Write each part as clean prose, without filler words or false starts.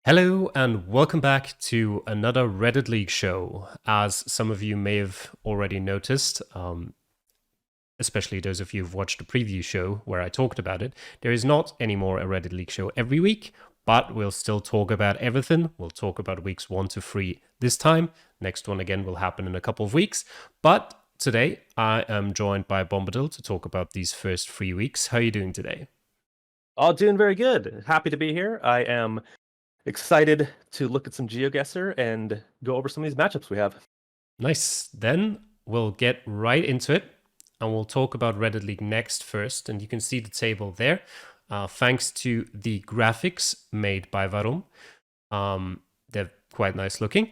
Hello and welcome back to another Reddit League show. As some of you may have already noticed, especially those of you who've watched the preview show where I talked about it, there is not anymore a Reddit League show every week, but we'll still talk about everything. We'll talk about weeks 1 to 3 this time. Next one again will happen in a couple of weeks. But today I am joined by Bombadil to talk about these first 3 weeks. How are you doing today? All doing very good. Happy to be here. I am excited to look at some GeoGuessr and go over some of these matchups we have. Nice. Then we'll get right into it and we'll talk about Reddit League next first. And you can see the table there. Thanks to the graphics made by Varum. They're quite nice looking.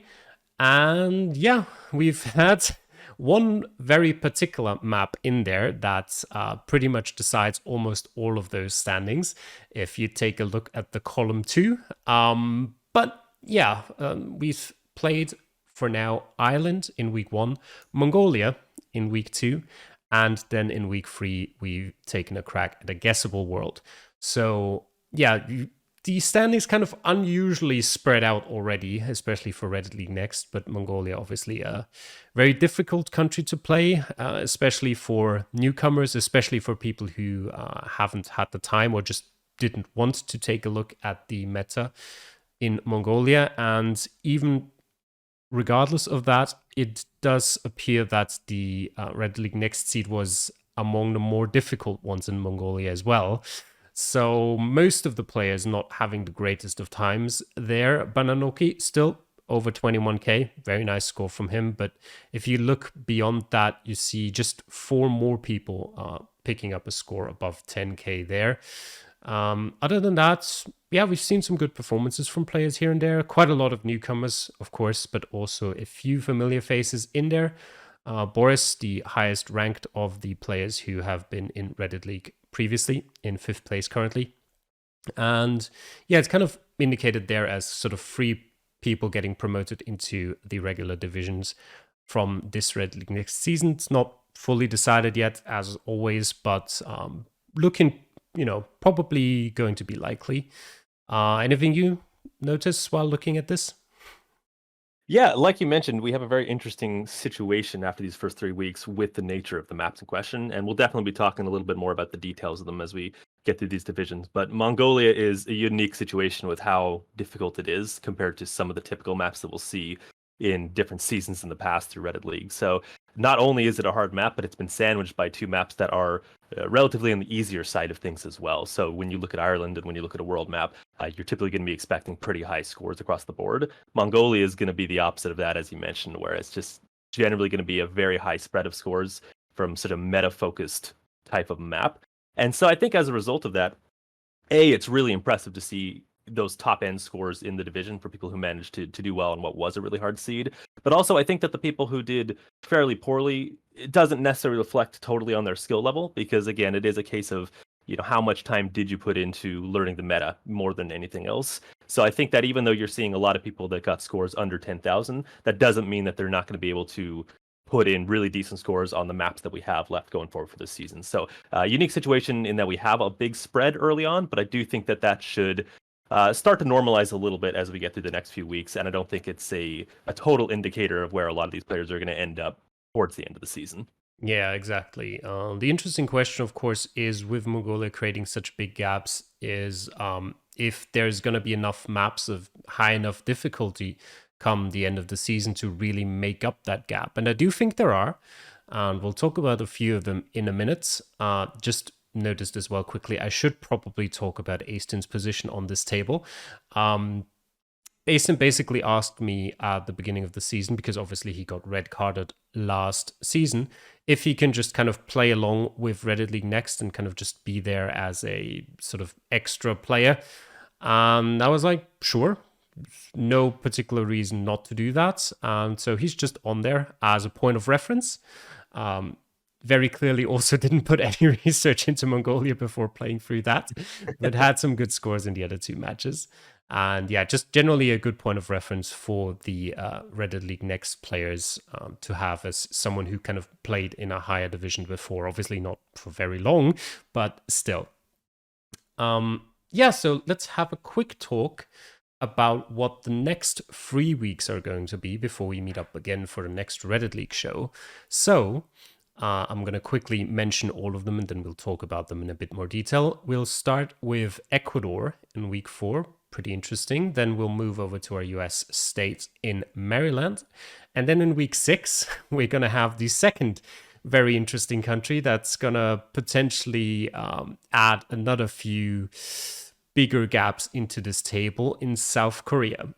And yeah, we've had one very particular map in there that pretty much decides almost all of those standings if you take a look at the column 2. But yeah, we've played for now Ireland in week 1, Mongolia in week 2, and then in week 3 we've taken a crack at a guessable world. So yeah, the standings kind of unusually spread out already, especially for Reddit League Next, but Mongolia obviously a very difficult country to play, especially for newcomers, especially for people who haven't had the time or just didn't want to take a look at the meta in Mongolia. And even regardless of that, it does appear that the Reddit League Next seed was among the more difficult ones in Mongolia as well. So most of the players not having the greatest of times there. Bananoki still over 21k, very nice score from him. But if you look beyond that, you see just 4 more people picking up a score above 10k there. Other than that, yeah, we've seen some good performances from players here and there. Quite a lot of newcomers, of course, but also a few familiar faces in there. Boris, the highest ranked of the players who have been in Reddit League previously, in 5th place currently. And yeah, it's kind of indicated there as sort of 3 people getting promoted into the regular divisions from this Reddit League next season. It's not fully decided yet, as always, but looking, probably going to be likely. Anything you notice while looking at this? Yeah, like you mentioned, we have a very interesting situation after these first 3 weeks with the nature of the maps in question, and we'll definitely be talking a little bit more about the details of them as we get through these divisions. But Mongolia is a unique situation with how difficult it is compared to some of the typical maps that we'll see in different seasons in the past through Reddit League. So not only is it a hard map, but it's been sandwiched by 2 maps that are relatively on the easier side of things as well. So when you look at Ireland and when you look at a world map, you're typically going to be expecting pretty high scores across the board. Mongolia is going to be the opposite of that, as you mentioned, where it's just generally going to be a very high spread of scores from sort of meta-focused type of map. And so I think as a result of that, it's really impressive to see those top end scores in the division for people who managed to do well in what was a really hard seed. But also, I think that the people who did fairly poorly, it doesn't necessarily reflect totally on their skill level, because again, it is a case of, how much time did you put into learning the meta more than anything else. So I think that even though you're seeing a lot of people that got scores under 10,000, that doesn't mean that they're not going to be able to put in really decent scores on the maps that we have left going forward for this season. So unique situation in that we have a big spread early on, but I do think that that should start to normalize a little bit as we get through the next few weeks. And I don't think it's a total indicator of where a lot of these players are going to end up towards the end of the season. Yeah, exactly. The interesting question, of course, is with Mongolia creating such big gaps, is if there's going to be enough maps of high enough difficulty come the end of the season to really make up that gap. And I do think there are. And we'll talk about a few of them in a minute. Just noticed as well quickly, I should probably talk about Aston's position on this table. Aston basically asked me at the beginning of the season, because obviously he got red carded last season, if he can just kind of play along with Reddit League Next and kind of just be there as a sort of extra player. I was like, sure, no particular reason not to do that. And so he's just on there as a point of reference. Very clearly also didn't put any research into Mongolia before playing through that, but had some good scores in the other 2 matches. And yeah, just generally a good point of reference for the Reddit League Next players to have as someone who kind of played in a higher division before. Obviously not for very long, but still. Yeah, so let's have a quick talk about what the next 3 weeks are going to be before we meet up again for the next Reddit League show. So, I'm going to quickly mention all of them and then we'll talk about them in a bit more detail. We'll start with Ecuador in week 4. Pretty interesting. Then we'll move over to our US state in Maryland. And then in week 6, we're going to have the second very interesting country that's going to potentially add another few bigger gaps into this table in South Korea.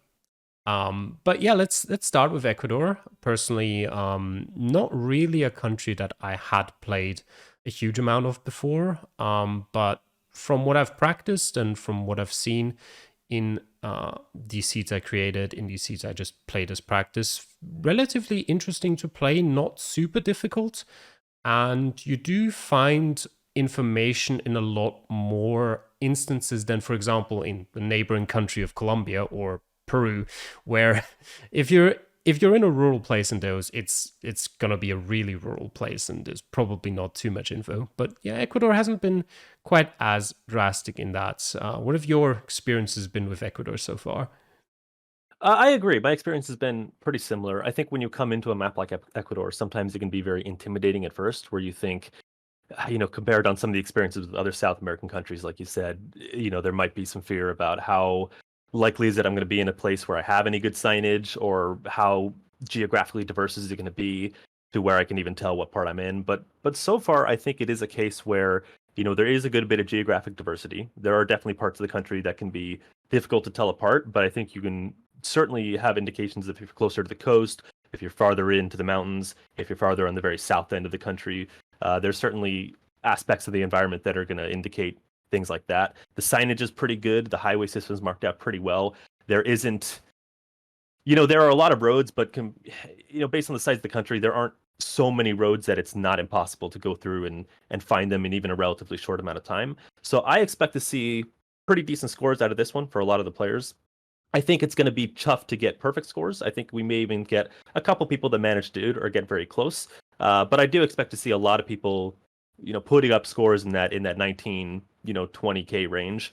But yeah, let's start with Ecuador. Personally, not really a country that I had played a huge amount of before. But from what I've practiced and from what I've seen in these seeds I created, in these seeds I just played as practice, relatively interesting to play, not super difficult. And you do find information in a lot more instances than, for example, in the neighboring country of Colombia or Peru, where if you're in a rural place in those, it's gonna be a really rural place and there's probably not too much info. But yeah, Ecuador hasn't been quite as drastic in that. What have your experiences been with Ecuador so far? I agree. My experience has been pretty similar. I think when you come into a map like Ecuador, sometimes it can be very intimidating at first, where you think, compared on some of the experiences with other South American countries, like you said, there might be some fear about how likely is it I'm going to be in a place where I have any good signage, or how geographically diverse is it going to be to where I can even tell what part I'm in. But so far, I think it is a case where there is a good bit of geographic diversity. There are definitely parts of the country that can be difficult to tell apart, but I think you can certainly have indications if you're closer to the coast, if you're farther into the mountains, if you're farther on the very south end of the country. There's certainly aspects of the environment that are going to indicate things like that. The signage is pretty good. The highway system is marked out pretty well. There isn't, there are a lot of roads, but based on the size of the country, there aren't so many roads that it's not impossible to go through and find them in even a relatively short amount of time. So I expect to see pretty decent scores out of this one for a lot of the players. I think it's going to be tough to get perfect scores. I think we may even get a couple people that manage to do it or get very close. But I do expect to see a lot of people, putting up scores in that 19, 20K range,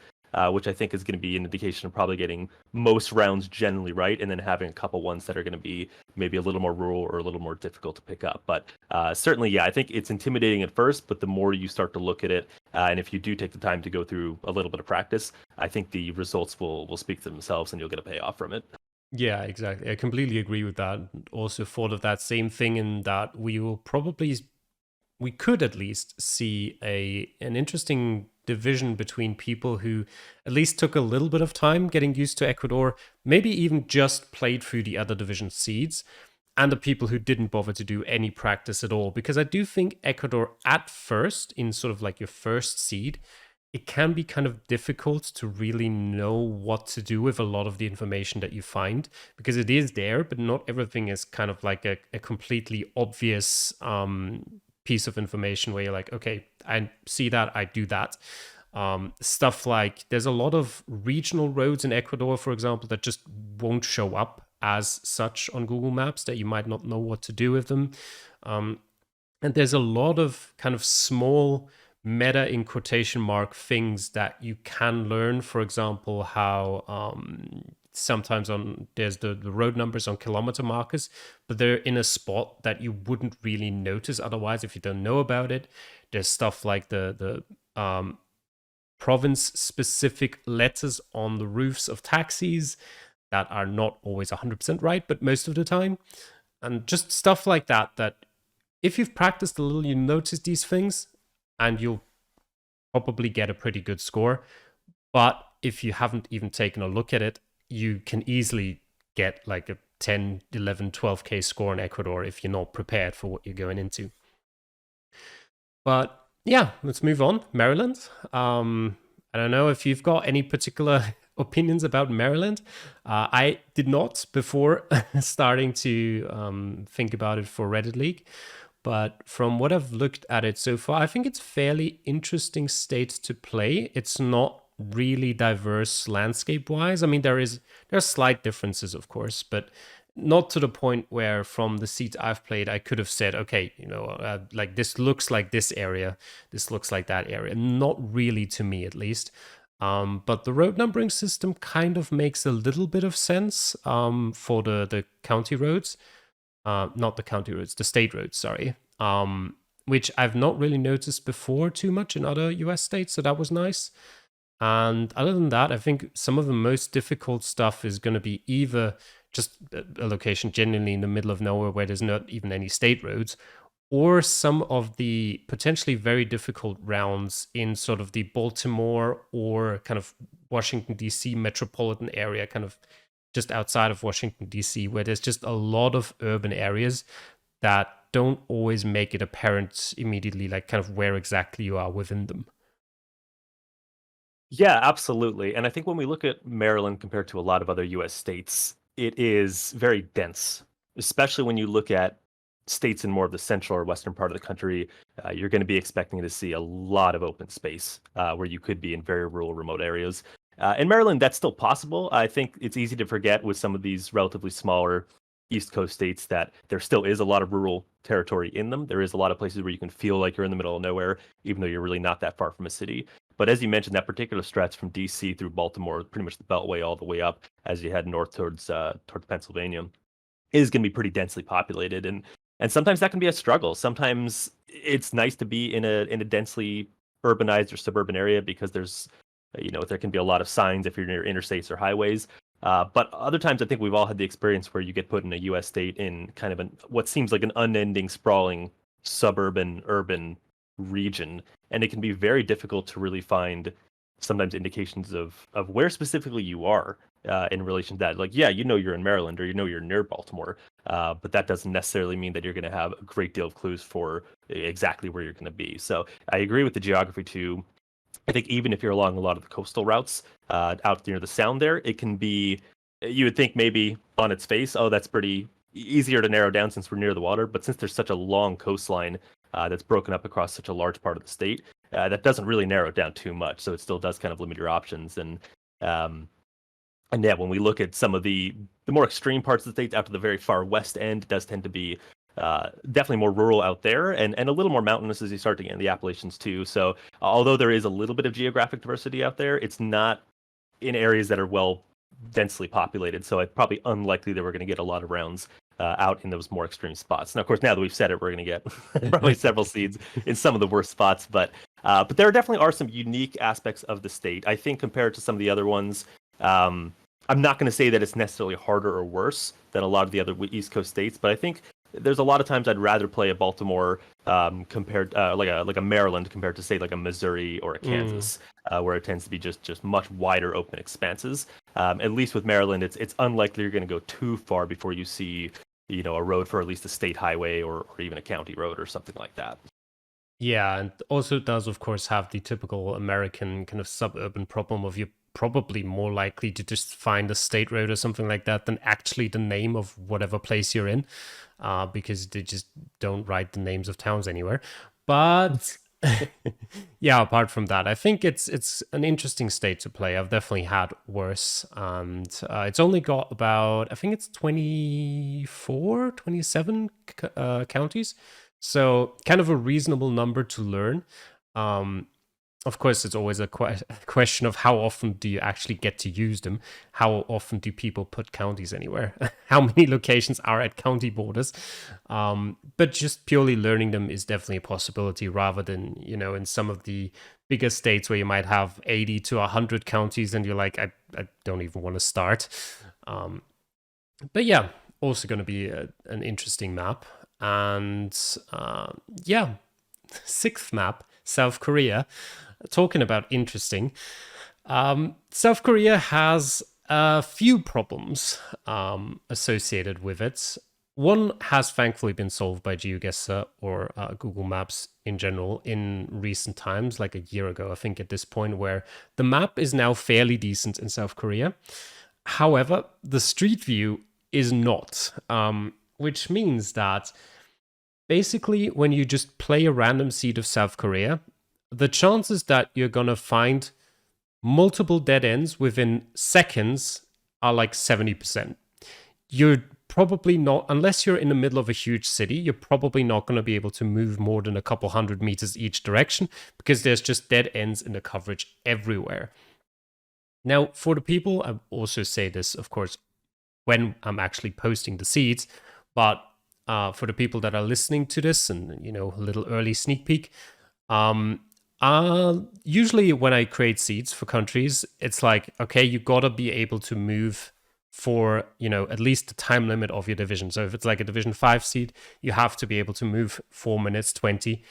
which I think is going to be an indication of probably getting most rounds generally right, and then having a couple ones that are going to be maybe a little more rural or a little more difficult to pick up. But certainly, yeah, I think it's intimidating at first, but the more you start to look at it, and if you do take the time to go through a little bit of practice, I think the results will speak for themselves, and you'll get a payoff from it. Yeah, exactly. I completely agree with that. Also thought of that same thing in that we could at least see an interesting division between people who at least took a little bit of time getting used to Ecuador, maybe even just played through the other division seeds, and the people who didn't bother to do any practice at all. Because I do think Ecuador at first, in sort of like your first seed, it can be kind of difficult to really know what to do with a lot of the information that you find, because it is there, but not everything is kind of like a completely obvious piece of information where you're like, okay, I see that, I do that. Stuff like there's a lot of regional roads in Ecuador, for example, that just won't show up as such on Google Maps, that you might not know what to do with them. And there's a lot of kind of small meta in quotation mark things that you can learn. For example, how sometimes there's the road numbers on kilometer markers, but they're in a spot that you wouldn't really notice otherwise if you don't know about it. There's stuff like the province specific letters on the roofs of taxis that are not always 100% right, but most of the time. And just stuff like that, that if you've practiced a little, you notice these things and you'll probably get a pretty good score. But if you haven't even taken a look at it, you can easily get like a 10, 11, 12K score in Ecuador if you're not prepared for what you're going into. But yeah, let's move on. Maryland. I don't know if you've got any particular opinions about Maryland. I did not before starting to think about it for Reddit League. But from what I've looked at it so far, I think it's fairly interesting state to play. It's not really diverse landscape wise. I mean, there are slight differences, of course, but not to the point where from the seats I've played, I could have said, okay, like this looks like this area, this looks like that area. Not really, to me at least. But the road numbering system kind of makes a little bit of sense for the county roads. Not the county roads, the state roads, sorry. Which I've not really noticed before too much in other US states, so that was nice. And other than that, I think some of the most difficult stuff is going to be either just a location genuinely in the middle of nowhere where there's not even any state roads, or some of the potentially very difficult rounds in sort of the Baltimore or kind of Washington, D.C. metropolitan area, kind of just outside of Washington, D.C., where there's just a lot of urban areas that don't always make it apparent immediately, like kind of where exactly you are within them. Yeah, absolutely. And I think when we look at Maryland compared to a lot of other US states, it is very dense, especially when you look at states in more of the central or western part of the country. You're going to be expecting to see a lot of open space where you could be in very rural, remote areas. In Maryland, that's still possible. I think it's easy to forget with some of these relatively smaller East Coast states that there still is a lot of rural territory in them. There is a lot of places where you can feel like you're in the middle of nowhere, even though you're really not that far from a city. But as you mentioned, that particular stretch from DC through Baltimore, pretty much the Beltway all the way up as you head north towards Pennsylvania, is going to be pretty densely populated, and sometimes that can be a struggle. Sometimes it's nice to be in a densely urbanized or suburban area because there can be a lot of signs if you're near interstates or highways. But other times, I think we've all had the experience where you get put in a U.S. state in kind of what seems like an unending, sprawling suburban urban region, and it can be very difficult to really find sometimes indications of where specifically you are in relation to that. Like, yeah, you're in Maryland or you're near Baltimore, but that doesn't necessarily mean that you're going to have a great deal of clues for exactly where you're going to be. So I agree with the geography too. I think even if you're along a lot of the coastal routes out near the sound there, it can be, you would think maybe on its face, oh, that's pretty easier to narrow down since we're near the water. But since there's such a long coastline that's broken up across such a large part of the state, that doesn't really narrow it down too much. So it still does kind of limit your options. Um, and yeah, when we look at some of the more extreme parts of the state, out to the very far west end, it does tend to be definitely more rural out there, and a little more mountainous as you start to get in the Appalachians too. So although there is a little bit of geographic diversity out there, it's not in areas that are well densely populated. So it's probably unlikely that we're going to get a lot of rounds out in those more extreme spots. Now, of course, now that we've said it, we're going to get probably several seeds in some of the worst spots. But there definitely are some unique aspects of the state. I think compared to some of the other ones, I'm not going to say that it's necessarily harder or worse than a lot of the other East Coast states, but I think there's a lot of times I'd rather play a Baltimore compared like a Maryland compared to say like a Missouri or a Kansas, where it tends to be just much wider open expanses. At least with Maryland, it's unlikely you're going to go too far before you see a road for at least a state highway or even a county road or something like that. Yeah, and also it does, of course, have the typical American kind of suburban problem of you're probably more likely to just find a state road or something like that than actually the name of whatever place you're in, because they just don't write the names of towns anywhere. But yeah, apart from that, I think it's an interesting state to play. I've definitely had worse, and it's only got about, I think it's 24, 27 counties. So kind of a reasonable number to learn. Um, of course, it's always a question of how often do you actually get to use them? How often do people put counties anywhere? How many locations are at county borders? But just purely learning them is definitely a possibility rather than, in some of the bigger states where you might have 80 to 100 counties and you're like, I don't even want to start. But yeah, also going to be an interesting map. And yeah, sixth map, South Korea. Talking about interesting, South Korea has a few problems associated with it. One has thankfully been solved by Geoguessr or Google Maps in general in recent times, like a year ago, I think, at this point, where the map is now fairly decent in South Korea. However, the street view is not, which means that basically when you just play a random seed of South Korea, the chances that you're going to find multiple dead ends within seconds are like 70%. You're probably not, unless you're in the middle of a huge city, you're probably not going to be able to move more than a couple hundred meters each direction because there's just dead ends in the coverage everywhere. Now, for the people, I also say this, of course, when I'm actually posting the seeds, but for the people that are listening to this and, you know, a little early sneak peek, um, usually when I create seeds for countries, it's like, okay, you gotta be able to move for, you know, at least the time limit of your division. So if it's like a division 5 seed, you have to be able to move 4 minutes 20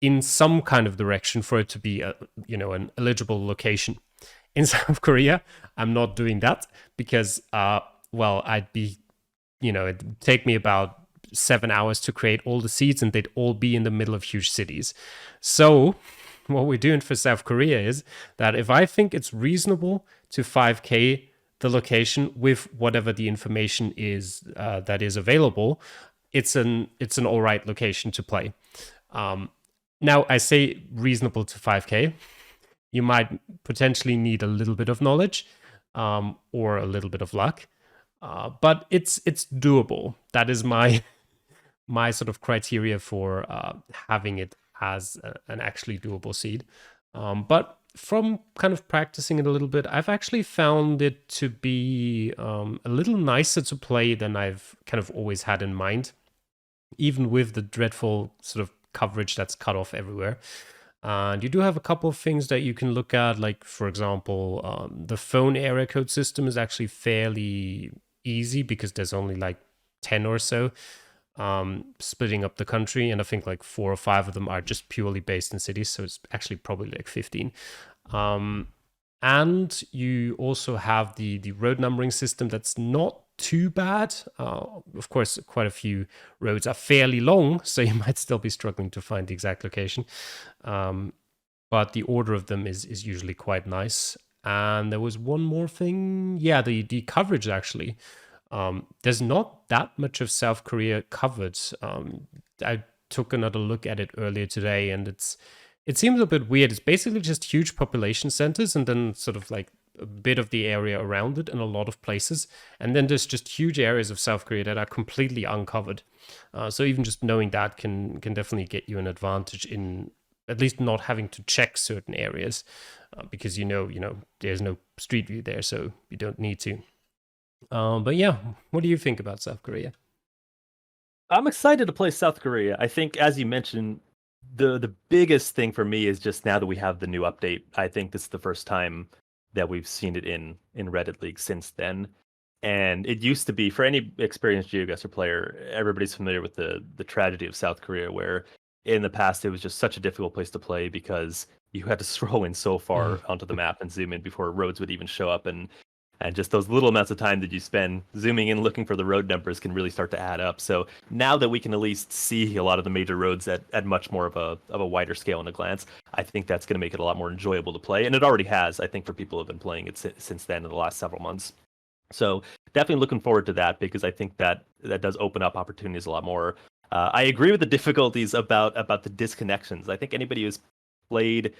in some kind of direction for it to be a, you know, an eligible location. In South Korea, I'm not doing that because well, I'd be, you know, it'd take me about 7 hours to create all the seeds and they'd all be in the middle of huge cities. So what we're doing for South Korea is that if I think it's reasonable to 5K the location with whatever the information is that is available, it's an all right location to play. Now I say reasonable to 5K. You might potentially need a little bit of knowledge or a little bit of luck, but it's doable. That is my my sort of criteria for having it as an actually doable seed. But from kind of practicing it a little bit, I've actually found it to be a little nicer to play than I've kind of always had in mind, even with the dreadful sort of coverage that's cut off everywhere. And you do have a couple of things that you can look at, like, for example, the phone area code system is actually fairly easy because there's only like 10 or so splitting up the country. And I think like 4 or 5 of them are just purely based in cities. So it's actually probably like 15. And you also have the road numbering system that's not too bad. Of course, quite a few roads are fairly long, so you might still be struggling to find the exact location. But the order of them is usually quite nice. And there was one more thing. Yeah, the coverage actually. There's not that much of South Korea covered. I took another look at it earlier today, and it seems a bit weird. It's basically just huge population centers and then sort of like a bit of the area around it in a lot of places. And then there's just huge areas of South Korea that are completely uncovered. So even just knowing that can definitely get you an advantage in at least not having to check certain areas because you know there's no street view there, so you don't need to. But yeah, what do you think about South Korea? I'm excited to play South Korea. I think, as you mentioned, the biggest thing for me is just now that we have the new update. I think this is the first time that we've seen it in Reddit League since then. And it used to be, for any experienced Geoguessr player, everybody's familiar with the tragedy of South Korea, where in the past it was just such a difficult place to play because you had to scroll in so far onto the map and zoom in before roads would even show up, and just those little amounts of time that you spend zooming in looking for the road numbers can really start to add up. So now that we can at least see a lot of the major roads at much more of a wider scale in a glance, I think that's going to make it a lot more enjoyable to play. And it already has, I think, for people who have been playing it since then in the last several months. So definitely looking forward to that because I think that does open up opportunities a lot more. I agree with the difficulties about the disconnections. I think anybody who's played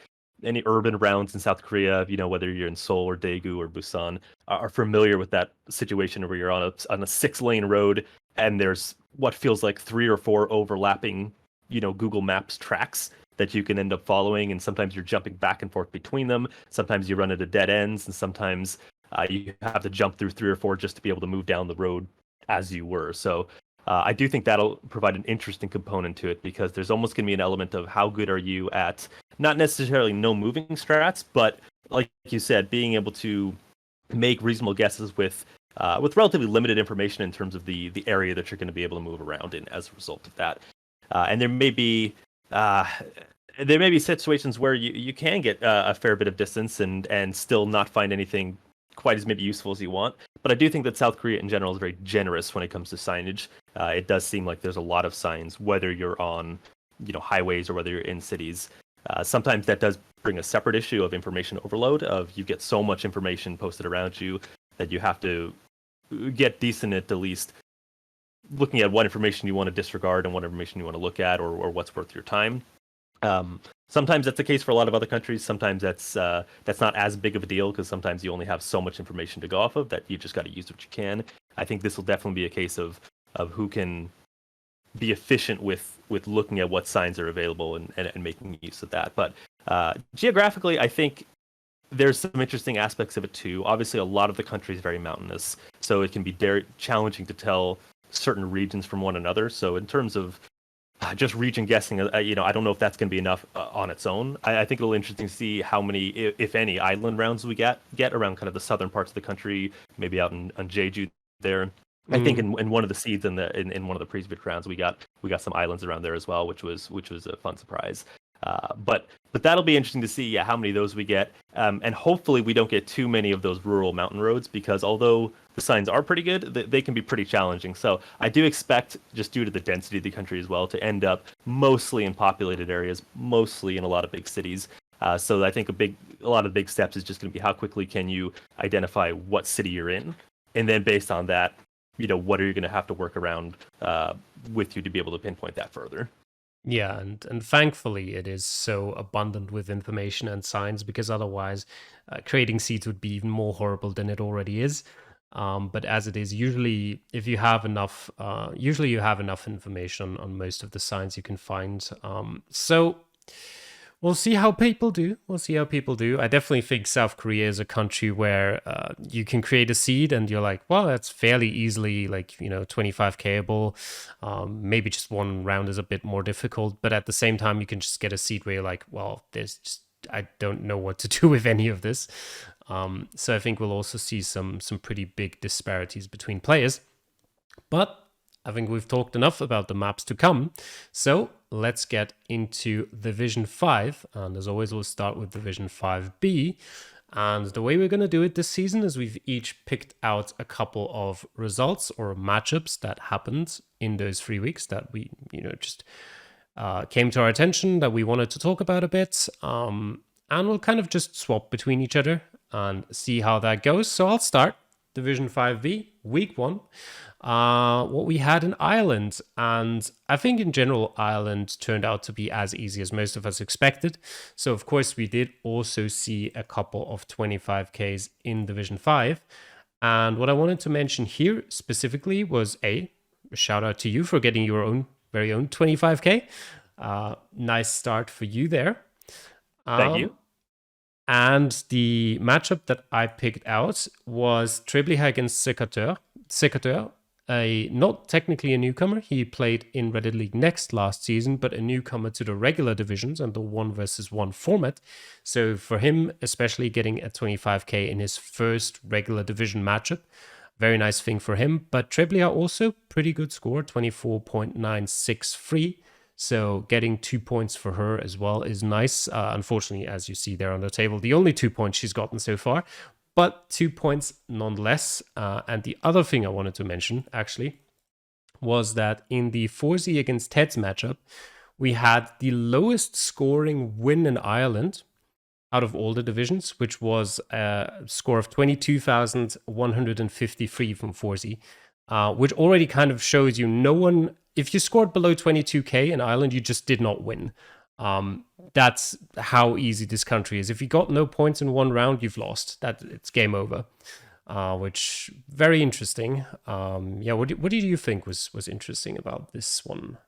any urban rounds in South Korea, whether you're in Seoul or Daegu or Busan, are familiar with that situation where you're on a 6-lane road and there's what feels like 3 or 4 overlapping, Google Maps tracks that you can end up following, and sometimes you're jumping back and forth between them. Sometimes you run into dead ends, and sometimes you have to jump through 3 or 4 just to be able to move down the road as you were. So I do think that'll provide an interesting component to it because there's almost going to be an element of how good are you at not necessarily no moving strats, but like you said, being able to make reasonable guesses with relatively limited information in terms of the area that you're going to be able to move around in as a result of that. And there may be situations where you can get a fair bit of distance and still not find anything quite as maybe useful as you want. But I do think that South Korea in general is very generous when it comes to signage. It does seem like there's a lot of signs, whether you're on highways or whether you're in cities. Sometimes that does bring a separate issue of information overload, of you get so much information posted around you that you have to get decent at least looking at what information you want to disregard and what information you want to look at, or what's worth your time. Sometimes that's the case for a lot of other countries. Sometimes that's not as big of a deal because sometimes you only have so much information to go off of that you just got to use what you can. I think this will definitely be a case of who can be efficient with looking at what signs are available and making use of that. But geographically, I think there's some interesting aspects of it too. Obviously, a lot of the country is very mountainous, so it can be very challenging to tell certain regions from one another. So in terms of just region guessing, I don't know if that's going to be enough on its own. I think it'll be interesting to see how many, if any, island rounds we get around kind of the southern parts of the country, maybe out on Jeju there. I think in one of the seeds in one of the previous rounds we got some islands around there as well, which was a fun surprise. But that'll be interesting to see, yeah, how many of those we get, and hopefully we don't get too many of those rural mountain roads, because although the signs are pretty good, they can be pretty challenging. So I do expect, just due to the density of the country as well, to end up mostly in populated areas, mostly in a lot of big cities. So I think a lot of big steps is just going to be how quickly can you identify what city you're in, and then based on that, what are you going to have to work around with you to be able to pinpoint that further. Yeah, and thankfully it is so abundant with information and signs, because otherwise creating seeds would be even more horrible than it already is. But as it is, usually if you have enough, usually you have enough information on most of the signs you can find. So we'll see how people do. We'll see how people do. I definitely think South Korea is a country where you can create a seed and you're like, well, that's fairly easily, like, 25Kable. Maybe just one round is a bit more difficult, but at the same time, you can just get a seed where you're like, well, I don't know what to do with any of this. So I think we'll also see some pretty big disparities between players. But I think we've talked enough about the maps to come. So let's get into Division 5. And as always, we'll start with Division 5B. And the way we're going to do it this season is we've each picked out a couple of results or matchups that happened in those 3 weeks that we, just came to our attention, that we wanted to talk about a bit. And we'll kind of just swap between each other and see how that goes. So I'll start Division 5B, Week 1. What we had in Ireland, and I think in general Ireland turned out to be as easy as most of us expected. So of course we did also see a couple of 25Ks in Division 5, and what I wanted to mention here specifically was a shout out to you for getting your very own 25K. Nice start for you there. Thank you. And the matchup that I picked out was Treblinka against Secateur. Not technically a newcomer. He played in Reddit League Next last season, but a newcomer to the regular divisions and the 1-versus-1 format. So for him, especially getting a 25K in his first regular division matchup, very nice thing for him. But Treblinka also pretty good score, 24.963. So getting 2 points for her as well is nice. Unfortunately, as you see there on the table, the only 2 points she's gotten so far, but 2 points nonetheless. And the other thing I wanted to mention, actually, was that in the 4Z against Ted's matchup, we had the lowest scoring win in Ireland out of all the divisions, which was a score of 22,153 from 4Z, which already kind of shows you if you scored below 22K in Ireland, you just did not win. That's how easy this country is. If you got no points in one round, you've lost. It's game over. Which very interesting. What did you think was interesting about this one?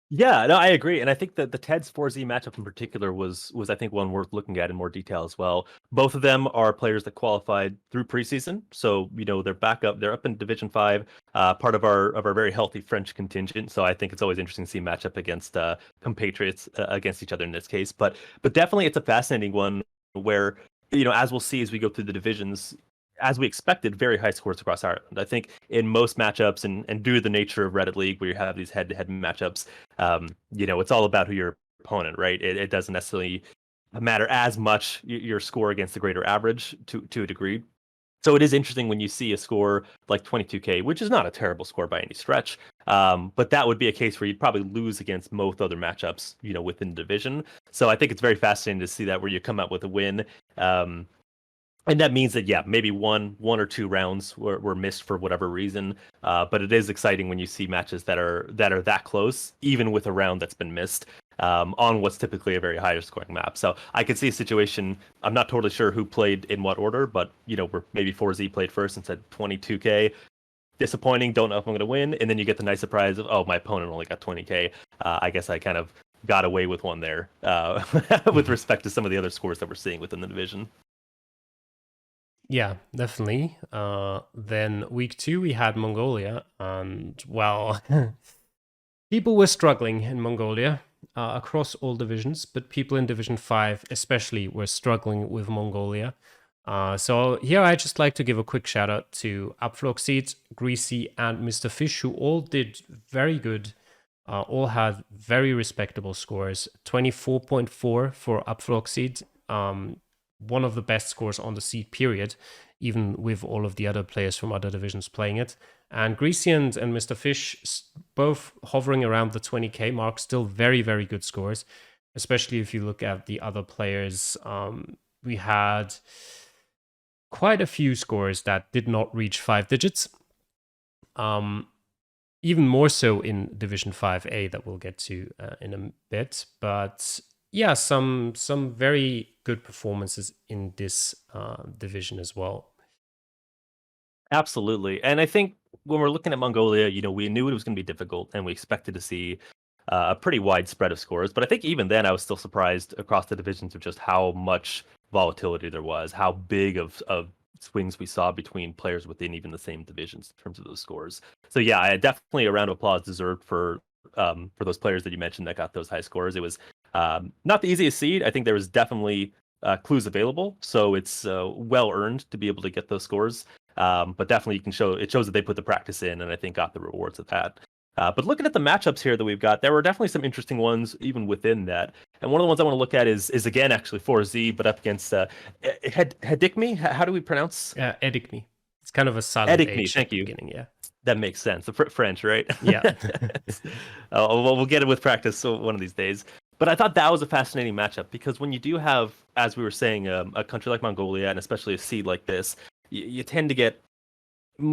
Yeah, no, I agree, and I think that the Ted's 4Z matchup in particular was I think one worth looking at in more detail as well. Both of them are players that qualified through preseason, so they're back up. They're up in Division 5, part of our very healthy French contingent. So I think it's always interesting to see matchup against compatriots against each other in this case. But definitely it's a fascinating one where as we'll see as we go through the divisions, as we expected, very high scores across Ireland. I think in most matchups, and due to the nature of Reddit League, where you have these head-to-head matchups, it's all about who your opponent, right? It doesn't necessarily matter as much your score against the greater average to a degree. So it is interesting when you see a score like 22K, which is not a terrible score by any stretch, but that would be a case where you'd probably lose against most other matchups, within the division. So I think it's very fascinating to see that where you come out with a win. And that means that, yeah, maybe one or two rounds were missed for whatever reason. But it is exciting when you see matches that are that close, even with a round that's been missed, on what's typically a very higher scoring map. So I could see a situation. I'm not totally sure who played in what order, but where maybe 4Z played first and said 22K. Disappointing. Don't know if I'm going to win. And then you get the nice surprise of, oh, my opponent only got 20K. I guess I kind of got away with one there with respect to some of the other scores that we're seeing within the division. Yeah, definitely. Then week 2, we had Mongolia, and well, people were struggling in Mongolia across all divisions, but people in Division 5 especially were struggling with Mongolia. So here I just like to give a quick shout out to Upfloxseed, Greasy, and Mr. Fish, who all did very good. All had very respectable scores. 24.4 for Upfloxseed, one of the best scores on the seed period, even with all of the other players from other divisions playing it. And Greasy and Mr. Fish both hovering around the 20k mark, still very, very good scores, especially if you look at the other players. We had quite a few scores that did not reach 5 digits. Even more so in Division 5A that we'll get to in a bit. But yeah, some very good performances in this division as well. Absolutely. And I think when we're looking at Mongolia, we knew it was going to be difficult and we expected to see a pretty wide spread of scores. But I think even then, I was still surprised across the divisions of just how much volatility there was, how big of swings we saw between players within even the same divisions in terms of those scores. So yeah, I definitely a round of applause deserved for those players that you mentioned that got those high scores. It was not the easiest seed. I think there was definitely clues available, so it's well earned to be able to get those scores. But definitely it shows that they put the practice in, and I think got the rewards of that. But looking at the matchups here that we've got, there were definitely some interesting ones even within that. And one of the ones I want to look at is again actually 4Z, but up against Hedikmi. How do we pronounce? Edikmi. It's kind of a silent Edikmi. H Thank at the you. beginning, yeah. That makes sense. The French, right? Yeah. Well, we'll get it with practice one of these days. But I thought that was a fascinating matchup because when you do have, as we were saying, a country like Mongolia and especially a seed like this, you tend to get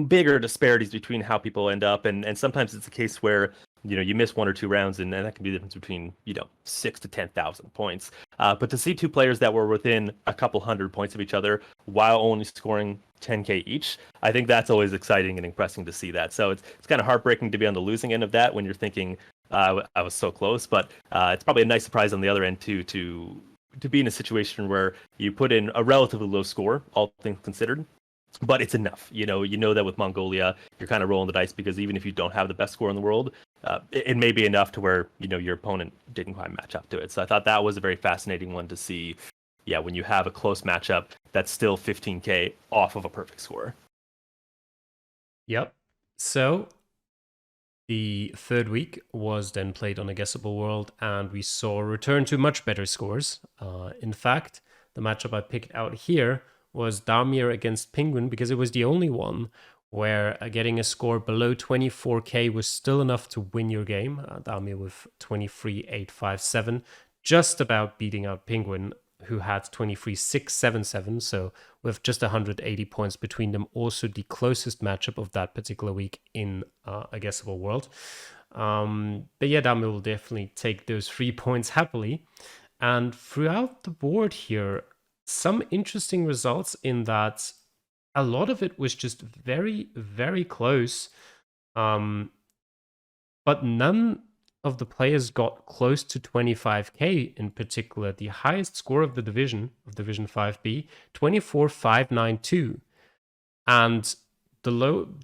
bigger disparities between how people end up, and sometimes it's a case where you miss 1 or 2 rounds, and that can be the difference between 6 to 10,000 points. But to see 2 players that were within a couple hundred points of each other while only scoring 10k each, I think that's always exciting and impressive to see that. So it's kind of heartbreaking to be on the losing end of that when you're thinking I was so close, but it's probably a nice surprise on the other end too to be in a situation where you put in a relatively low score, all things considered. But it's enough. You know that with Mongolia, you're kind of rolling the dice because even if you don't have the best score in the world, it may be enough to where your opponent didn't quite match up to it. So I thought that was a very fascinating one to see. Yeah, when you have a close matchup, that's still 15k off of a perfect score. Yep. So the third week was then played on a guessable world, and we saw a return to much better scores. In fact, the matchup I picked out here was Darmir against Penguin because it was the only one where getting a score below 24k was still enough to win your game. Darmir with 23,857, just about beating out Penguin, who had 23,677. So with just 180 points between them, also the closest matchup of that particular week in a guessable world. But yeah, Darmir will definitely take those 3 points happily. And throughout the board here, some interesting results in that a lot of it was just very, very close. But none of the players got close to 25k in particular. The highest score of the division, of Division 5B, 24,592. And what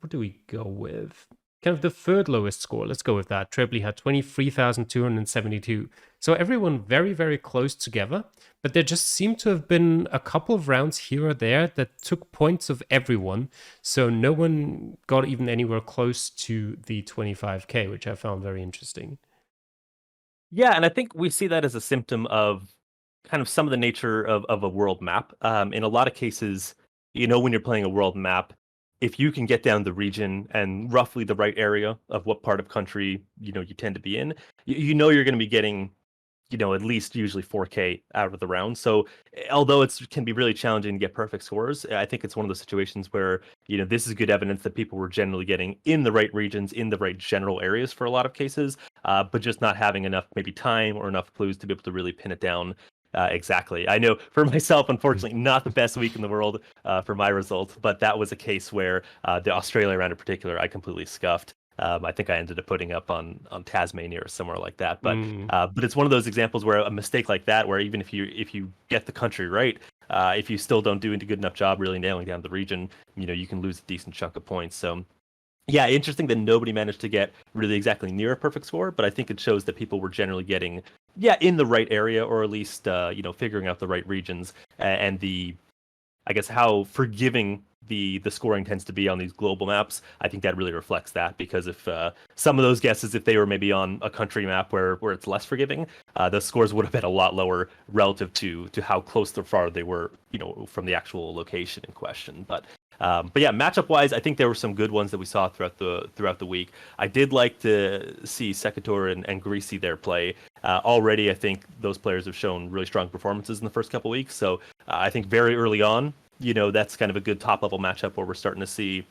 do we go with? Kind of the third lowest score. Let's go with that. Trebly had 23,272. So everyone very, very close together. But there just seemed to have been a couple of rounds here or there that took points of everyone. So no one got even anywhere close to the 25k, which I found very interesting. Yeah, and I think we see that as a symptom of kind of some of the nature of a world map. In a lot of cases, when you're playing a world map, if you can get down the region and roughly the right area of what part of country you tend to be in, you're going to be getting at least usually 4k out of the round. So although it can be really challenging to get perfect scores, I think it's one of those situations where this is good evidence that people were generally getting in the right regions, in the right general areas for a lot of cases, but just not having enough maybe time or enough clues to be able to really pin it down exactly. I know for myself, unfortunately, not the best week in the world for my results, but that was a case where the Australia round in particular, I completely scuffed. I think I ended up putting up on Tasmania or somewhere like that. Mm. But it's one of those examples where a mistake like that, where even if you get the country right, if you still don't do a good enough job really nailing down the region, you can lose a decent chunk of points. So yeah, interesting that nobody managed to get really exactly near a perfect score, but I think it shows that people were generally getting, yeah, in the right area, or at least figuring out the right regions, and the I guess how forgiving the scoring tends to be on these global maps. I think that really reflects that, because if some of those guesses, if they were maybe on a country map where it's less forgiving, the scores would have been a lot lower relative to how close or far they were, from the actual location in question. But yeah, matchup wise, I think there were some good ones that we saw throughout the week. I did like to see Secator and Greasy there play. Already, I think those players have shown really strong performances in the first couple weeks. So I think very early on, that's kind of a good top level matchup where we're starting to see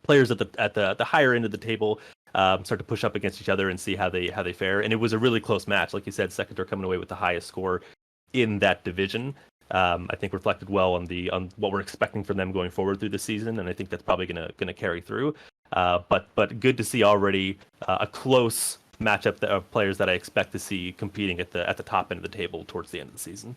players at the higher end of the table start to push up against each other and see how they fare. And it was a really close match, like you said, Secator coming away with the highest score in that division. I think reflected well on what we're expecting from them going forward through the season, and I think that's probably gonna carry through. But good to see already a close matchup of players that I expect to see competing at the top end of the table towards the end of the season.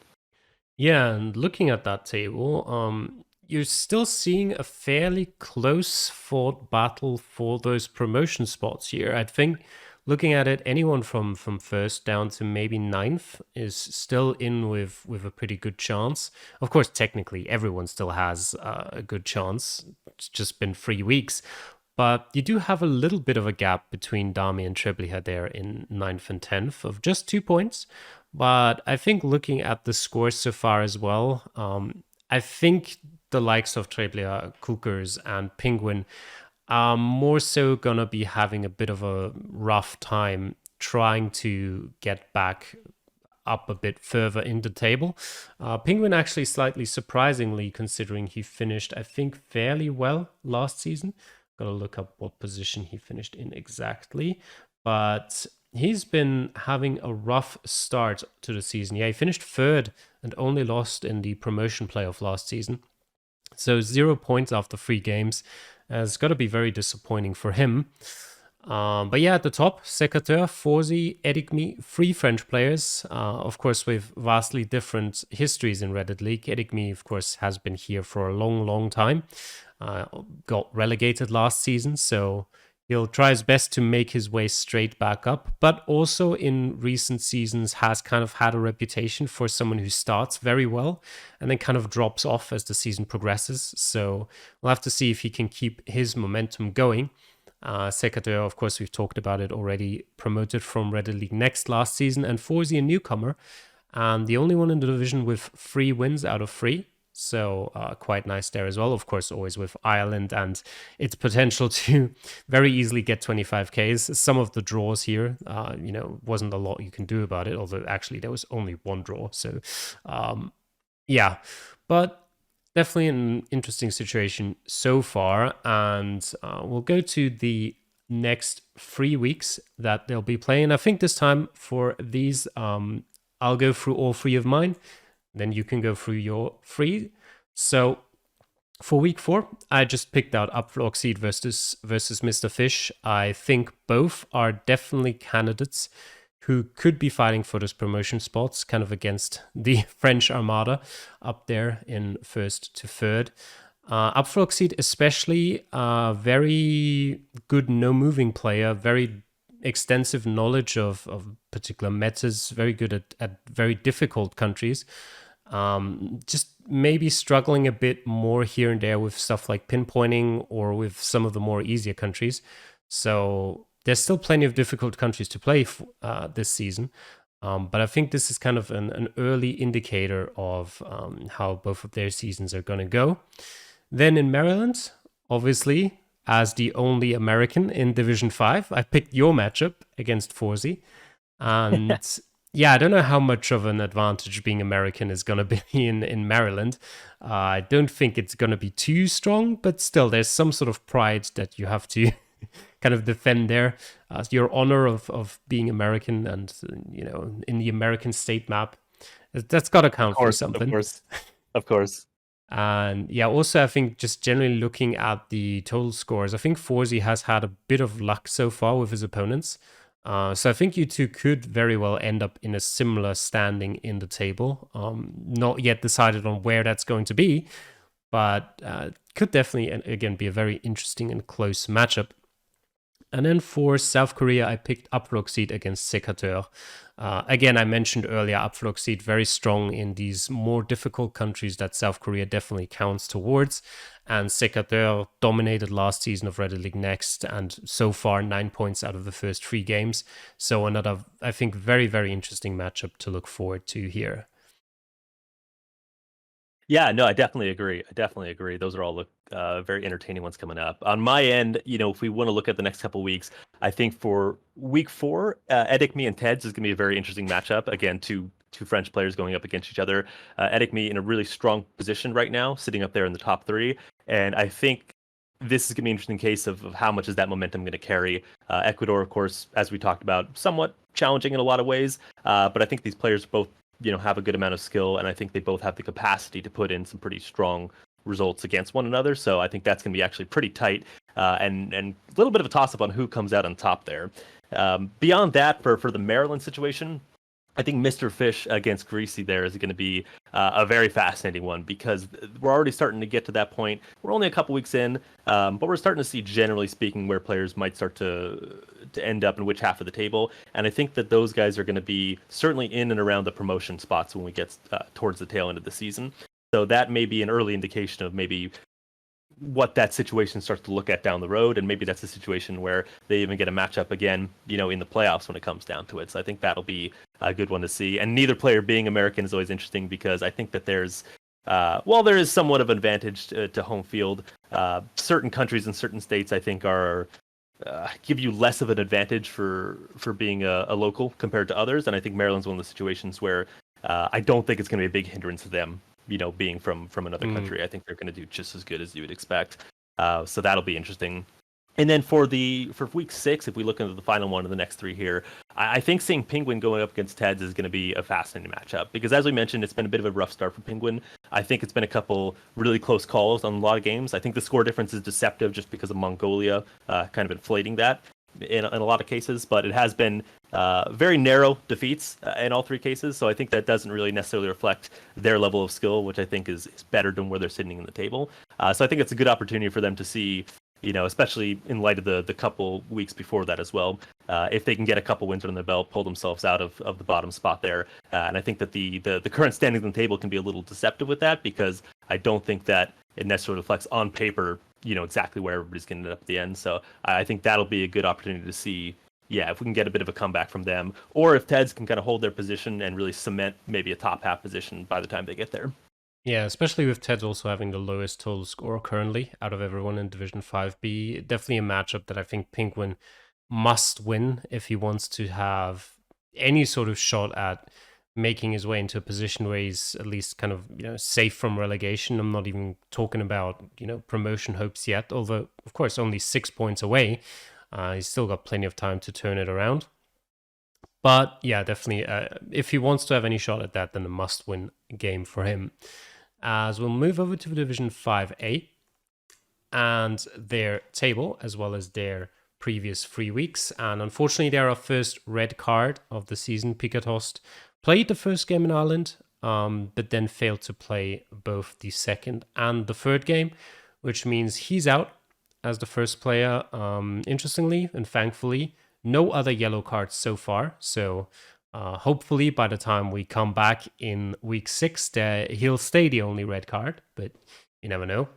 Yeah, and looking at that table, you're still seeing a fairly close fought battle for those promotion spots here. I think looking at it, anyone from first down to maybe ninth is still in with a pretty good chance. Of course, technically, everyone still has a good chance. It's just been 3 weeks. But you do have a little bit of a gap between Dami and Treblinka there in ninth and 10th of just 2 points. But I think looking at the scores so far as well, I think the likes of Treblinka, Cookers, and Penguin are more so gonna be having a bit of a rough time trying to get back up a bit further in the table. Penguin actually slightly surprisingly, considering he finished, I think, fairly well last season. Gotta look up what position he finished in exactly. But he's been having a rough start to the season. Yeah, he finished third and only lost in the promotion playoff last season. So 0 points after 3 games. It's got to be very disappointing for him. But yeah, at the top, Secateur, Forzi, Edigme, 3 French players, of course, with vastly different histories in Reddit League. Edigme, of course, has been here for a long, long time. Got relegated last season, so he'll try his best to make his way straight back up, but also in recent seasons has kind of had a reputation for someone who starts very well and then kind of drops off as the season progresses. So we'll have to see if he can keep his momentum going. Secateur, of course, we've talked about it already, promoted from Reddit League Next last season, and Forzi, a newcomer, and the only one in the division with 3 wins out of 3. So quite nice there as well. Of course, always with Ireland and its potential to very easily get 25Ks. Some of the draws here, wasn't a lot you can do about it, although actually there was only one draw. So yeah, but definitely an interesting situation so far. And we'll go to the next 3 weeks that they'll be playing. I think this time for these, I'll go through all 3 of mine. Then you can go through your 3. So for week 4, I just picked out Upfloxeed versus Mr. Fish. I think both are definitely candidates who could be fighting for those promotion spots, kind of against the French Armada up there in first to third. Upfloxeed especially, a very good no-moving player, very extensive knowledge of particular metas, very good at very difficult countries. Just maybe struggling a bit more here and there with stuff like pinpointing or with some of the more easier countries. So there's still plenty of difficult countries to play this season. But I think this is kind of an early indicator of how both of their seasons are going to go. Then in Maryland, obviously, as the only American in Division 5, I picked your matchup against Forzi. And yeah, I don't know how much of an advantage being American is going to be in Maryland. I don't think it's going to be too strong, but still, there's some sort of pride that you have to kind of defend there. Your honor of being American and, in the American state map, that's got to count for something. Of course. And yeah, also I think just generally looking at the total scores, I think Forzy has had a bit of luck so far with his opponents. So I think you two could very well end up in a similar standing in the table. Not yet decided on where that's going to be, but could definitely, again, be a very interesting and close matchup. And then for South Korea, I picked Upflogseed against Secateur. Again, I mentioned earlier, Upflogseed very strong in these more difficult countries that South Korea definitely counts towards. And Secateur dominated last season of Reddit League Next, and so far 9 points out of the first 3 games. So another, I think, very, very interesting matchup to look forward to here. Yeah, no, I definitely agree. I definitely agree. Those are all look very entertaining ones coming up. On my end, if we want to look at the next couple weeks, I think for week 4, Me and Ted's is going to be a very interesting matchup. Again, two French players going up against each other. Me in a really strong position right now, sitting up there in the top 3, and I think this is going to be an interesting case of how much is that momentum going to carry. Ecuador, of course, as we talked about, somewhat challenging in a lot of ways, but I think these players both have a good amount of skill, and I think they both have the capacity to put in some pretty strong results against one another. So I think that's going to be actually pretty tight, and a little bit of a toss up on who comes out on top there. Beyond that, for the Maryland situation, I think Mr. Fish against Greasy there is going to be a very fascinating one, because we're already starting to get to that point. We're only a couple weeks in, but we're starting to see, generally speaking, where players might start to end up in which half of the table. And I think that those guys are going to be certainly in and around the promotion spots when we get towards the tail end of the season. So that may be an early indication of maybe what that situation starts to look at down the road, and maybe that's a situation where they even get a matchup again, in the playoffs when it comes down to it. So I think that'll be a good one to see. And neither player being American is always interesting, because I think that there's there is somewhat of an advantage to home field. Certain countries and certain states, I think, are give you less of an advantage for being a local compared to others. And I think Maryland's one of the situations where I don't think it's going to be a big hindrance to them, being from another country. I think they're going to do just as good as you would expect. So that'll be interesting. And then for week 6, if we look into the final one of the next 3 here, I think seeing Penguin going up against Teds is going to be a fascinating matchup, because as we mentioned, it's been a bit of a rough start for Penguin. I think it's been a couple really close calls on a lot of games. I think the score difference is deceptive just because of Mongolia kind of inflating that in a lot of cases, but it has been very narrow defeats in all 3 cases. So I think that doesn't really necessarily reflect their level of skill, which I think is better than where they're sitting in the table. So I think it's a good opportunity for them to see, especially in light of the couple weeks before that as well, if they can get a couple wins on the belt, pull themselves out of the bottom spot there. And I think that the current standings on the table can be a little deceptive with that, because I don't think that it necessarily reflects on paper, exactly where everybody's going to end up at the end. So I think that'll be a good opportunity to see, if we can get a bit of a comeback from them, or if Teds can kind of hold their position and really cement maybe a top half position by the time they get there. Yeah, especially with Teds also having the lowest total score currently out of everyone in Division 5B. Definitely a matchup that I think Penguin must win if he wants to have any sort of shot at making his way into a position where he's at least kind of safe from relegation. I'm not even talking about promotion hopes yet, although of course only 6 points away. He's still got plenty of time to turn it around. But yeah, definitely, if he wants to have any shot at that, then a must-win game for him. As we'll move over to Division 5A and their table, as well as their previous 3 weeks. And unfortunately, they're our first red card of the season. Pikatost played the first game in Ireland, but then failed to play both the second and the third game, which means he's out as the first player. Interestingly and thankfully, no other yellow cards so far. So hopefully by the time we come back in week 6, he'll stay the only red card, but you never know.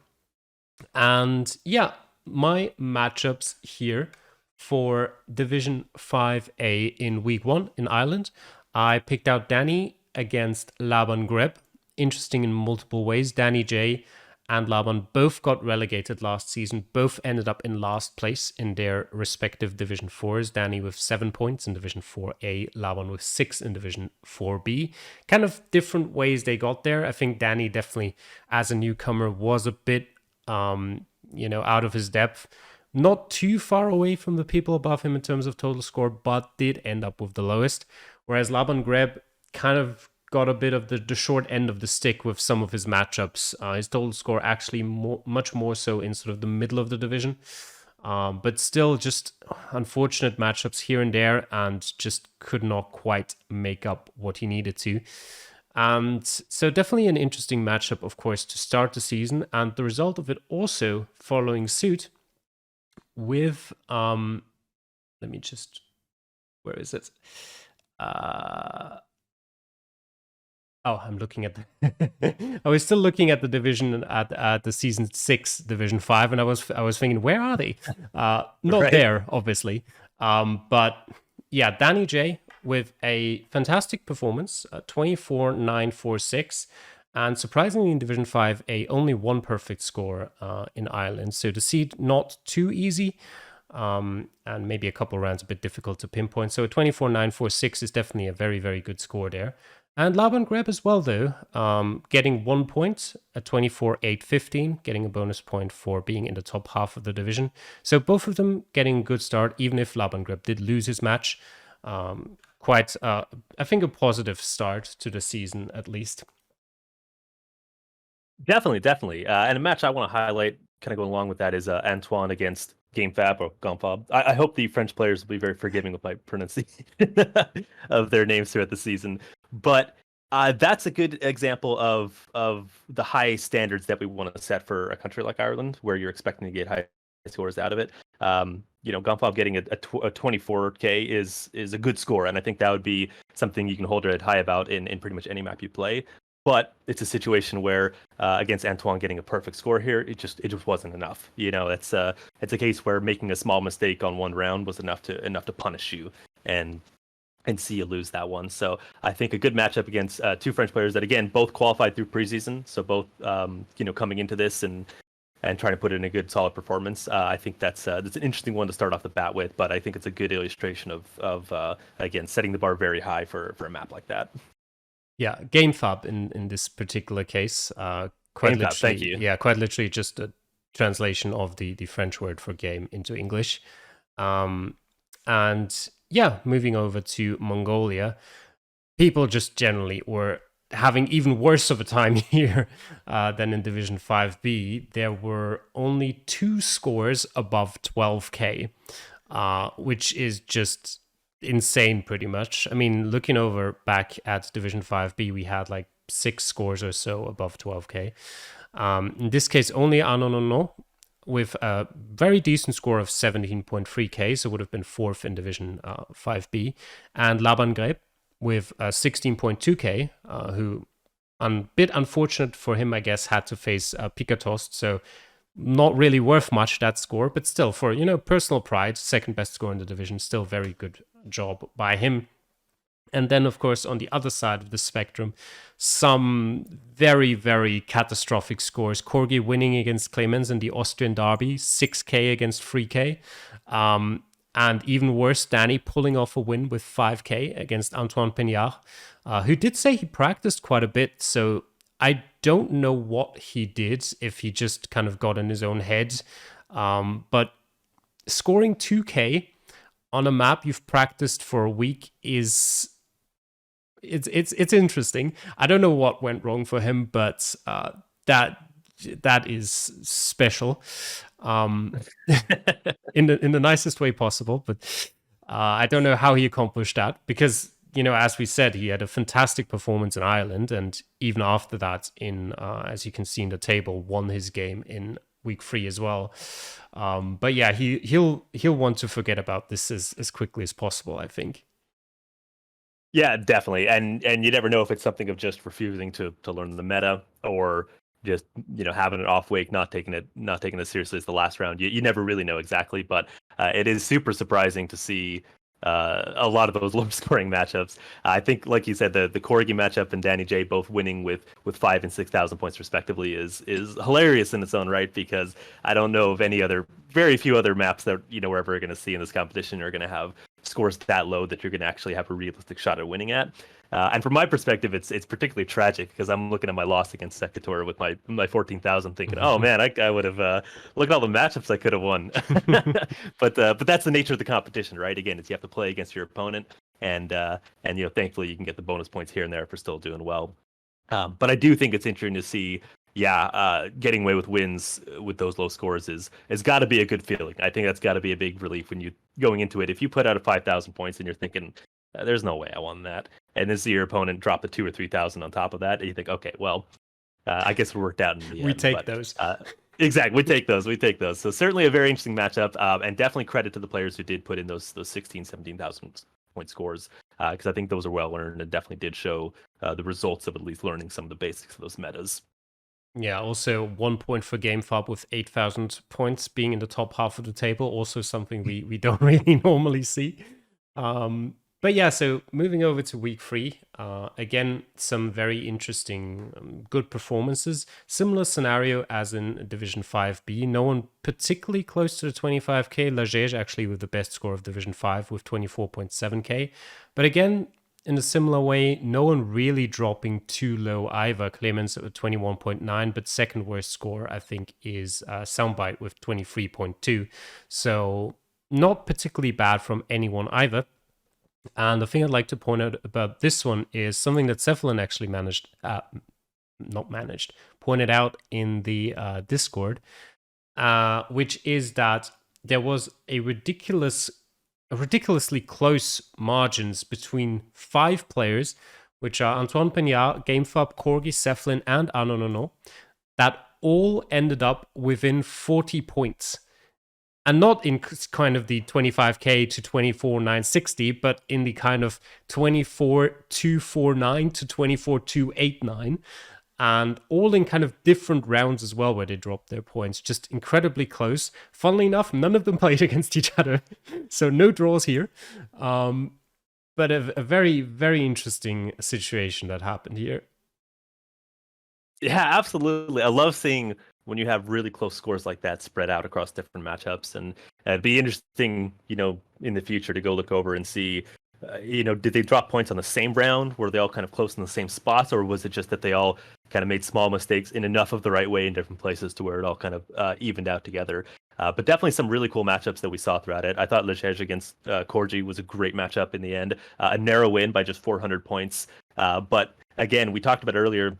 And yeah, my matchups here for Division 5A in week 1 in Ireland, I picked out Danny against Laban Greb. Interesting in multiple ways. Danny J and Laban both got relegated last season. Both ended up in last place in their respective Division 4s. Danny with 7 points in Division 4A, Laban with 6 in Division 4B. Kind of different ways they got there. I think Danny definitely, as a newcomer, was a bit, out of his depth. Not too far away from the people above him in terms of total score, but did end up with the lowest. Whereas Laban Greb kind of got a bit of the short end of the stick with some of his matchups. His total score actually much more so in sort of the middle of the division. But still, just unfortunate matchups here and there, and just could not quite make up what he needed to. And so, definitely an interesting matchup, of course, to start the season, and the result of it also following suit with let me just, where is it? Oh, I'm looking at I was still looking at the division at the season 6 division 5, and I was thinking, where are they? Not Right. there, obviously. But yeah, Danny J with a fantastic performance, 24-9-4-6, and surprisingly in division 5, a only one perfect score in Ireland. So the seed not too easy. And maybe a couple rounds a bit difficult to pinpoint. So a 24-9-4-6 is definitely a very, very good score there. And Laban Greb as well, though, getting 1 point at 24-8-15, getting a bonus point for being in the top half of the division. So both of them getting a good start, even if Laban Greb did lose his match. Quite, I think, a positive start to the season, at least. Definitely. And a match I want to highlight, kind of going along with that, is Antoine against GameFab or Gonfab. I hope the French players will be very forgiving with my pronunciation of their names throughout the season. But that's a good example of the high standards that we want to set for a country like Ireland, where you're expecting to get high scores out of it. Gonfab getting a 24K is a good score, and I think that would be something you can hold your head high about in pretty much any map you play. But it's a situation where against Antoine getting a perfect score here, it just wasn't enough. It's a case where making a small mistake on one round was enough to punish you and see you lose that one. So I think a good matchup against two French players that again both qualified through preseason, so both coming into this and trying to put in a good solid performance. I think that's an interesting one to start off the bat with, but I think it's a good illustration of again setting the bar very high for a map like that. Yeah, GameFab in this particular case. Quite GameFab, literally, thank you. Yeah, quite literally just a translation of the French word for game into English. And yeah, moving over to Mongolia, people just generally were having even worse of a time here than in Division 5B. There were only 2 scores above 12K, which is just insane pretty much. I mean, looking over back at Division 5B, we had like 6 scores or so above 12K. In this case, only Anonono with a very decent score of 17.3K, so would have been 4th in Division 5B, and Laban Greb with 16.2K, who, a bit unfortunate for him, I guess, had to face Pikatost, so not really worth much, that score, but still, for, personal pride, second best score in the division, still very good job by him. And then, of course, on the other side of the spectrum, some very, very catastrophic scores. Corgi winning against Clemens in the Austrian derby, 6K against 3K. And even worse, Danny pulling off a win with 5K against Antoine Peñard, who did say he practiced quite a bit. So I don't know what he did, if he just kind of got in his own head. But scoring 2K on a map you've practiced for a week is it's interesting. I don't know what went wrong for him, but that is special, in the nicest way possible. But I don't know how he accomplished that, because as we said, he had a fantastic performance in Ireland, and even after that, in as you can see in the table, won his game in week 3 as well. But yeah, he'll want to forget about this as quickly as possible, I think. Yeah, definitely. And you never know if it's something of just refusing to learn the meta, or just having an off week, not taking it seriously as the last round. You never really know exactly, but it is super surprising to see a lot of those low scoring matchups. I think, like you said, the Corgi matchup and Danny J both winning with 5,000 and 6,000 points respectively is hilarious in its own right, because I don't know of very few other maps that we're ever going to see in this competition are going to have scores that low that you're going to actually have a realistic shot at winning at. And from my perspective, it's particularly tragic, because I'm looking at my loss against Secator with my 14,000, thinking, oh man, I would have look at all the matchups I could have won. But that's the nature of the competition, right? Again, it's you have to play against your opponent, and thankfully you can get the bonus points here and there for still doing well. But I do think it's interesting to see, getting away with wins with those low scores is got to be a good feeling. I think that's got to be a big relief when you going into it. If you put out a 5,000 points and you're thinking, there's no way I won that, and then see your opponent drop a 2 or 3,000 on top of that, and you think, okay, well, I guess it worked out in the end. We take those. Exactly, we take those. We take those. So certainly a very interesting matchup, and definitely credit to the players who did put in those 16, 17,000 point scores, because I think those are well earned and definitely did show the results of at least learning some of the basics of those metas. Yeah, also 1 point for GameFob with 8,000 points being in the top half of the table. Also something we don't really normally see. But yeah, so moving over to week 3, again, some very interesting, good performances. Similar scenario as in Division 5B. No one particularly close to the 25k. Lagege actually with the best score of Division 5 with 24.7k. But again, in a similar way, no one really dropping too low either. Clemens at 21.9, but second worst score, I think, is Soundbite with 23.2. So not particularly bad from anyone either. And the thing I'd like to point out about this one is something that Cephalon actually pointed out in the Discord, which is that there was a ridiculously close margins between 5 players, which are Antoine Peña, GameFab, Corgi, Cephalon, and Anonono, that all ended up within 40 points. And not in kind of the 25k to 24,960, but in the kind of 24,249 to 24,289. And all in kind of different rounds as well, where they dropped their points. Just incredibly close. Funnily enough, none of them played against each other. So no draws here. But a very, very interesting situation that happened here. Yeah, absolutely. I love seeing when you have really close scores like that spread out across different matchups, and it'd be interesting, in the future to go look over and see, did they drop points on the same round? Were they all kind of close in the same spots, or was it just that they all kind of made small mistakes in enough of the right way in different places to where it all kind of evened out together? But definitely some really cool matchups that we saw throughout it. I thought Lechege against Corgi was a great matchup in the end. A narrow win by just 400 points. But again, we talked about earlier,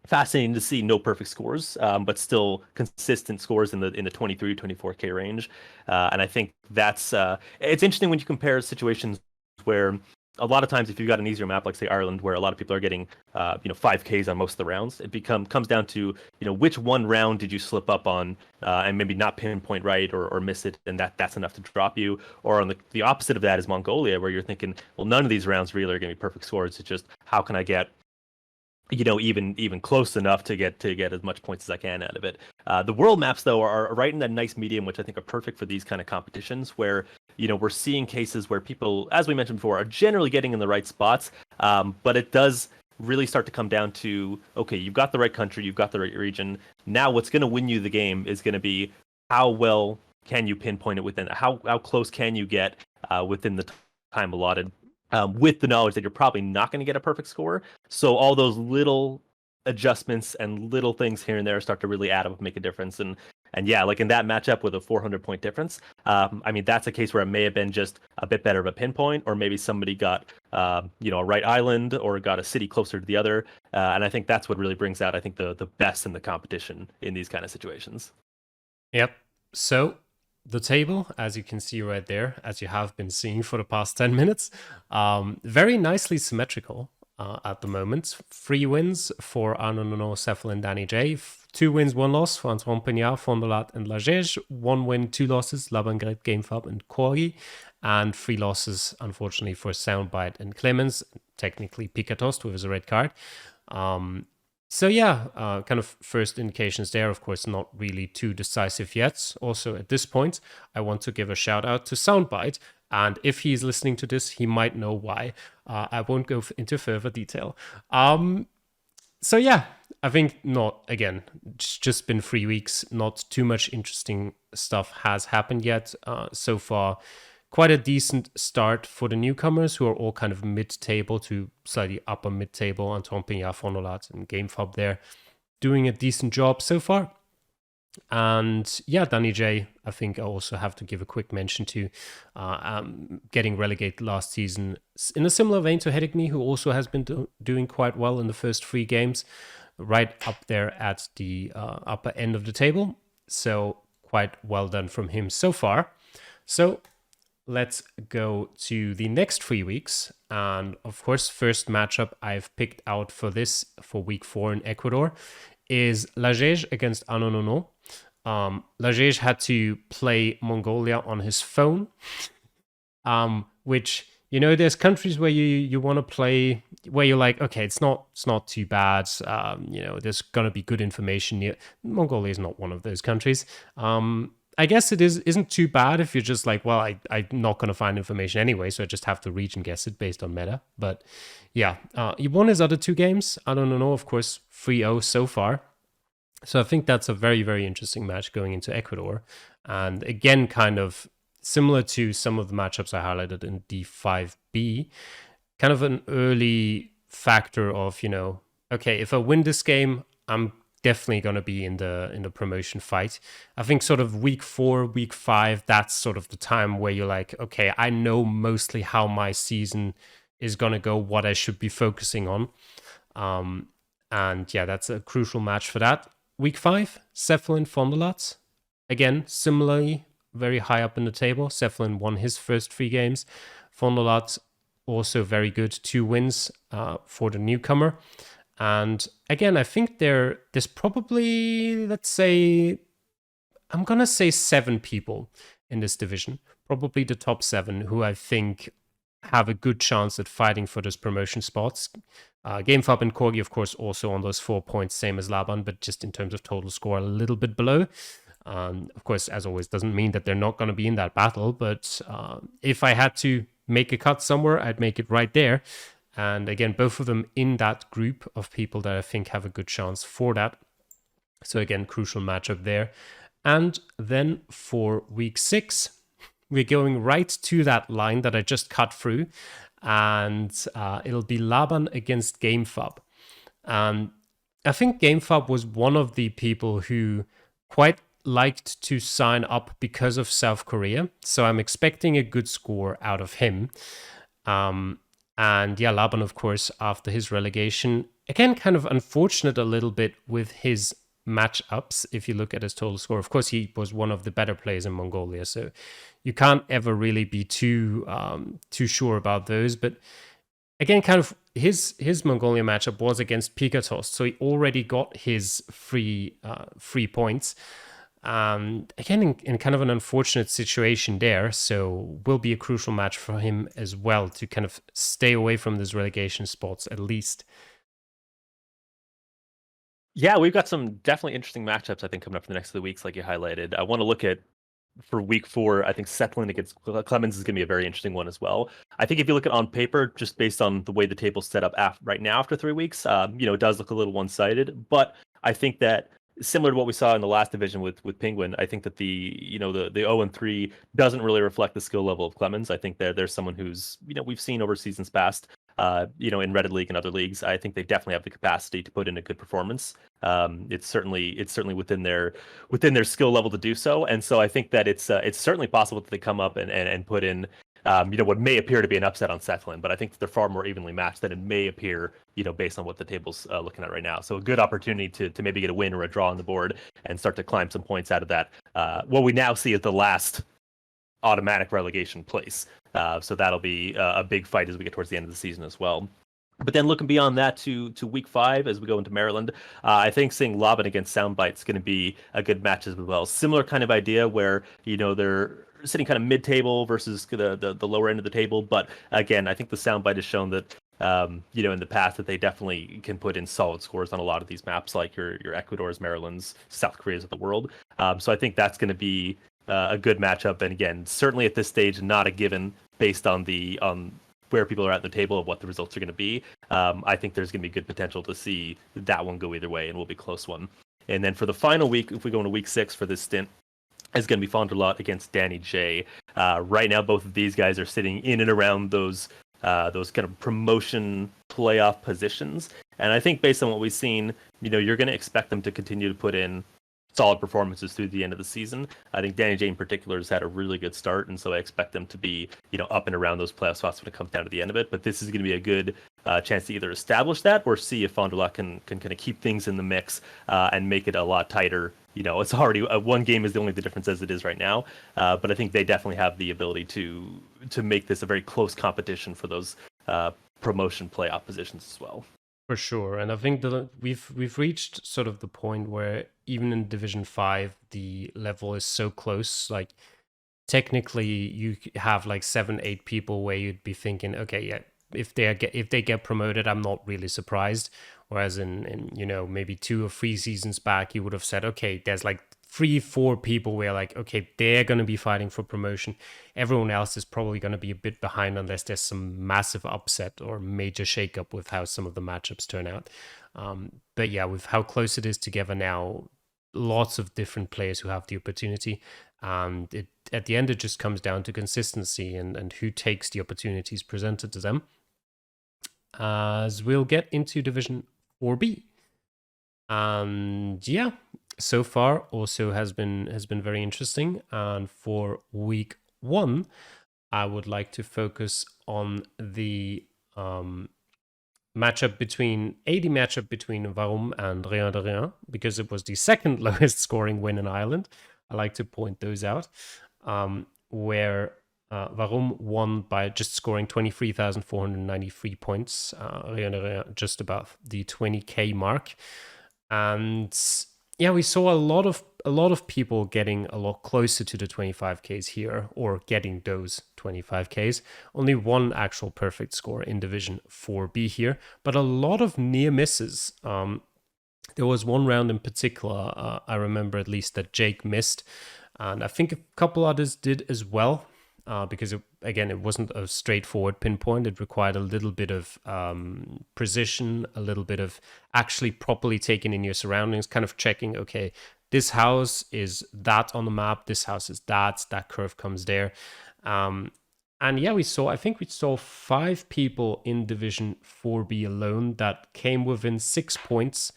fascinating to see no perfect scores, but still consistent scores in the 23, 24k range. And I think that's it's interesting when you compare situations where a lot of times if you've got an easier map like say Ireland, where a lot of people are getting 5Ks on most of the rounds, it comes down to which one round did you slip up on and maybe not pinpoint right or miss it, and that's enough to drop you. Or on the opposite of that is Mongolia, where you're thinking, well, none of these rounds really are going to be perfect scores. It's just how can I get even close enough to get as much points as I can out of it. The world maps, though, are right in that nice medium, which I think are perfect for these kind of competitions, where we're seeing cases where people, as we mentioned before, are generally getting in the right spots, but it does really start to come down to, okay, you've got the right country, you've got the right region. Now what's going to win you the game is going to be how well can you pinpoint it within, how close can you get within the time allotted. With the knowledge that you're probably not going to get a perfect score. So all those little adjustments and little things here and there start to really add up and make a difference. And yeah, like in that matchup with a 400-point difference, that's a case where it may have been just a bit better of a pinpoint, or maybe somebody got, a right island or got a city closer to the other. And I think that's what really brings out, I think, the best in the competition in these kind of situations. Yep. So the table, as you can see right there, as you have been seeing for the past 10 minutes, very nicely symmetrical at the moment. 3 wins for Anonono, Cephalon, and Danny J. 2 wins, 1 loss for Antoine Peña, Fondolat, and Lagege. 1 win, 2 losses, Labangret, GameFab, and Corgi. And 3 losses, unfortunately, for Soundbite and Clemens. Technically, Picatost with his red card. So yeah, kind of first indications there, of course, not really too decisive yet. Also, at this point, I want to give a shout out to Soundbite, and if he's listening to this, he might know why. I won't go into further detail. So yeah, I think it's just been 3 weeks, not too much interesting stuff has happened yet so far. Quite a decent start for the newcomers, who are all kind of mid-table to slightly upper mid-table. Antoine Peña, Fondolat, and GameFob there, doing a decent job so far. And yeah, Danny J, I think I also have to give a quick mention to getting relegated last season in a similar vein to Hedegny, who also has been doing quite well in the first 3 games, right up there at the upper end of the table. So quite well done from him so far. So let's go to the next 3 weeks. And of course, first matchup I've picked out for this for week 4 in Ecuador is Lajej against Anonono. Lajej had to play Mongolia on his phone, which there's countries where you want to play where you're like, okay, it's not too bad. There's gonna be good information here. Mongolia is not one of those countries. I guess it isn't too bad if you're just like, well, I'm not gonna find information anyway, so I just have to region guess it based on meta. But yeah, he won his other 2 games. I don't know, of course, 3-0 so far. So I think that's a very, very interesting match going into Ecuador. And again, kind of similar to some of the matchups I highlighted in D5B, kind of an early factor of, okay, if I win this game, I'm definitely going to be in the promotion fight. I think sort of week 4, week 5, that's sort of the time where you're like, okay, I know mostly how my season is going to go, what I should be focusing on. And yeah, that's a crucial match for that. Week 5, Cephalin Fondelat. Again, similarly, very high up in the table. Cephalin won his first 3 games. Fondelat also very good, 2 wins for the newcomer. And again, I think there's probably, let's say, I'm going to say 7 people in this division. Probably the top 7 who I think have a good chance at fighting for those promotion spots. GameFab and Corgi, of course, also on those 4 points, same as Laban, but just in terms of total score, a little bit below. Of course, as always, doesn't mean that they're not going to be in that battle, but if I had to make a cut somewhere, I'd make it right there. And again, both of them in that group of people that I think have a good chance for that. So again, crucial matchup there. And then for week 6, we're going right to that line that I just cut through, and it'll be Laban against GameFab. I think GameFab was one of the people who quite liked to sign up because of South Korea, so I'm expecting a good score out of him. And yeah, Laban, of course, after his relegation, again, kind of unfortunate a little bit with his matchups. If you look at his total score, of course, he was one of the better players in Mongolia, so you can't ever really be too sure about those. But again, kind of his Mongolia matchup was against Pikatos, so he already got his free points. Again, in kind of an unfortunate situation there, so will be a crucial match for him as well to kind of stay away from those relegation spots at least. Yeah, we've got some definitely interesting matchups, I think, coming up for the next 2 weeks, like you highlighted. I want to look at, for week 4, I think Cephalin against Clemens is going to be a very interesting one as well. I think if you look at on paper, just based on the way the table's set up right now after 3 weeks, it does look a little one-sided. But I think that similar to what we saw in the last division with Penguin, I think that the 0-3 doesn't really reflect the skill level of Clemens. I think there's someone who's we've seen over seasons past. In Reddit League and other leagues, I think they definitely have the capacity to put in a good performance. It's certainly within their skill level to do so, and so I think that it's certainly possible that they come up and put in what may appear to be an upset on Cephalin, but I think they're far more evenly matched than it may appear, based on what the table's looking at right now. So a good opportunity to maybe get a win or a draw on the board and start to climb some points out of that. What we now see is the last automatic relegation place. So that'll be a big fight as we get towards the end of the season as well. But then looking beyond that to week 5 as we go into Maryland, I think seeing Laban against Soundbite is going to be a good match as well. Similar kind of idea where they're sitting kind of mid-table versus the lower end of the table. But again, I think the Soundbite has shown that in the past that they definitely can put in solid scores on a lot of these maps, like your Ecuadors, Marylands, South Koreas of the world. So I think that's going to be a good matchup, and again, certainly at this stage, not a given based on where people are at the table of what the results are going to be. I think there's going to be good potential to see that one go either way, and will be a close one. And then for the final week, if we go into week 6 for this stint, is going to be Fonderlot against Danny J. Right now, both of these guys are sitting in and around those kind of promotion playoff positions, and I think based on what we've seen, you're going to expect them to continue to put in solid performances through the end of the season. I think Danny J in particular has had a really good start, and so I expect them to be, up and around those playoff spots when it comes down to the end of it. But this is going to be a good chance to either establish that or see if Fond du Lac can kind of keep things in the mix and make it a lot tighter. It's already one game is the only the difference as it is right now, but I think they definitely have the ability to make this a very close competition for those promotion playoff positions as well. For sure, and I think that we've reached sort of the point where even in Division 5, the level is so close. Like technically, you have like 7, 8 people where you'd be thinking, okay, yeah, if they get promoted, I'm not really surprised. Whereas in maybe 2 or 3 seasons back, you would have said, okay, there's like 3, 4 people where like, okay, they're going to be fighting for promotion. Everyone else is probably going to be a bit behind unless there's some massive upset or major shakeup with how some of the matchups turn out. But yeah, with how close it is together now, lots of different players who have the opportunity. And at the end, it just comes down to consistency and who takes the opportunities presented to them. As we'll get into Division 4B. And yeah, so far also has been very interesting. And for week 1, I would like to focus on the matchup between Varum and Rien de Rien, because it was the second lowest scoring win in Ireland. I like to point those out, where Varum won by just scoring 23,493 points. Rien de Rien just above the 20k mark. And yeah, we saw a lot of people getting a lot closer to the 25Ks here, or getting those 25Ks. Only one actual perfect score in Division 4B here, but a lot of near misses. There was one round in particular, I remember at least, that Jake missed, and I think a couple others did as well. Because it wasn't a straightforward pinpoint. It required a little bit of precision, a little bit of actually properly taking in your surroundings, kind of checking, okay, this house is that on the map, this house is that curve comes there. And yeah, I think we saw 5 people in Division 4B alone that came within 6 points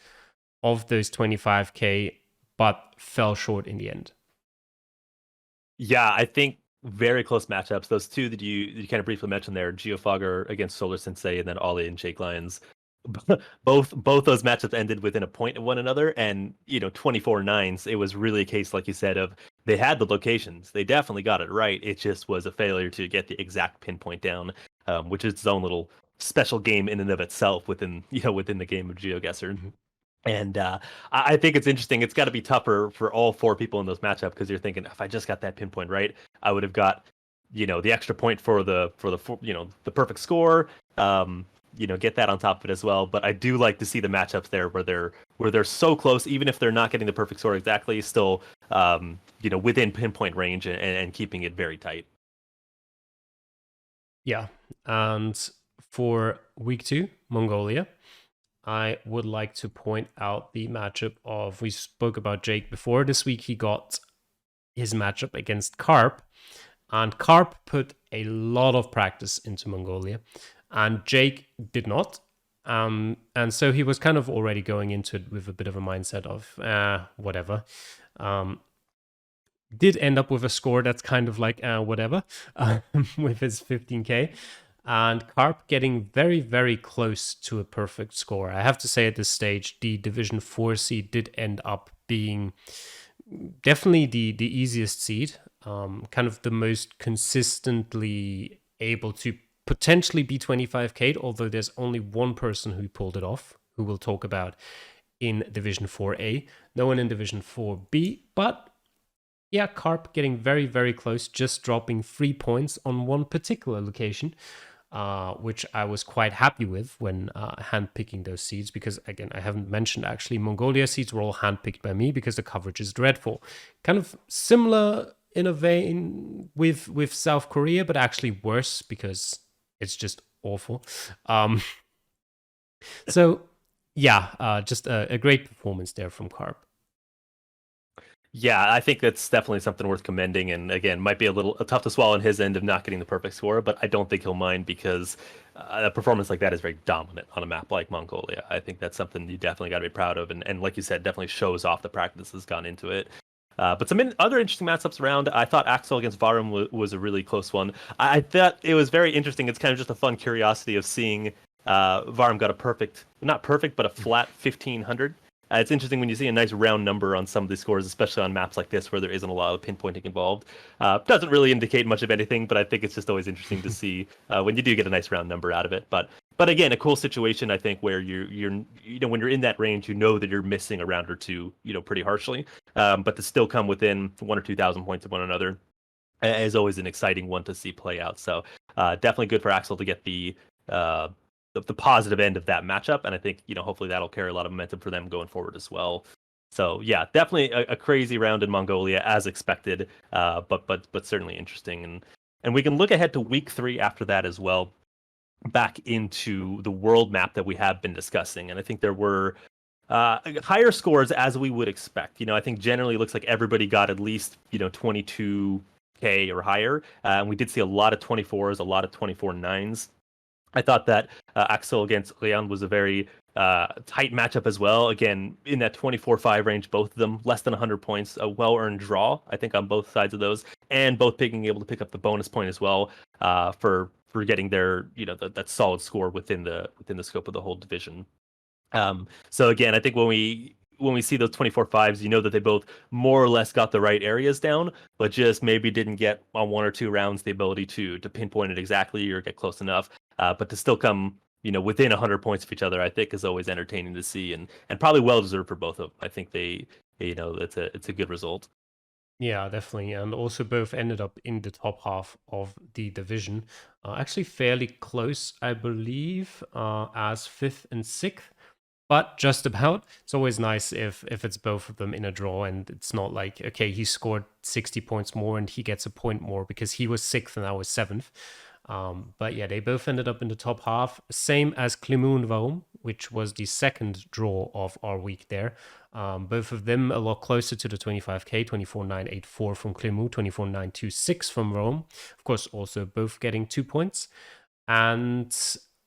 of those 25k, but fell short in the end. Yeah, I think very close matchups. Those two that you kind of briefly mentioned there, Geofogger against Solar Sensei, and then Ollie and Jake Lyons. both those matchups ended within a point of one another, and 24-9s. It was really a case, like you said, of they had the locations, they definitely got it right. It just was a failure to get the exact pinpoint down, which is its own little special game in and of itself within the game of Geoguessr. And I think it's interesting. It's got to be tougher for all 4 people in those matchup, because you're thinking, if I just got that pinpoint right, I would have got, the extra point for the the perfect score. Get that on top of it as well. But I do like to see the matchups there where they're so close, even if they're not getting the perfect score exactly, still within pinpoint range and keeping it very tight. Yeah, and for week 2, Mongolia, I would like to point out the matchup of, we spoke about Jake before. This week he got his matchup against Carp, and Carp put a lot of practice into Mongolia, and Jake did not. And so he was kind of already going into it with a bit of a mindset of, whatever. Did end up with a score that's kind of like, whatever, with his 15k. And Carp getting very, very close to a perfect score. I have to say at this stage, the Division 4 seed did end up being definitely the easiest seed, kind of the most consistently able to potentially be 25k, although there's only one person who pulled it off, who we'll talk about in Division 4A. No one in Division 4B, but yeah, Carp getting very, very close, just dropping 3 points on one particular location. Which I was quite happy with when handpicking those seeds, because again, I haven't mentioned actually, Mongolia seeds were all handpicked by me because the coverage is dreadful. Kind of similar in a vein with South Korea, but actually worse because it's just awful. So yeah, just a great performance there from Carp. Yeah, I think that's definitely something worth commending. And again, might be a little tough to swallow on his end of not getting the perfect score, but I don't think he'll mind because a performance like that is very dominant on a map like Mongolia. I think that's something you definitely got to be proud of. And like you said, definitely shows off the practice that's gone into it. But some other interesting matchups around. I thought Axel against Varum was a really close one. I thought it was very interesting. It's kind of just a fun curiosity of seeing Varum got a perfect, not perfect, but a flat 1500. It's interesting when you see a nice round number on some of these scores, especially on maps like this where there isn't a lot of pinpointing involved. Doesn't really indicate much of anything, but I think it's just always interesting to see when you do get a nice round number out of it. But again, a cool situation I think where when you're in that range, you know that you're missing a round or two, pretty harshly. But to still come within 1 or 2 thousand points of one another is always an exciting one to see play out. So definitely good for Axel to get uh, the positive end of that matchup, and I think hopefully that'll carry a lot of momentum for them going forward as well. So yeah, definitely a crazy round in Mongolia as expected, but certainly interesting, and we can look ahead to week 3 after that as well, back into the world map that we have been discussing, and I think there were higher scores as we would expect. I think generally it looks like everybody got at least 22K or higher, and we did see a lot of 24s, a lot of 24.9s. I thought that Axel against Leon was a very tight matchup as well. Again, in that 24-5 range, both of them less than 100 points, a well-earned draw, I think, on both sides of those, and both being able to pick up the bonus point as well for getting their that solid score within the scope of the whole division. So again, I think when we see those 24-5s, you know that they both more or less got the right areas down, but just maybe didn't get on 1 or 2 rounds the ability to pinpoint it exactly or get close enough. But to still come, within 100 points of each other, I think is always entertaining to see, and probably well deserved for both of them. I think it's a good result. Yeah, definitely. And also both ended up in the top half of the division. Actually, fairly close, I believe, as fifth and sixth, but just about. It's always nice if it's both of them in a draw and it's not like, okay, he scored 60 points more and he gets a point more because he was sixth and I was seventh. But yeah, they both ended up in the top half. Same as Climont Vaum, which was the second draw of our week there. Both of them a lot closer to the 25K, 24.984 from Climont, 24.926 from Rome. Of course, also both getting 2 points. And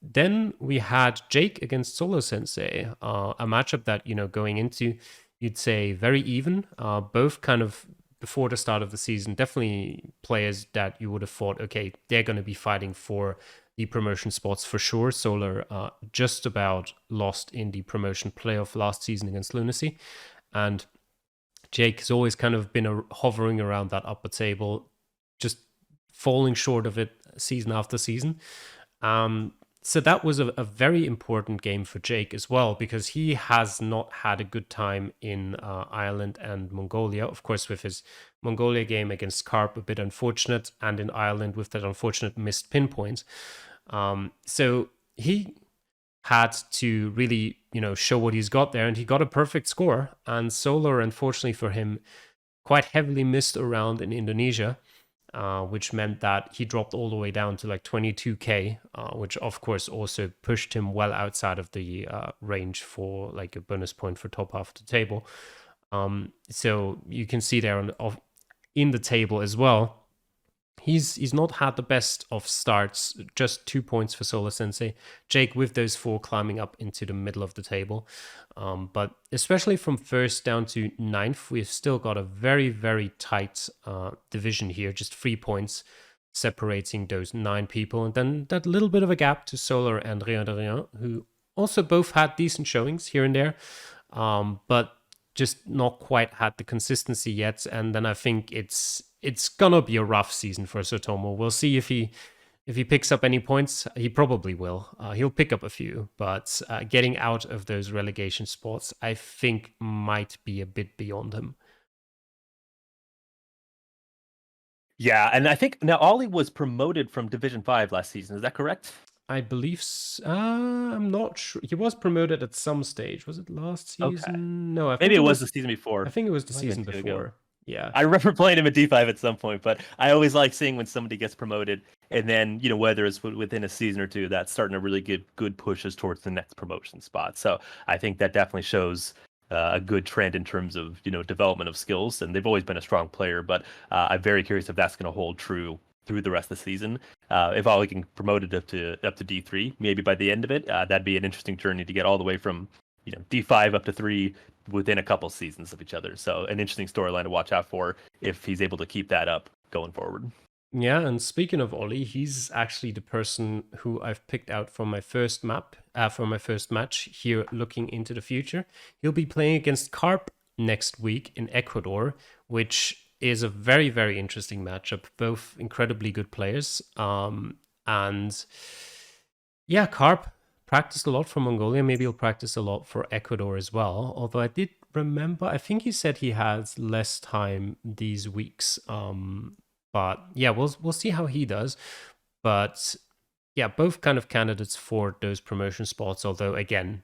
then we had Jake against Solo Sensei, a matchup that, going into, you'd say very even. Both kind of before the start of the season, definitely players that you would have thought, okay, they're going to be fighting for the promotion spots for sure. Solar just about lost in the promotion playoff last season against Lunacy. And Jake has always kind of been hovering around that upper table, just falling short of it season after season. So that was a very important game for Jake as well, because he has not had a good time in Ireland and Mongolia. Of course, with his Mongolia game against Carp, a bit unfortunate, and in Ireland with that unfortunate missed pinpoint. So he had to really, show what he's got there, and he got a perfect score. And Solar, unfortunately for him, quite heavily missed around in Indonesia. Which meant that he dropped all the way down to like 22K, which of course also pushed him well outside of the range for like a bonus point for top half of the table. So you can see there in the table as well, he's not had the best of starts. Just 2 points for Solar Sensei. Jake with those 4 climbing up into the middle of the table. But especially from first down to ninth, we've still got a very, very tight division here. Just 3 points separating those 9 people. And then that little bit of a gap to Solar and Rien de Rien, who also both had decent showings here and there. But just not quite had the consistency yet. And then I think it's gonna be a rough season for Sotomo. We'll see if he picks up any points. He probably will. He'll pick up a few, but getting out of those relegation spots, I think, might be a bit beyond him. Yeah, and I think now Ollie was promoted from Division 5 last season. Is that correct? I believe. I'm not sure. He was promoted at some stage. Was it last season? Okay. No, I think Maybe it was the season before. I think it was the It might have season been 2 ago. before. Yeah. I remember playing him at D5 at some point, but I always like seeing when somebody gets promoted, and then whether it's within a season or two, that's starting to really get good pushes towards the next promotion spot. So I think that definitely shows a good trend in terms of development of skills, and they've always been a strong player. But I'm very curious if that's going to hold true through the rest of the season. If Ollie can promote it up to D3, maybe by the end of it, that'd be an interesting journey to get all the way from D5 up to 3 within a couple seasons of each other. So an interesting storyline to watch out for if he's able to keep that up going forward. Yeah, and speaking of Ollie, he's actually the person who I've picked out for my first match here looking into the future. He'll be playing against Carp next week in Ecuador, which is a very, very interesting matchup. Both incredibly good players. And yeah, Carp practiced a lot for Mongolia. Maybe he'll practice a lot for Ecuador as well. Although I did remember, I think he said he has less time these weeks. But yeah, we'll see how he does. But yeah, both kind of candidates for those promotion spots. Although again,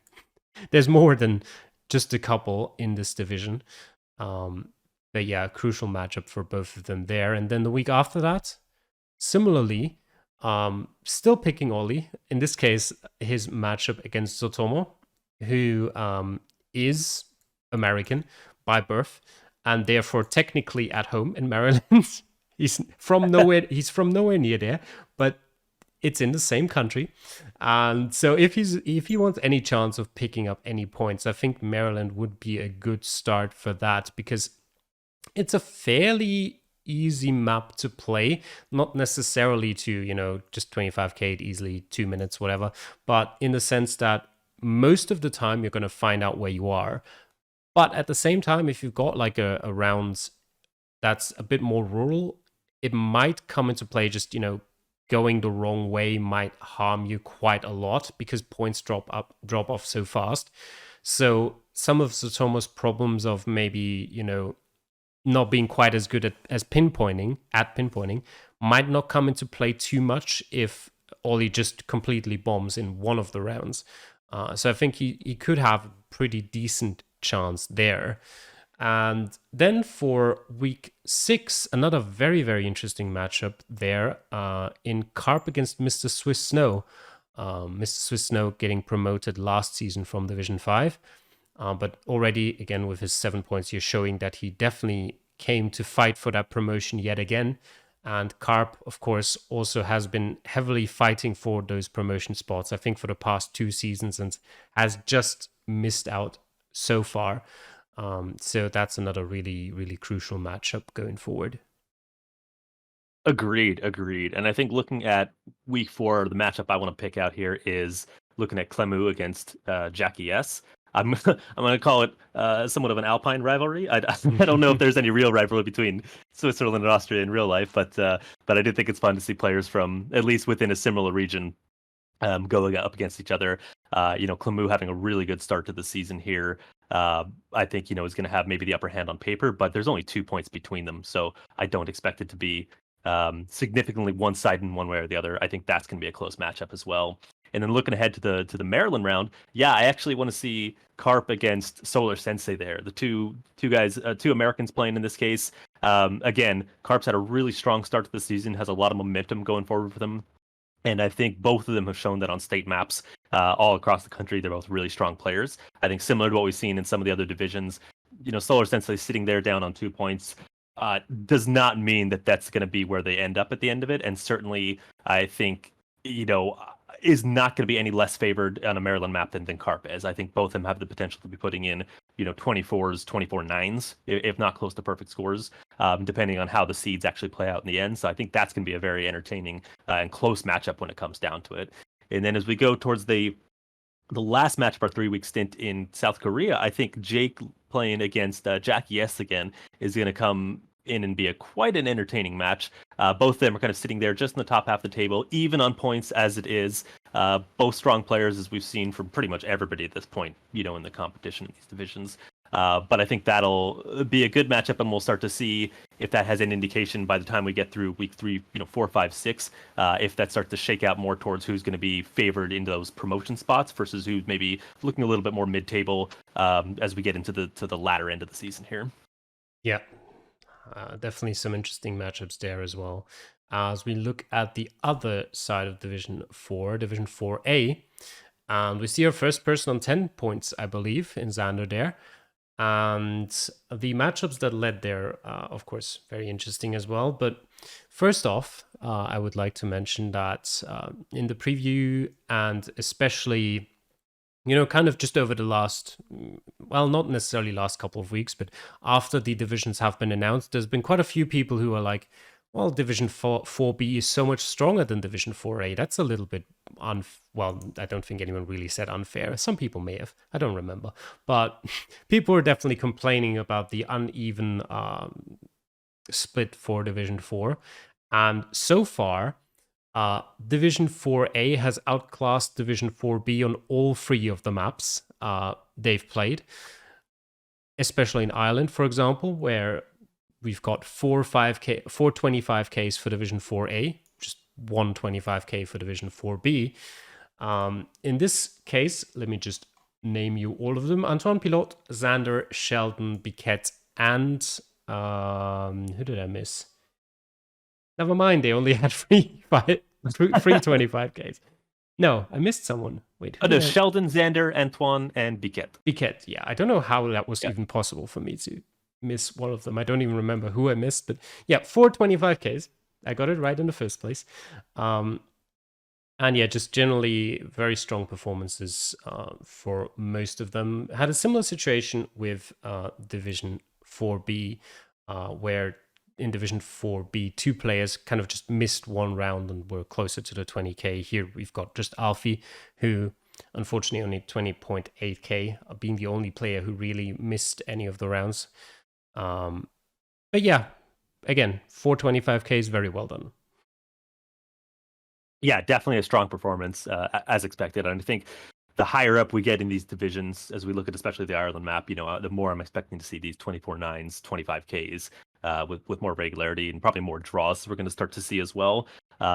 there's more than just a couple in this division. But yeah, crucial matchup for both of them there. And then the week after that, similarly, still picking Oli. In this case, his matchup against Sotomo, who is American by birth and therefore technically at home in Maryland. He's from nowhere. He's from nowhere near there, but it's in the same country. And so if he wants any chance of picking up any points, I think Maryland would be a good start for that, because it's a fairly easy map to play, not necessarily to just 25k easily, 2 minutes, whatever, but in the sense that most of the time you're going to find out where you are. But at the same time, if you've got like a round that's a bit more rural, it might come into play. Just going the wrong way might harm you quite a lot, because points drop off so fast. So some of Sotomo's problems of maybe not being quite as good at pinpointing might not come into play too much if Ollie just completely bombs in one of the rounds. So I think he could have a pretty decent chance there. And then for week 6, another very, very interesting matchup there in Carp against Mr. Swiss Snow. Mr. Swiss Snow getting promoted last season from Division 5. But already, again, with his 7 points here, showing that he definitely came to fight for that promotion yet again. And Carp, of course, also has been heavily fighting for those promotion spots, I think, for the past 2 seasons, and has just missed out so far. So that's another really, really crucial matchup going forward. Agreed. And I think looking at week 4, the matchup I want to pick out here is looking at Clemu against Jackie S. I'm going to call it somewhat of an Alpine rivalry. I don't know if there's any real rivalry between Switzerland and Austria in real life, but I do think it's fun to see players from at least within a similar region going up against each other. Clemu having a really good start to the season here. I think is going to have maybe the upper hand on paper, but there's only 2 points between them, so I don't expect it to be significantly one side in one way or the other. I think that's going to be a close matchup as well. And then looking ahead to the Maryland round, yeah, I actually want to see Carp against Solar Sensei there. The two guys, two Americans playing in this case. Again, Carp's had a really strong start to the season, has a lot of momentum going forward for them. And I think both of them have shown that on state maps all across the country, they're both really strong players. I think similar to what we've seen in some of the other divisions, Solar Sensei sitting there down on 2 points does not mean that that's going to be where they end up at the end of it. And certainly, I think, is not going to be any less favored on a Maryland map than Carp is. I think both of them have the potential to be putting in, 24s, 24-9s, if not close to perfect scores, depending on how the seeds actually play out in the end. So I think that's going to be a very entertaining and close matchup when it comes down to it. And then as we go towards the last match of our 3-week stint in South Korea, I think Jake playing against Jackie S again is going to come in and be quite an entertaining match. Both of them are kind of sitting there just in the top half of the table, even on points as it is. Both strong players, as we've seen from pretty much everybody at this point, in the competition in these divisions. But I think that'll be a good matchup, and we'll start to see if that has an indication by the time we get through week 3, 4, 5, 6, if that starts to shake out more towards who's going to be favored into those promotion spots versus who's maybe looking a little bit more mid-table as we get into the latter end of the season here. Yeah, definitely some interesting matchups there as well. As we look at the other side of Division 4, Division 4A, and we see our first person on 10 points, I believe, in Xander there. And the matchups that led there, of course, very interesting as well. But first off, I would like to mention that in the preview, and especially, kind of just over the last, well, not necessarily last couple of weeks, but after the divisions have been announced, there's been quite a few people who are like, well, Division 4B is so much stronger than Division 4A. That's a little bit well, I don't think anyone really said unfair. Some people may have. I don't remember. But people are definitely complaining about the uneven split for Division 4. And so far, Division 4A has outclassed Division 4B on all three of the maps they've played, especially in Ireland, for example, where we've got 425Ks for Division 4A, just 125K for Division 4B. In this case, let me just name you all of them. Antoine Pilot, Xander, Sheldon, Biquet, and who did I miss? Never mind, they only had three 25Ks. No, I missed someone. Wait. Oh, no, Sheldon, Xander, Antoine, and Biquet. Biquet, yeah. I don't know how that was even possible for me to miss one of them. I don't even remember who I missed, but yeah, 425Ks. I got it right in the first place. And yeah, just generally very strong performances for most of them. Had a similar situation with Division 4B, where in Division 4B, two players kind of just missed one round and were closer to the 20K. Here we've got just Alfie, who unfortunately only 20.8K, being the only player who really missed any of the rounds. But yeah, again, 425K is very well done. Yeah, definitely a strong performance, as expected. And I think the higher up we get in these divisions, as we look at especially the Ireland map, the more I'm expecting to see these 24-9s, 25Ks with more regularity and probably more draws we're going to start to see as well.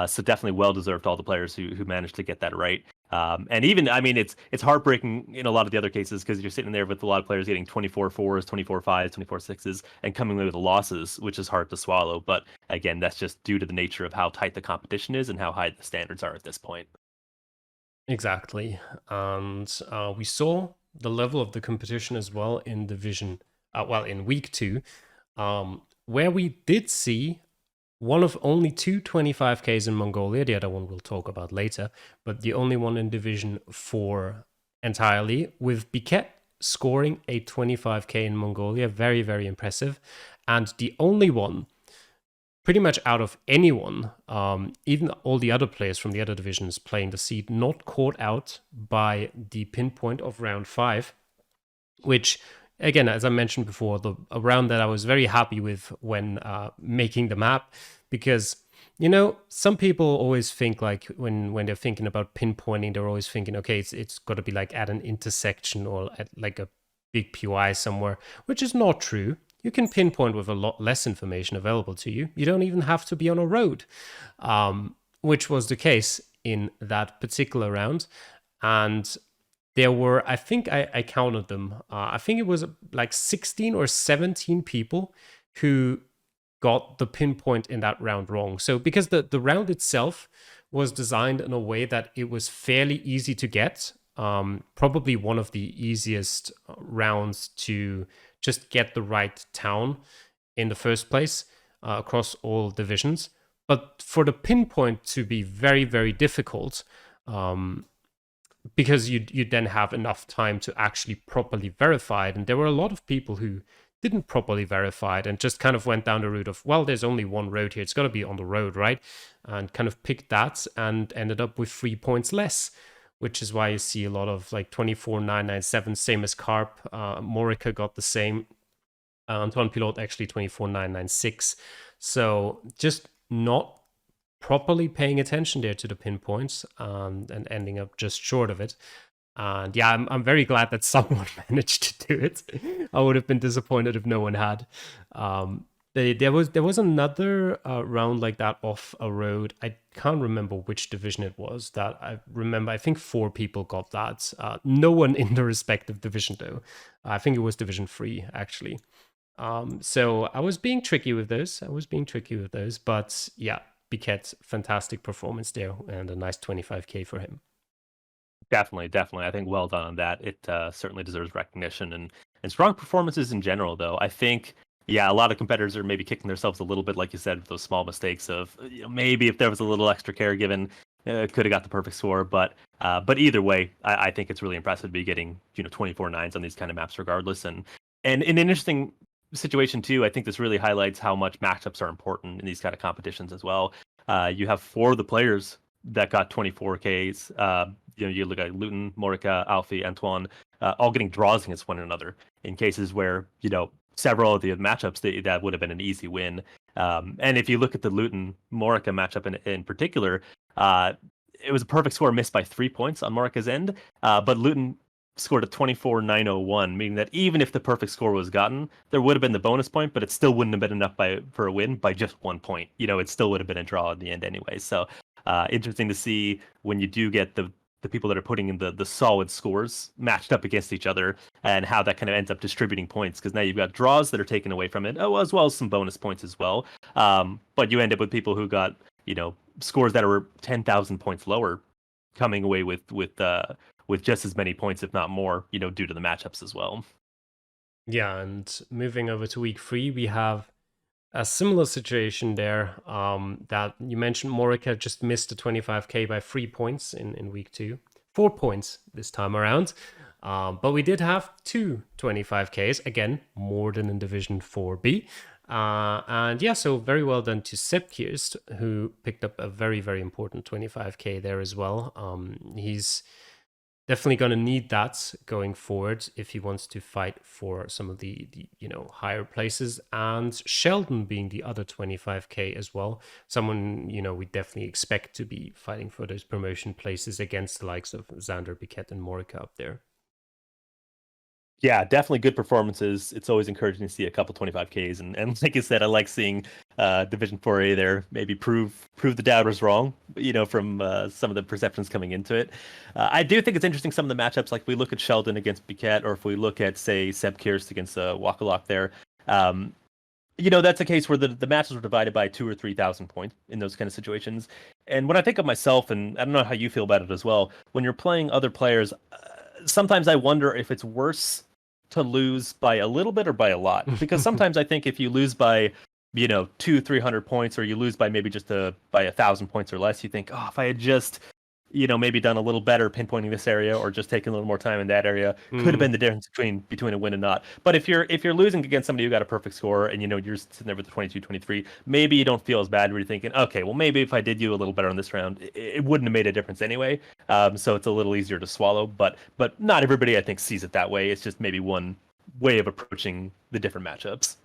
So definitely well deserved to all the players who managed to get that right. And even, I mean, it's heartbreaking in a lot of the other cases because you're sitting there with a lot of players getting 24-4s, 24-5s, 24-6s, and coming away with losses, which is hard to swallow. But again, that's just due to the nature of how tight the competition is and how high the standards are at this point. Exactly. And we saw the level of the competition as well in Division, in Week 2, where we did see one of only two 25Ks in Mongolia. The other one we'll talk about later, but the only one in Division 4 entirely, with Biquet scoring a 25K in Mongolia. Very, very impressive. And the only one, pretty much out of anyone, even all the other players from the other divisions playing the seed, not caught out by the pinpoint of round 5, which, again, as I mentioned before, a round that I was very happy with when making the map, because some people always think like when they're thinking about pinpointing, they're always thinking, okay, it's got to be like at an intersection or at like a big POI somewhere, which is not true. You can pinpoint with a lot less information available to you. You don't even have to be on a road, which was the case in that particular round. And there were, I think I counted them. I think it was like 16 or 17 people who got the pinpoint in that round wrong. So because the round itself was designed in a way that it was fairly easy to get, probably one of the easiest rounds to just get the right town in the first place across all divisions. But for the pinpoint to be very, very difficult, because you then have enough time to actually properly verify it. And there were a lot of people who didn't properly verify it and just kind of went down the route of, well, there's only one road here. It's got to be on the road, right? And kind of picked that and ended up with 3 points less, which is why you see a lot of like 24,997, same as Carp. Morica got the same. Antoine Pilot actually 24,996. So just not properly paying attention there to the pinpoints and ending up just short of it. And yeah, I'm very glad that someone managed to do it. I would have been disappointed if no one had. There was another round like that off a road. I can't remember which division it was that I remember. I think 4 people got that. No one in the respective division though. I think it was Division 3 actually. So I was being tricky with those. But yeah, Biquet, fantastic performance there and a nice 25K for him. Definitely. I think well done on that. It certainly deserves recognition. And and strong performances in general. Though I think, yeah, a lot of competitors are maybe kicking themselves a little bit, like you said, with those small mistakes of maybe if there was a little extra care given, could have got the perfect score. But either way, I think it's really impressive to be getting 24 nines on these kind of maps, regardless. And in an interesting situation too, I think this really highlights how much matchups are important in these kind of competitions as well. You have four of the players that got 24Ks. You look at Luton, Morica, Alfie, Antoine, all getting draws against one another in cases where several of the matchups that would have been an easy win. And if you look at the Luton Morica matchup in particular, it was a perfect score missed by 3 points on Morica's end, but Luton scored a 24-901, meaning that even if the perfect score was gotten, there would have been the bonus point, but it still wouldn't have been enough for a win by just 1 point. It still would have been a draw in the end anyway. So interesting to see when you do get the people that are putting in the solid scores matched up against each other, and how that kind of ends up distributing points, because now you've got draws that are taken away from it, as well as some bonus points as well. But you end up with people who got scores that are 10,000 points lower coming away with just as many points, if not more, due to the matchups as well. Yeah, and moving over to week 3, we have a similar situation there. That you mentioned, Morica just missed the 25k by 3 points in week 2. 4 points this time around. But we did have two 25ks, again, more than in Division 4B. And yeah, so very well done to Geoguessr, who picked up a very, very important 25k there as well. He's definitely going to need that going forward if he wants to fight for some of the higher places. And Sheldon being the other 25k as well, someone we definitely expect to be fighting for those promotion places against the likes of Xander, Biquet, and Morica up there. Yeah, definitely good performances. It's always encouraging to see a couple 25Ks, and like you said, I like seeing Division 4A there maybe prove the doubters wrong, from some of the perceptions coming into it. I do think it's interesting some of the matchups, like if we look at Sheldon against Biquet, or if we look at, say, Geoguessr against Wakalok there. That's a case where the matches were divided by 2,000 or 3,000 points in those kind of situations. And when I think of myself, and I don't know how you feel about it as well, when you're playing other players, sometimes I wonder if it's worse to lose by a little bit or by a lot, because sometimes I think if you lose by 200-300 points, or you lose by maybe just by 1,000 points or less, you think, oh, if I had just maybe done a little better pinpointing this area, or just taking a little more time in that area, could have been the difference between a win and not. But if you're losing against somebody who got a perfect score, and you're sitting there with the 22-23, maybe you don't feel as bad, where you're thinking, okay, well, maybe if I did you a little better on this round, it wouldn't have made a difference anyway. So it's a little easier to swallow, but not everybody, I think, sees it that way. It's just maybe one way of approaching the different matchups.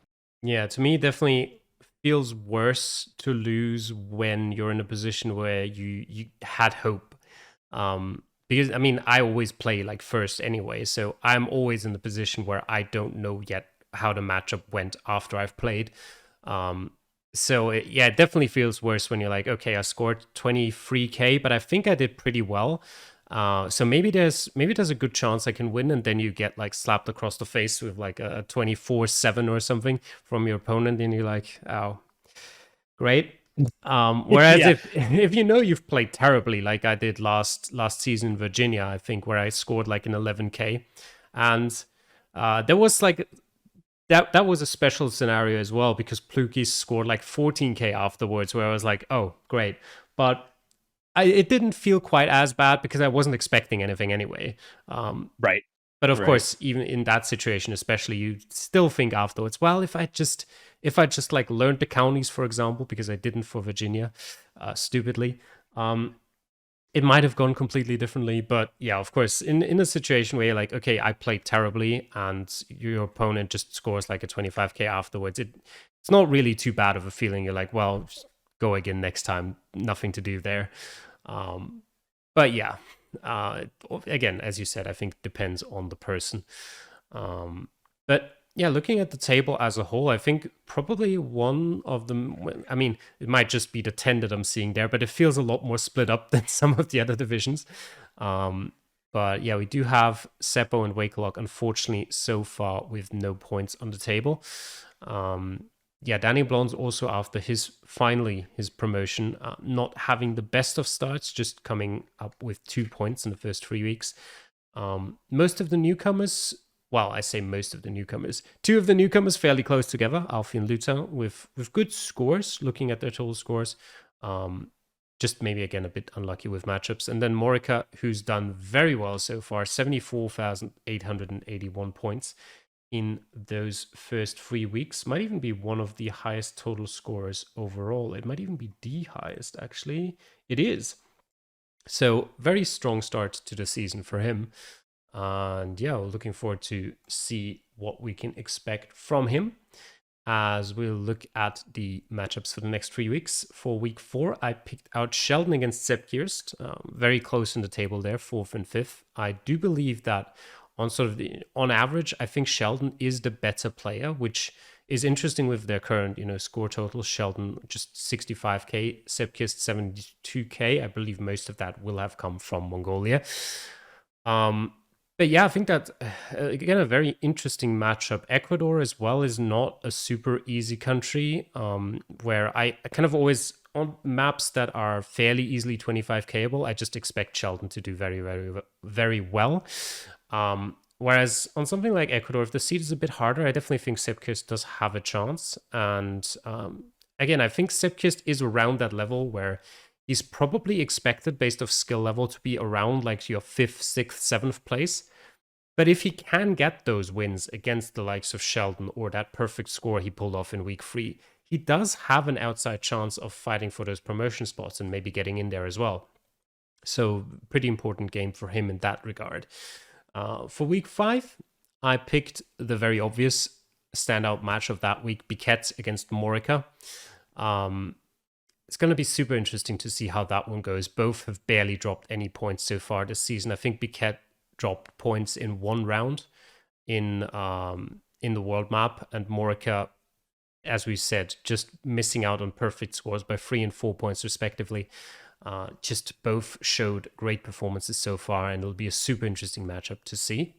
Yeah, to me, definitely feels worse to lose when you're in a position where you had hope. Because I mean, I always play like first anyway, so I'm always in the position where I don't know yet how the matchup went after I've played. So it definitely feels worse when you're like, okay, I scored 23k, but I think I did pretty well. So maybe there's a good chance I can win, and then you get like slapped across the face with like a 24-7 or something from your opponent, and you're like, oh, great. Whereas Yeah. if you've played terribly, like I did last season in Virginia, I think, where I scored like an 11k, and there was like that was a special scenario as well, because Plukis scored like 14k afterwards, where I was like, oh, great. But it didn't feel quite as bad because I wasn't expecting anything anyway. Right. But of Right. course, even in that situation, especially, you still think afterwards, well, if I just like learned the counties, for example, because I didn't for Virginia, stupidly, it might have gone completely differently. But yeah, of course, in a situation where you're like, okay, I played terribly, and your opponent just scores like a 25k afterwards, it's not really too bad of a feeling. You're like, well, just go again next time. Nothing to do there. But yeah, again, as you said, I think it depends on the person. But yeah, looking at the table as a whole, I think probably one of them, I mean, it might just be the 10 that I'm seeing there, but it feels a lot more split up than some of the other divisions. But yeah, we do have Seppo and Wakelock, unfortunately, so far with no points on the table. Yeah, Danny Blonde's also, after his promotion, not having the best of starts, just coming up with 2 points in the first 3 weeks. Most of the newcomers, well, I say most of the newcomers. Two of the newcomers fairly close together, Alfie and Luta, with good scores, looking at their total scores. Just maybe again a bit unlucky with matchups. And then Morica, who's done very well so far, 74,881 points in those first 3 weeks. Might even be one of the highest total scorers overall. It might even be the highest, actually. It is. So very strong start to the season for him. And yeah, we're looking forward to see what we can expect from him as we'll look at the matchups for the next 3 weeks. For week 4, I picked out Sheldon against Geoguessr, very close in the table there, 4th and 5th. I do believe that on average, I think Sheldon is the better player, which is interesting with their current, score total. Sheldon just 65k, Geoguessr 72k. I believe most of that will have come from Mongolia. But yeah, I think that, again, a very interesting matchup. Ecuador as well is not a super easy country, where I kind of always, on maps that are fairly easily 25kable, I just expect Sheldon to do very, very, very well. Whereas on something like Ecuador, if the seed is a bit harder, I definitely think Geoguessr does have a chance. And again, I think Geoguessr is around that level where he's probably expected, based off skill level, to be around like your 5th, 6th, 7th place. But if he can get those wins against the likes of Sheldon or that perfect score he pulled off in week 3, he does have an outside chance of fighting for those promotion spots and maybe getting in there as well. So pretty important game for him in that regard. For week 5, I picked the very obvious standout match of that week, Biquet against Morica. It's going to be super interesting to see how that one goes. Both have barely dropped any points so far this season. I think Biquet dropped points in 1 round in the world map, and Morica, as we said, just missing out on perfect scores by 3 and 4 points respectively. Just both showed great performances so far, and it'll be a super interesting matchup to see.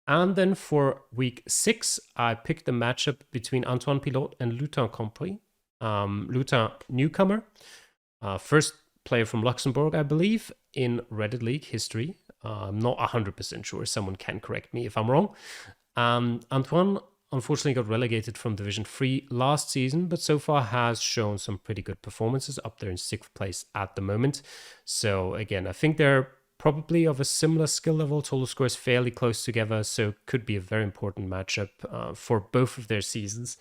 And then for week 6, I picked the matchup between Antoine Pilote and Lutin Compris. Lutin, newcomer, first player from Luxembourg, I believe, in Reddit League history. I'm not 100% sure. Someone can correct me if I'm wrong. Antoine unfortunately got relegated from Division 3 last season, but so far has shown some pretty good performances, up there in 6th place at the moment. So again, I think they're probably of a similar skill level. Total scores fairly close together, so could be a very important matchup for both of their seasons.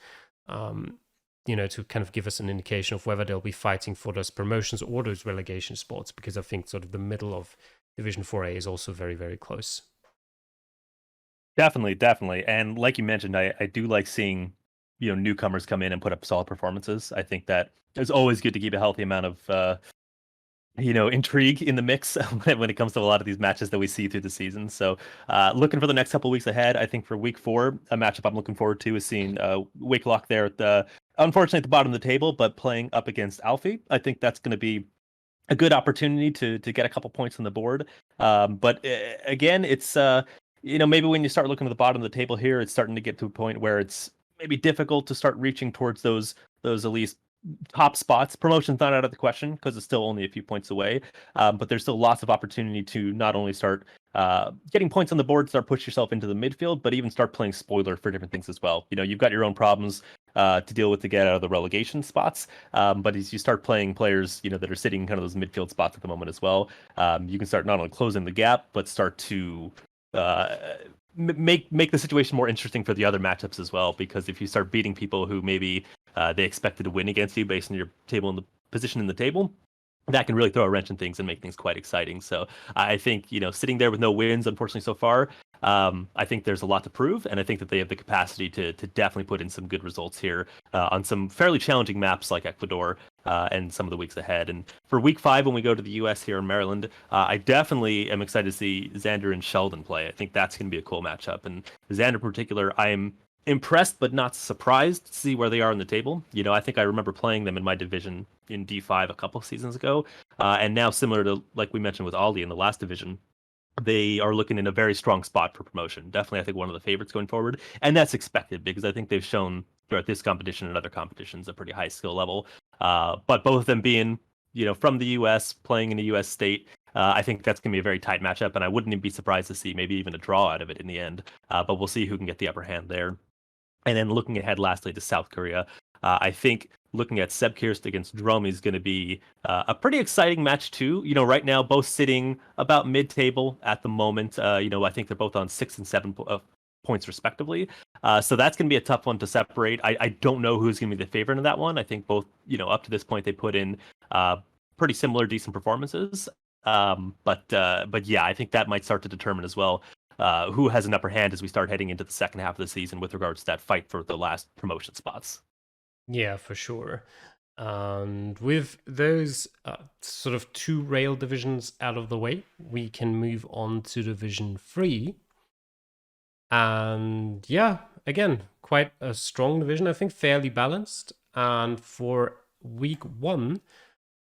To kind of give us an indication of whether they'll be fighting for those promotions or those relegation spots, because I think sort of the middle of Division 4A is also very, very close. Definitely. And like you mentioned, I do like seeing, newcomers come in and put up solid performances. I think that it's always good to keep a healthy amount of, intrigue in the mix when it comes to a lot of these matches that we see through the season. So looking for the next couple of weeks ahead, I think for week 4, a matchup I'm looking forward to is seeing Wakelock there at unfortunately at the bottom of the table, but playing up against Alfie. I think that's going to be a good opportunity to get a couple points on the board. But again, it's maybe when you start looking at the bottom of the table here, it's starting to get to a point where it's maybe difficult to start reaching towards those at least top spots. Promotion's not out of the question because it's still only a few points away. But there's still lots of opportunity to not only start getting points on the board, start push yourself into the midfield, but even start playing spoiler for different things as well. You've got your own problems to deal with to get out of the relegation spots. But as you start playing players, that are sitting in kind of those midfield spots at the moment as well, you can start not only closing the gap, but start to make the situation more interesting for the other matchups as well. Because if you start beating people who maybe they expected to win against you based on your table and the position in the table, that can really throw a wrench in things and make things quite exciting. So I think, sitting there with no wins, unfortunately, so far, I think there's a lot to prove, and I think that they have the capacity to definitely put in some good results here on some fairly challenging maps like Ecuador and some of the weeks ahead. And for week 5, when we go to the US here in Maryland, I definitely am excited to see Xander and Sheldon play. I think that's going to be a cool matchup. And Xander in particular, I am impressed but not surprised to see where they are on the table. I think I remember playing them in my division in D5 a couple seasons ago, and now similar to like we mentioned with Aldi in the last division, they are looking in a very strong spot for promotion. Definitely, I think one of the favorites going forward, and that's expected because I think they've shown throughout this competition and other competitions a pretty high skill level. But both of them being from the U.S., playing in a U.S. state, I think that's going to be a very tight matchup, and I wouldn't even be surprised to see maybe even a draw out of it in the end. But we'll see who can get the upper hand there. And then looking ahead, lastly, to South Korea, I think looking at Seb Kirst against Drum is going to be a pretty exciting match too. Right now both sitting about mid-table at the moment. I think they're both on 6 and 7 points respectively. So that's going to be a tough one to separate. I don't know who's going to be the favorite in that one. I think both, up to this point they put in pretty similar, decent performances. But yeah, I think that might start to determine as well who has an upper hand as we start heading into the second half of the season with regards to that fight for the last promotion spots. Yeah, for sure. And with those sort of two rail divisions out of the way, we can move on to Division 3. And yeah, again, quite a strong division, I think, fairly balanced. And for week 1,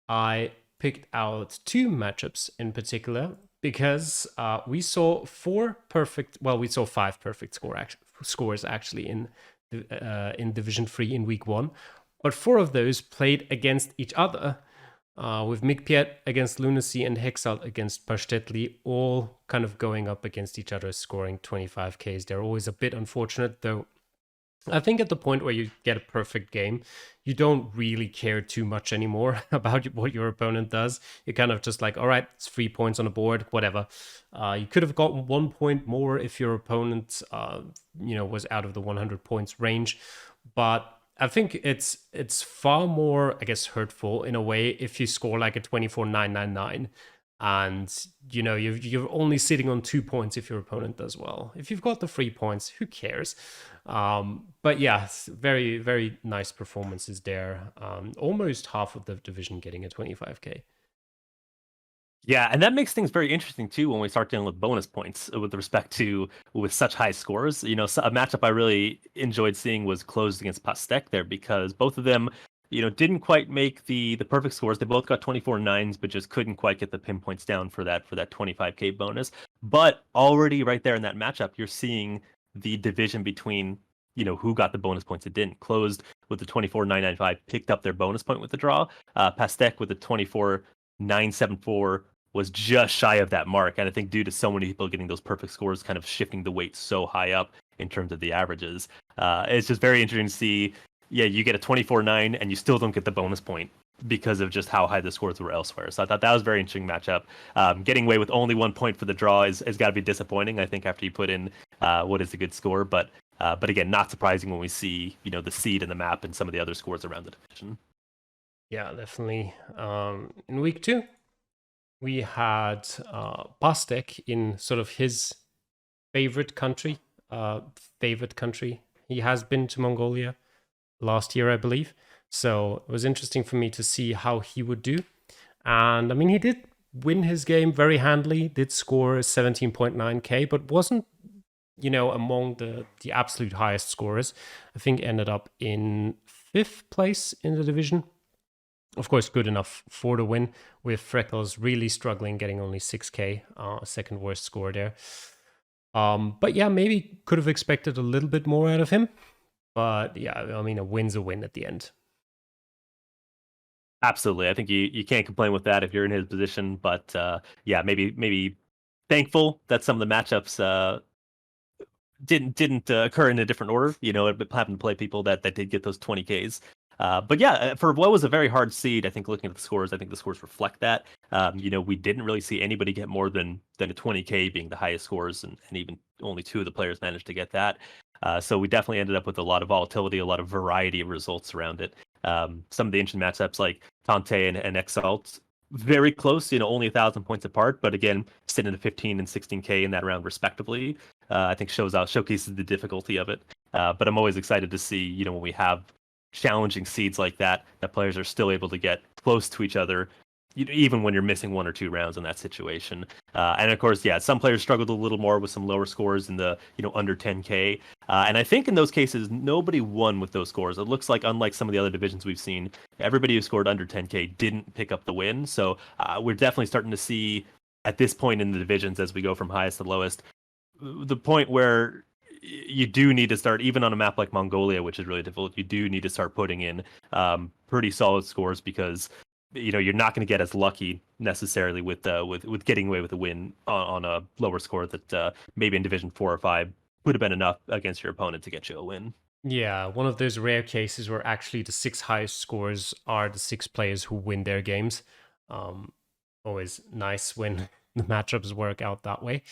I picked out 2 matchups in particular because we saw 5 perfect scores actually in Division 3 in week 1, but 4 of those played against each other, with Mikpiet against Lunacy and Hexalt against Pastetli, all kind of going up against each other, scoring 25Ks. They're always a bit unfortunate, though. I think at the point where you get a perfect game, you don't really care too much anymore about what your opponent does. You're kind of just like, all right, it's 3 points on the board, whatever. You could have gotten 1 point more if your opponent, was out of the 100 points range. But I think it's far more, I guess, hurtful in a way if you score like a 24-999. And you're only sitting on 2 points if your opponent does well. If you've got the 3 points, who cares? But yeah, very, very nice performances there. Almost half of the division getting a 25K. Yeah, and that makes things very interesting too when we start dealing with bonus points with respect to with such high scores. A matchup I really enjoyed seeing was closed against Pastek there because both of them, didn't quite make the perfect scores. They both got 24-9s, but just couldn't quite get the pinpoints down for that 25K bonus. But already right there in that matchup, you're seeing the division between who got the bonus points and didn't. Closed with the 24-995 picked up their bonus point with the draw. Pastek with the 24-974 was just shy of that mark. And I think due to so many people getting those perfect scores, kind of shifting the weight so high up in terms of the averages, it's just very interesting to see. Yeah, you get a 24-9 and you still don't get the bonus point because of just how high the scores were elsewhere. So I thought that was a very interesting matchup. Getting away with only 1 point for the draw has got to be disappointing, I think, after you put in what is a good score. But again, not surprising when we see, the seed in the map and some of the other scores around the division. Yeah, definitely. In week 2, we had Pastek in sort of his favorite country. He has been to Mongolia last year, I believe. So it was interesting for me to see how he would do. And I mean, he did win his game very handily, did score 17.9K, but wasn't, among the absolute highest scorers. I think ended up in 5th place in the division. Of course, good enough for the win, with Freckles really struggling, getting only 6K, second worst score there. But yeah, maybe could have expected a little bit more out of him. But yeah, I mean, a win's a win at the end. Absolutely. I think you can't complain with that if you're in his position. But yeah, maybe thankful that some of the matchups didn't occur in a different order. It happened to play people that did get those 20Ks. But yeah, for what was a very hard seed, I think looking at the scores, I think the scores reflect that. We didn't really see anybody get more than a 20K being the highest scores, and even only 2 of the players managed to get that. So we definitely ended up with a lot of volatility, a lot of variety of results around it. Some of the ancient matchups like Tante and Exalt, very close, only 1,000 points apart, but again, sitting at 15 and 16K in that round respectively, I think showcases the difficulty of it. But I'm always excited to see, when we have challenging seeds like that players are still able to get close to each other, even when you're missing 1 or 2 rounds in that situation. And of course, yeah, some players struggled a little more with some lower scores in the under 10K. And I think in those cases, nobody won with those scores. It looks like, unlike some of the other divisions we've seen, everybody who scored under 10K didn't pick up the win. So we're definitely starting to see at this point in the divisions, as we go from highest to lowest, the point where you do need to start, even on a map like Mongolia, which is really difficult, you do need to start putting in pretty solid scores, because you're not going to get as lucky necessarily with getting away with a win on a lower score that maybe in Division 4 or 5 would have been enough against your opponent to get you a win. Yeah, one of those rare cases where actually the 6 highest scores are the 6 players who win their games. Um, Always nice when the matchups work out that way.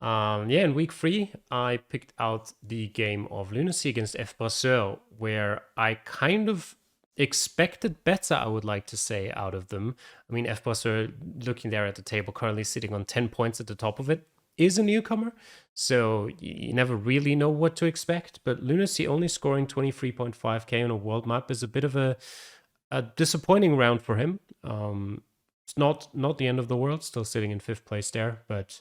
Yeah, in week 3, I picked out the game of Lunacy against F. Brasseur, where I kind of expected better, I would like to say, out of them. I mean, F. Brasseur, looking there at the table, currently sitting on 10 points at the top of it, is a newcomer, so you never really know what to expect. But Lunacy only scoring 23.5k on a world map is a bit of a disappointing round for him. It's not the end of the world, still sitting in 5th place there, but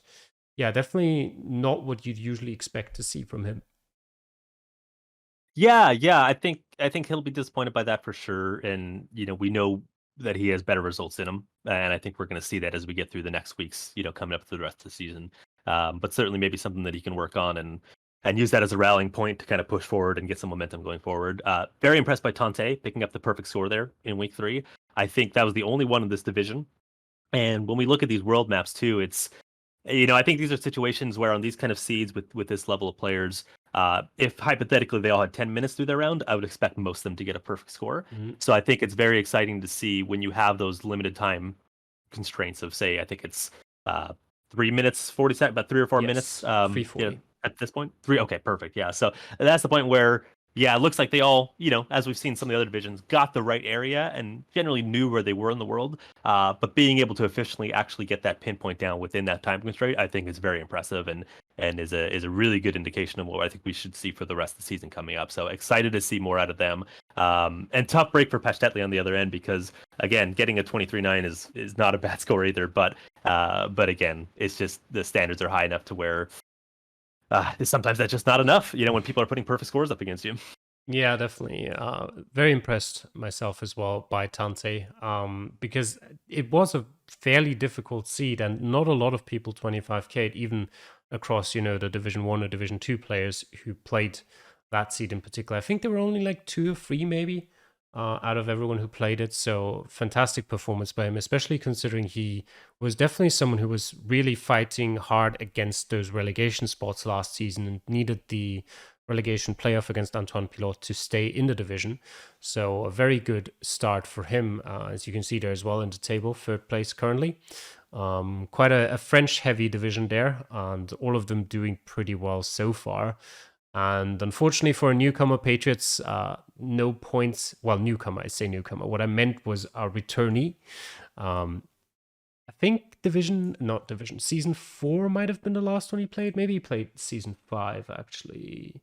yeah, definitely not what you'd usually expect to see from him. Yeah, I think he'll be disappointed by that for sure. And we know that he has better results in him, and I think we're going to see that as we get through the next weeks. Coming up through the rest of the season. But certainly maybe something that he can work on and use that as a rallying point to kind of push forward and get some momentum going forward. Very impressed by Tante picking up the perfect score there in week 3. I think that was the only one in this division. And when we look at these world maps too, I think these are situations where on these kind of seeds with this level of players, if hypothetically they all had 10 minutes through their round, I would expect most of them to get a perfect score. Mhm. So I think it's very exciting to see when you have those limited time constraints of, say, I think it's 3 minutes 40 seconds, about 3 or 4 minutes. Yes, 340. At this point, three. Okay, perfect. Yeah. So that's the point where, yeah, it looks like they all, as we've seen some of the other divisions, got the right area and generally knew where they were in the world. But being able to efficiently actually get that pinpoint down within that time constraint, I think is very impressive and is a really good indication of what I think we should see for the rest of the season coming up. So excited to see more out of them. And tough break for Pashtetli on the other end because again, getting a 23-9 is not a bad score either. But again, it's just the standards are high enough to where sometimes that's just not enough. When people are putting perfect scores up against you. Yeah, definitely. Very impressed myself as well by Tante, because it was a fairly difficult seed, and not a lot of people 25k, even across the Division 1 or Division 2 players who played that seed in particular. I think there were only like 2 or 3 maybe out of everyone who played it. So fantastic performance by him, especially considering he was definitely someone who was really fighting hard against those relegation spots last season and needed the relegation playoff against Antoine Pilot to stay in the division. So a very good start for him, as you can see there as well in the table, 3rd place currently. Quite a French-heavy division there, and all of them doing pretty well so far. And unfortunately for a newcomer, Patriots, no points. Well, newcomer, I say newcomer. What I meant was a returnee. I think season 4 might have been the last one he played. Maybe he played season 5, actually.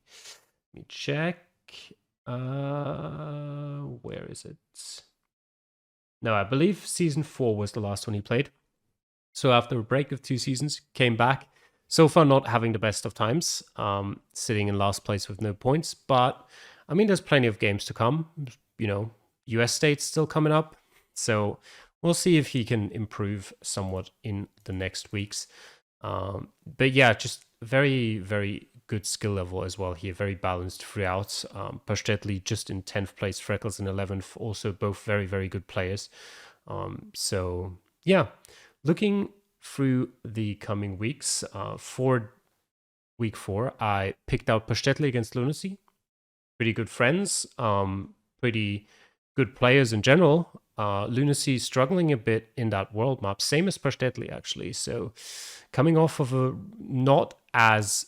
Let me check. Where is it? No, I believe season 4 was the last one he played. So after a break of 2 seasons, came back. So far, not having the best of times, sitting in last place with no points. But I mean, there's plenty of games to come. US State's still coming up. So we'll see if he can improve somewhat in the next weeks. But yeah, just very, very good skill level as well here. Very balanced throughout. Pashtetli just in 10th place, Freckles in 11th. Also both very, very good players. So yeah, looking through the coming weeks, for week 4, I picked out Pashtetli against Lunacy. Pretty good friends, pretty good players in general. Lunacy struggling a bit in that world map, same as Pashtetli actually. So coming off of a not as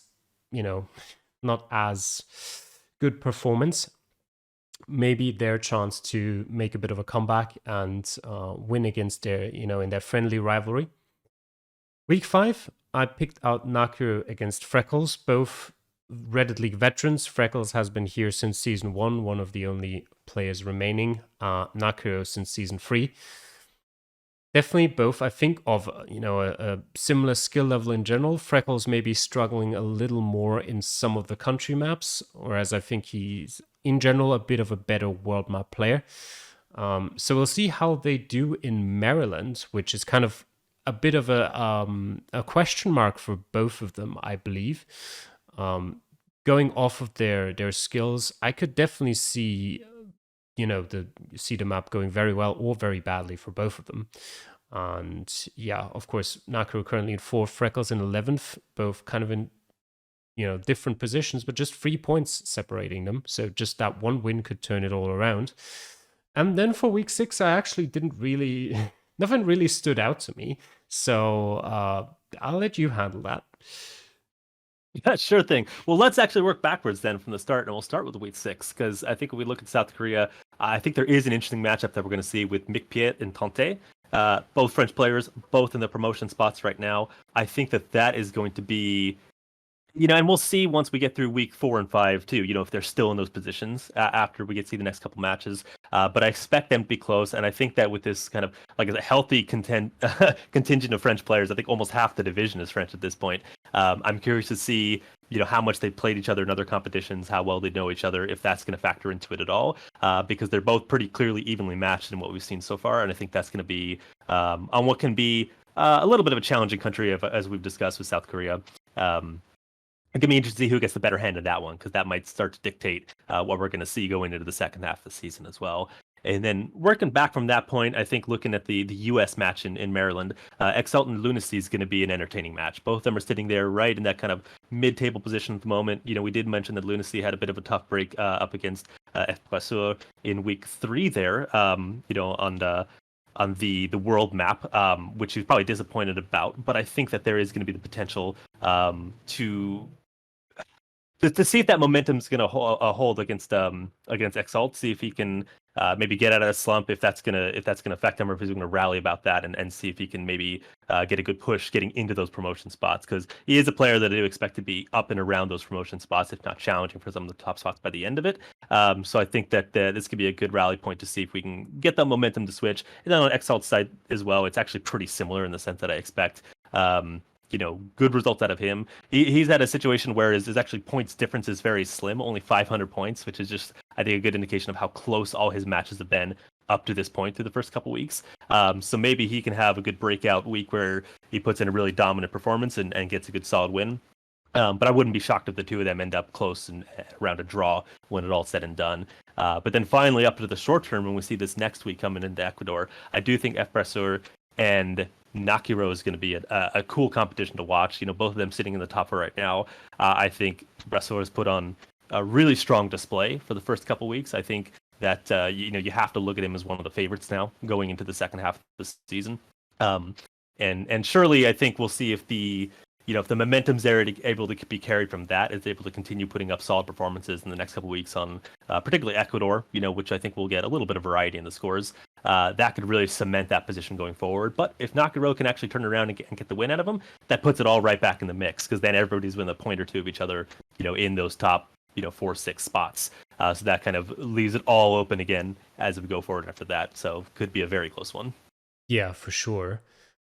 good performance, maybe their chance to make a bit of a comeback and win against their in their friendly rivalry. Week 5, I picked out Nakuro against Freckles, both Reddit League veterans. Freckles has been here since season 1, one of the only players remaining. Nakuro since season 3. Definitely both, I think, of a similar skill level in general. Freckles may be struggling a little more in some of the country maps, whereas I think he's, in general, a bit of a better world map player. So we'll see how they do in Maryland, which is kind of a bit of a question mark for both of them, I believe. Going off of their skills, I could definitely see you see the map going very well or very badly for both of them. And yeah, of course, Nakiro currently in fourth, Freckles in 11th, both kind of in different positions, but just 3 points separating them. So just that one win could turn it all around. And then for week 6, I actually didn't really, nothing really stood out to me. So I'll let you handle that. Yeah, sure thing. Well, let's actually work backwards then from the start, and we'll start with week 6, because I think when we look at South Korea, I think there is an interesting matchup that we're going to see with Mick Piet and Tante. Both French players, both in the promotion spots right now. I think that is going to be, and we'll see once we get through week 4 and 5 too, if they're still in those positions after we get to see the next couple matches. But I expect them to be close. And I think that with this kind of like a healthy contingent of French players, I think almost half the division is French at this point. I'm curious to see, how much they played each other in other competitions, how well they know each other, if that's going to factor into it at all, because they're both pretty clearly evenly matched in what we've seen so far. And I think that's going to be on what can be a little bit of a challenging country, as we've discussed with South Korea. It's going to be interesting to see who gets the better hand in that one, because that might start to dictate what we're going to see going into the second half of the season as well. And then working back from that point, I think looking at the U.S. match in Maryland, Exalt and Lunacy is going to be an entertaining match. Both of them are sitting there right in that kind of mid-table position at the moment. We did mention that Lunacy had a bit of a tough break up against Ecuador in week 3 there, on the world map, which he's probably disappointed about. But I think that there is going to be the potential to see if that momentum's going to hold against Exalt, see if he can maybe get out of a slump, if that's gonna affect him, or if he's going to rally about that and see if he can maybe get a good push getting into those promotion spots, because he is a player that I do expect to be up and around those promotion spots, if not challenging for some of the top spots by the end of it. So I think that this could be a good rally point to see if we can get that momentum to switch. And then on Exalt's side as well, it's actually pretty similar in the sense that I expect good results out of him. He's had a situation where his actually points difference is very slim, only 500 points, which is just, I think, a good indication of how close all his matches have been up to this point through the first couple weeks. So maybe he can have a good breakout week where he puts in a really dominant performance and gets a good solid win. But I wouldn't be shocked if the two of them end up close and around a draw when it all said and done. But then finally, up to the short term, when we see this next week coming into Ecuador, I do think F. Brasseur and Nakiro is going to be a cool competition to watch. Both of them sitting in the top four right now. I think Brasseur has put on a really strong display for the first couple weeks. I think that you have to look at him as one of the favorites now going into the second half of the season. And surely I think we'll see if the momentum's there, able to be carried from that, is able to continue putting up solid performances in the next couple of weeks on particularly Ecuador, which I think will get a little bit of variety in the scores. That could really cement that position going forward. But if Nakiro can actually turn around and get the win out of him, that puts it all right back in the mix, because then everybody's within a point or two of each other, in those top 4-6 spots. So that kind of leaves it all open again as we go forward after that. So could be a very close one. Yeah, for sure.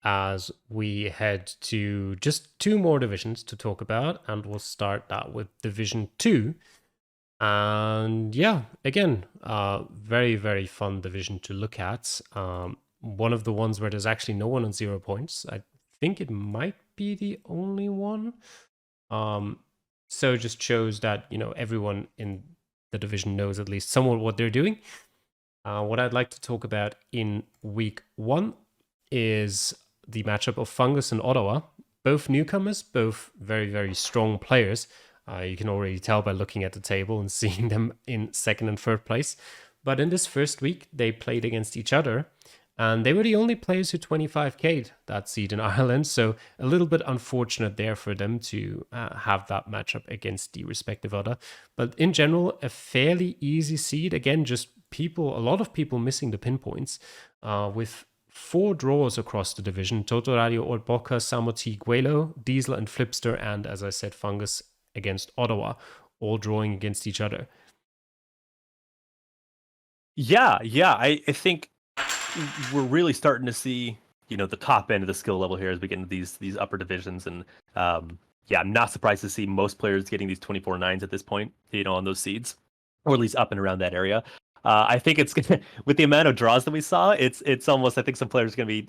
As we head to just 2 more divisions to talk about, and we'll start that with Division 2. And yeah, again, very, very fun division to look at. One of the ones where there's actually no one on 0 points. I think it might be the only one. So it just shows that, everyone in the division knows at least somewhat what they're doing. What I'd like to talk about in week 1 is the matchup of Fungus and Ottawa. Both newcomers, both very, very strong players. You can already tell by looking at the table and seeing them in second and third place. But in this first week, they played against each other, and they were the only players who 25k'd that seed in Ireland. So a little bit unfortunate there for them to have that matchup against the respective other. But in general, a fairly easy seed. Again, just a lot of people missing the pinpoints with 4 draws across the division. Toto Radio, Orboca, Samoti, Guelo, Diesel, and Flipster, and as I said, Fungus against Ottawa, all drawing against each other. Yeah. I think we're really starting to see, the top end of the skill level here as we get into these upper divisions. And I'm not surprised to see most players getting these 24-9s at this point, on those seeds, or at least up and around that area. I think it's gonna, with the amount of draws that we saw, it's almost, I think some players are gonna be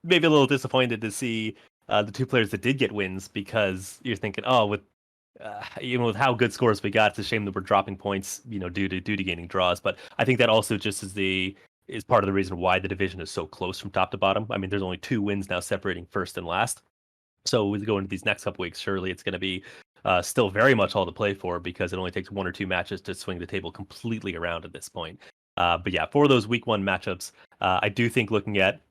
maybe a little disappointed to see the 2 players that did get wins, because you're thinking, with even with how good scores we got, it's a shame that we're dropping points, due to gaining draws. But I think that also just is part of the reason why the division is so close from top to bottom. I mean, there's only 2 wins now separating first and last. So as we go into these next couple weeks, surely it's going to be still very much all to play for because it only takes 1 or 2 matches to swing the table completely around at this point. But yeah, for those week 1 matchups, I do think looking at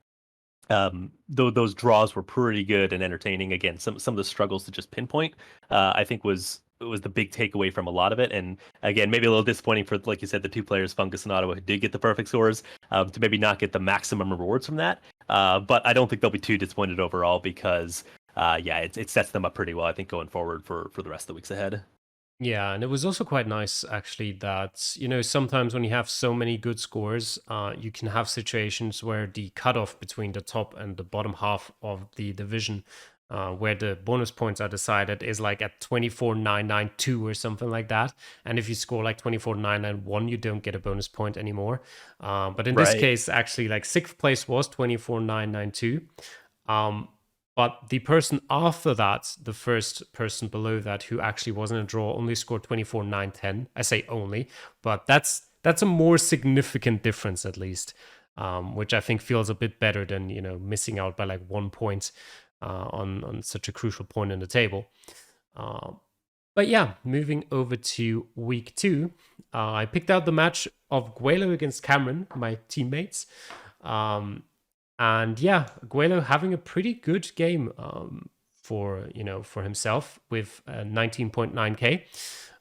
those draws were pretty good and entertaining. Again, some of the struggles to just pinpoint, I think was the big takeaway from a lot of it. And again, maybe a little disappointing for, like you said, the 2 players, Fungus and Ottawa, who did get the perfect scores, to maybe not get the maximum rewards from that. But I don't think they'll be too disappointed overall because, yeah, it sets them up pretty well, I think, going forward for the rest of the weeks ahead. Yeah, and it was also quite nice actually that, sometimes when you have so many good scores, you can have situations where the cutoff between the top and the bottom half of the division, where the bonus points are decided, is like at 24,992 or something like that. And if you score like 24,991, you don't get a bonus point anymore. But in this Right. case, actually, like sixth place was 24,992. But the person after that, the first person below that who actually wasn't a draw, only scored 24,910. I say only, but that's a more significant difference at least, which I think feels a bit better than missing out by like 1 point on such a crucial point in the table. But yeah, moving over to week 2, I picked out the match of Guelo against Cameron, my teammates. And yeah, Guelo having a pretty good game for himself with 19.9k.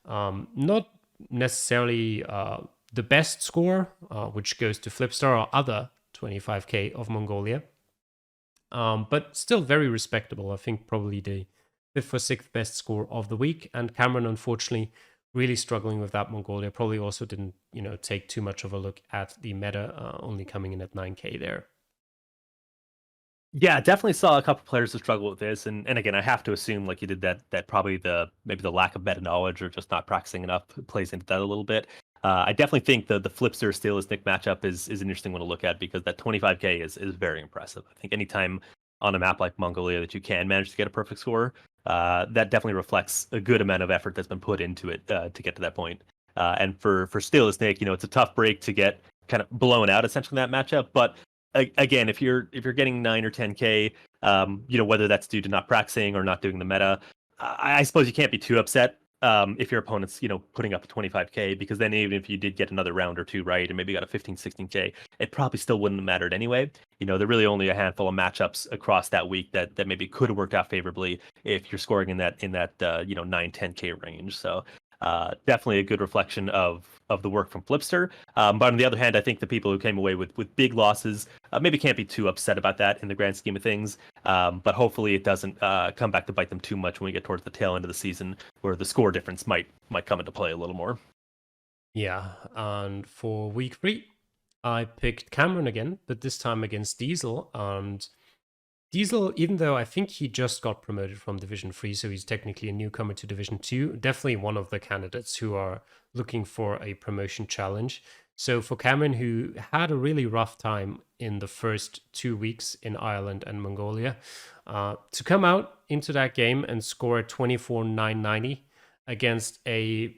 Not necessarily the best score, which goes to Flipstar or other 25k of Mongolia, but still very respectable. I think probably the 5th or 6th best score of the week. And Cameron, unfortunately, really struggling with that. Mongolia probably also didn't take too much of a look at the meta, only coming in at 9k there. Yeah, definitely saw a couple players who struggle with this, and again, I have to assume, like you did, that probably maybe the lack of meta knowledge or just not practicing enough plays into that a little bit. I definitely think the Flipster Steelers Nick matchup is an interesting one to look at because that 25k is very impressive. I think anytime on a map like Mongolia that you can manage to get a perfect score, that definitely reflects a good amount of effort that's been put into it to get to that point. And for Steelers Nick, it's a tough break to get kind of blown out essentially in that matchup, but again, if you're getting 9 or 10k, whether that's due to not practicing or not doing the meta, I suppose you can't be too upset if your opponent's putting up 25k, because then even if you did get another round or two right and maybe got a 15 16k, it probably still wouldn't have mattered anyway. There really only a handful of matchups across that week that maybe could have worked out favorably if you're scoring in that 9 10k range. So definitely a good reflection of the work from Flipster. But on the other hand, I think the people who came away with big losses maybe can't be too upset about that in the grand scheme of things. But hopefully it doesn't come back to bite them too much when we get towards the tail end of the season, where the score difference might come into play a little more. Yeah, and for week 3, I picked Cameron again, but this time against Diesel. And Diesel, even though I think he just got promoted from Division 3, so he's technically a newcomer to Division 2, definitely one of the candidates who are looking for a promotion challenge. So for Cameron, who had a really rough time in the first 2 weeks in Ireland and Mongolia, to come out into that game and score 24,990 against a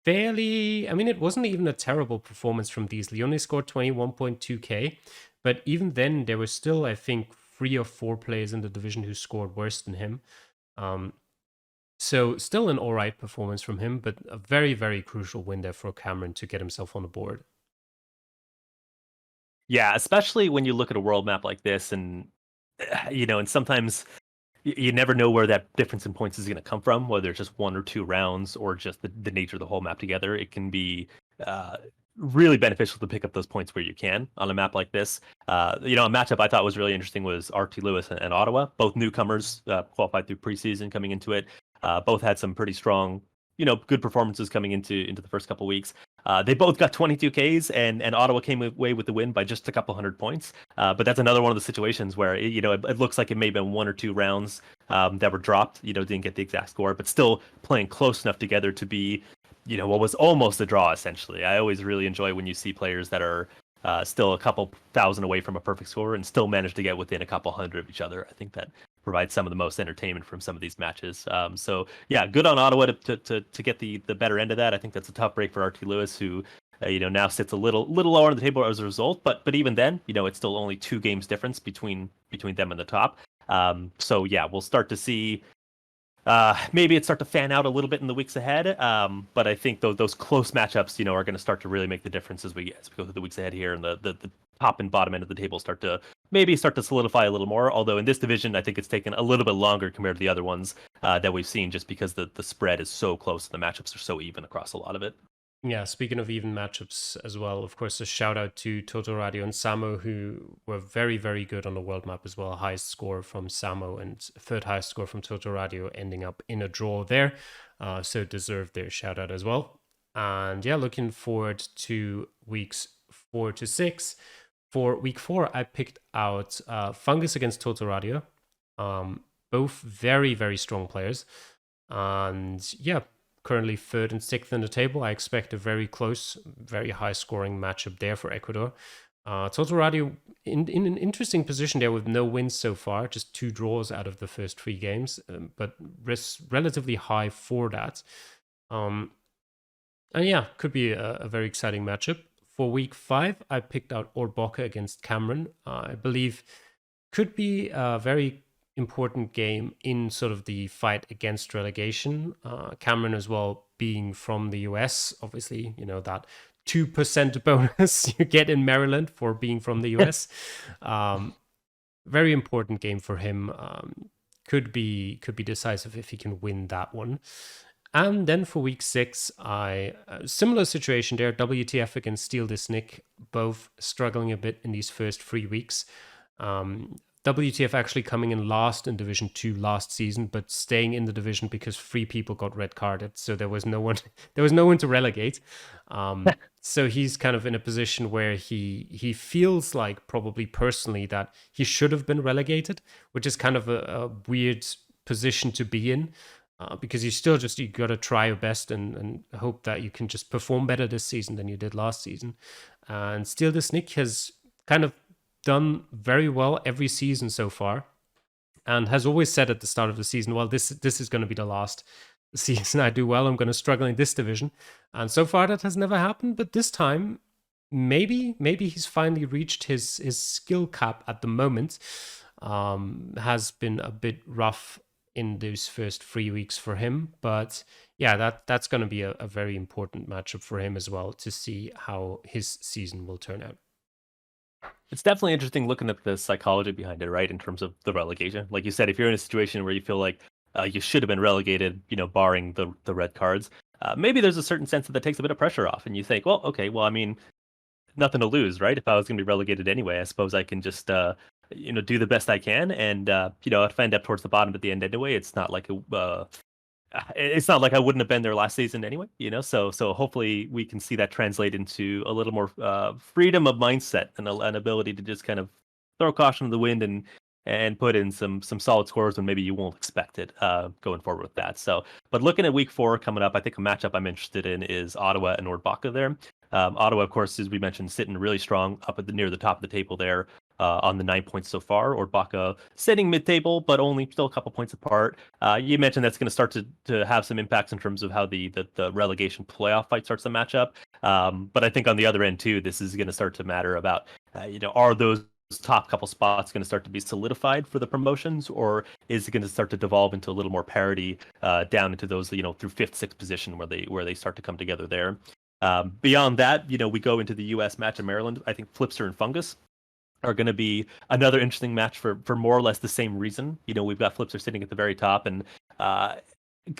fairly, I mean, it wasn't even a terrible performance from Diesel. He only scored 21.2k, but even then, there were still, I think, 3 or 4 players in the division who scored worse than him. So still an all right performance from him, but a very, very crucial win there for Cameron to get himself on the board. Yeah, especially when you look at a world map like this, and and sometimes you never know where that difference in points is going to come from, whether it's just 1 or 2 rounds or just the nature of the whole map together. It can be really beneficial to pick up those points where you can on a map like this. A matchup I thought was really interesting was RT Lewis and Ottawa, both newcomers, qualified through preseason coming into it. Both had some pretty strong, good performances coming into the first couple weeks. They both got 22 Ks, and Ottawa came away with the win by just a couple hundred points. But that's another one of the situations where it looks like it may have been 1 or 2 rounds that were dropped. Didn't get the exact score, but still playing close enough together to be, what was almost a draw essentially. I always really enjoy when you see players that are still a couple thousand away from a perfect score and still manage to get within a couple hundred of each other. I think that provide some of the most entertainment from some of these matches. So yeah, good on Ottawa to get the better end of that. I think that's a tough break for RT Lewis, who now sits a little lower on the table as a result. But even then, it's still only 2 games difference between them and the top. So yeah, we'll start to see. Maybe it start to fan out a little bit in the weeks ahead. But I think those close matchups, are going to start to really make the difference as we go through the weeks ahead here, and the top and bottom end of the table start to solidify a little more. Although in this division, I think it's taken a little bit longer compared to the other ones that we've seen, just because the spread is so close and the matchups are so even across a lot of it. Yeah, speaking of even matchups as well, of course, a shout out to Toto Radio and Samo, who were very, very good on the world map as well. Highest score from Samo and third highest score from Toto Radio, ending up in a draw there. So deserved their shout out as well. And yeah, looking forward to weeks 4 to 6. For week 4, I picked out Fungus against Toto Radio. Both very, very strong players. And yeah, currently 3rd and 6th in the table. I expect a very close, very high scoring matchup there for Ecuador. Toto Radio in an interesting position there with no wins so far, just 2 draws out of the first 3 games, but relatively high for that. And yeah, could be a very exciting matchup. For week 5, I picked out Orboka against Cameron. I believe could be a very important game in sort of the fight against relegation. Cameron as well being from the US, obviously, that 2% bonus you get in Maryland for being from the US. Very important game for him. Could be decisive if he can win that one. And then for week 6, similar situation there. WTF against Steal This Nick, both struggling a bit in these first 3 weeks. WTF actually coming in last in Division 2 last season, but staying in the division because 3 people got red carded, so there was no one to relegate. So he's kind of in a position where he feels like, probably personally, that he should have been relegated, which is kind of a weird position to be in, because you got to try your best and hope that you can just perform better this season than you did last season. And Steal This Nick has kind of done very well every season so far, and has always said at the start of the season, well, this is going to be the last season I do well. I'm going to struggle in this division. And so far that has never happened, but this time maybe he's finally reached his skill cap at the moment. Has been a bit rough in those first 3 weeks for him, but yeah, that's going to be a very important matchup for him as well, to see how his season will turn out. It's definitely interesting looking at the psychology behind it, right? In terms of the relegation, like you said, if you're in a situation where you feel like you should have been relegated, barring the red cards, maybe there's a certain sense that takes a bit of pressure off, and you think, well, okay, well, I mean, nothing to lose, right? If I was going to be relegated anyway, I suppose I can just do the best I can, and if I end up towards the bottom at the end anyway, it's not like I wouldn't have been there last season anyway, So hopefully we can see that translate into a little more freedom of mindset and an ability to just kind of throw caution to the wind and put in some solid scores when maybe you won't expect it going forward with that. So, but looking at week 4 coming up, I think a matchup I'm interested in is Ottawa and Orboka there. Ottawa, of course, as we mentioned, sitting really strong up near the top of the table there. On the 9 points so far. Orboka sitting mid-table, but only still a couple points apart. You mentioned that's going to start to have some impacts in terms of how the relegation playoff fight starts to match up. But I think on the other end too, this is going to start to matter about, are those top couple spots going to start to be solidified for the promotions, or is it going to start to devolve into a little more parity down into those, through 5th, 6th position where they start to come together there. Beyond that, we go into the U.S. match in Maryland. I think Flipster and Fungus are going to be another interesting match for more or less the same reason. We've got Flipster sitting at the very top, and a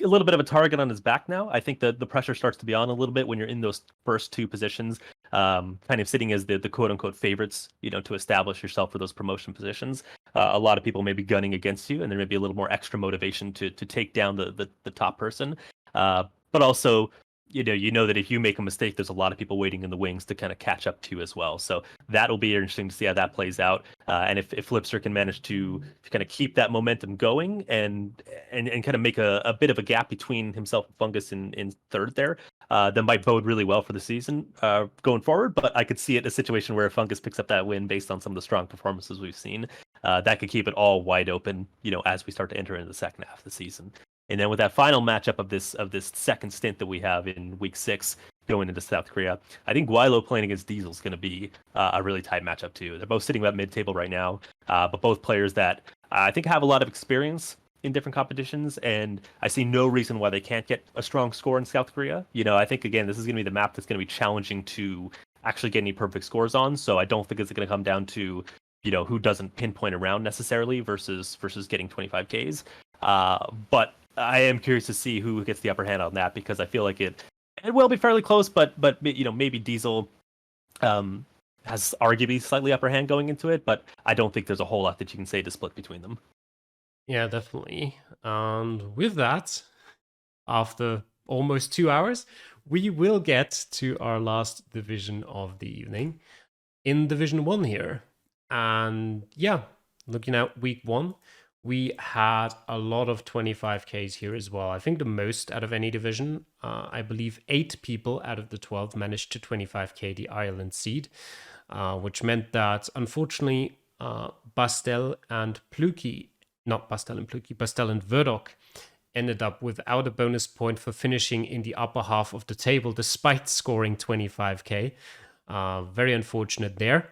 little bit of a target on his back now. I think that the pressure starts to be on a little bit when you're in those first 2 positions, kind of sitting as the quote unquote favorites, to establish yourself for those promotion positions. A lot of people may be gunning against you, and there may be a little more extra motivation to take down the top person. But also, you know that if you make a mistake, there's a lot of people waiting in the wings to kind of catch up to as well. So that'll be interesting to see how that plays out. And if Flipster can manage to kind of keep that momentum going and kind of make a bit of a gap between himself and Fungus in third there, that might bode really well for the season going forward. But I could see it a situation where Fungus picks up that win based on some of the strong performances we've seen. That could keep it all wide open, as we start to enter into the second half of the season. And then with that final matchup of this second stint that we have in week 6 going into South Korea, I think Guaylo playing against Diesel is going to be a really tight matchup too. They're both sitting about mid-table right now, but both players that I think have a lot of experience in different competitions, and I see no reason why they can't get a strong score in South Korea. I think again this is going to be the map that's going to be challenging to actually get any perfect scores on. So I don't think it's going to come down to who doesn't pinpoint around necessarily versus getting 25Ks. But I am curious to see who gets the upper hand on that because I feel like it will be fairly close, but maybe Diesel has arguably slightly upper hand going into it, but I don't think there's a whole lot that you can say to split between them. Yeah, definitely. And with that, after almost 2 hours, we will get to our last division of the evening in Division 1 here. And yeah, looking at week 1, we had a lot of 25Ks here as well. I think the most out of any division. I believe 8 people out of the 12 managed to 25K the Ireland seed, which meant that unfortunately Bastel and Pluki, not Bastel and Pluki, Bastel and Verdok ended up without a bonus point for finishing in the upper half of the table despite scoring 25K. Very unfortunate there.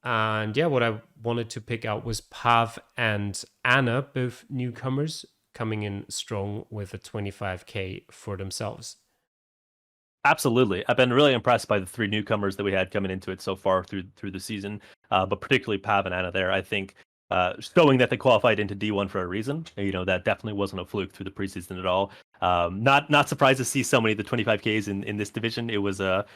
And yeah, what I wanted to pick out was Pav and Anna, both newcomers, coming in strong with a 25K for themselves. Absolutely, I've been really impressed by the 3 newcomers that we had coming into it so far through the season, but particularly Pav and Anna there. I think showing that they qualified into D1 for a reason. That definitely wasn't a fluke through the preseason at all. Not surprised to see so many of the 25Ks in this division. It was a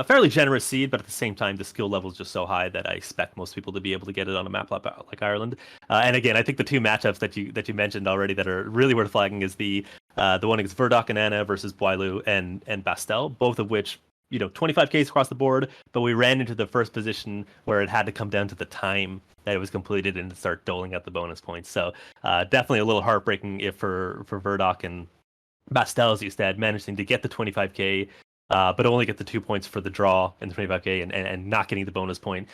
fairly generous seed, but at the same time, the skill level is just so high that I expect most people to be able to get it on a map like Ireland. And again, I think the 2 matchups that you mentioned already that are really worth flagging is the one against Verdok and Anna versus Boilu and Bastel, both of which 25Ks across the board, but we ran into the first position where it had to come down to the time that it was completed and start doling out the bonus points. So definitely a little heartbreaking if for Verdok and Bastel, as you said, managing to get the 25K, but only get the 2 points for the draw and the 25K and not getting the bonus point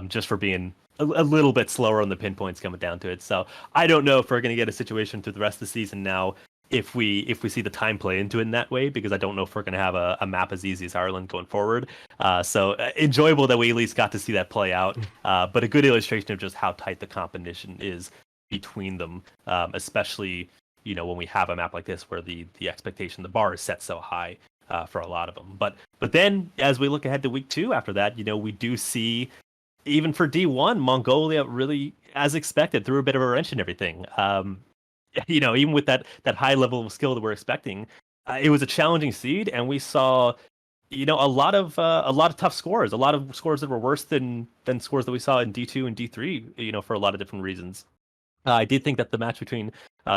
just for being a little bit slower on the pinpoints coming down to it. So I don't know if we're going to get a situation through the rest of the season now if we see the time play into it in that way, because I don't know if we're going to have a map as easy as Ireland going forward. So enjoyable that we at least got to see that play out, but a good illustration of just how tight the competition is between them, especially when we have a map like this where the expectation, the bar is set so high for a lot of them. But then as we look ahead to week 2 after that, we do see even for D1, Mongolia really, as expected, threw a bit of a wrench in everything. Even with that high level of skill that we're expecting, it was a challenging seed, and we saw, a lot of tough scores, a lot of scores that were worse than scores that we saw in D2 and D3, for a lot of different reasons. I did think that the match between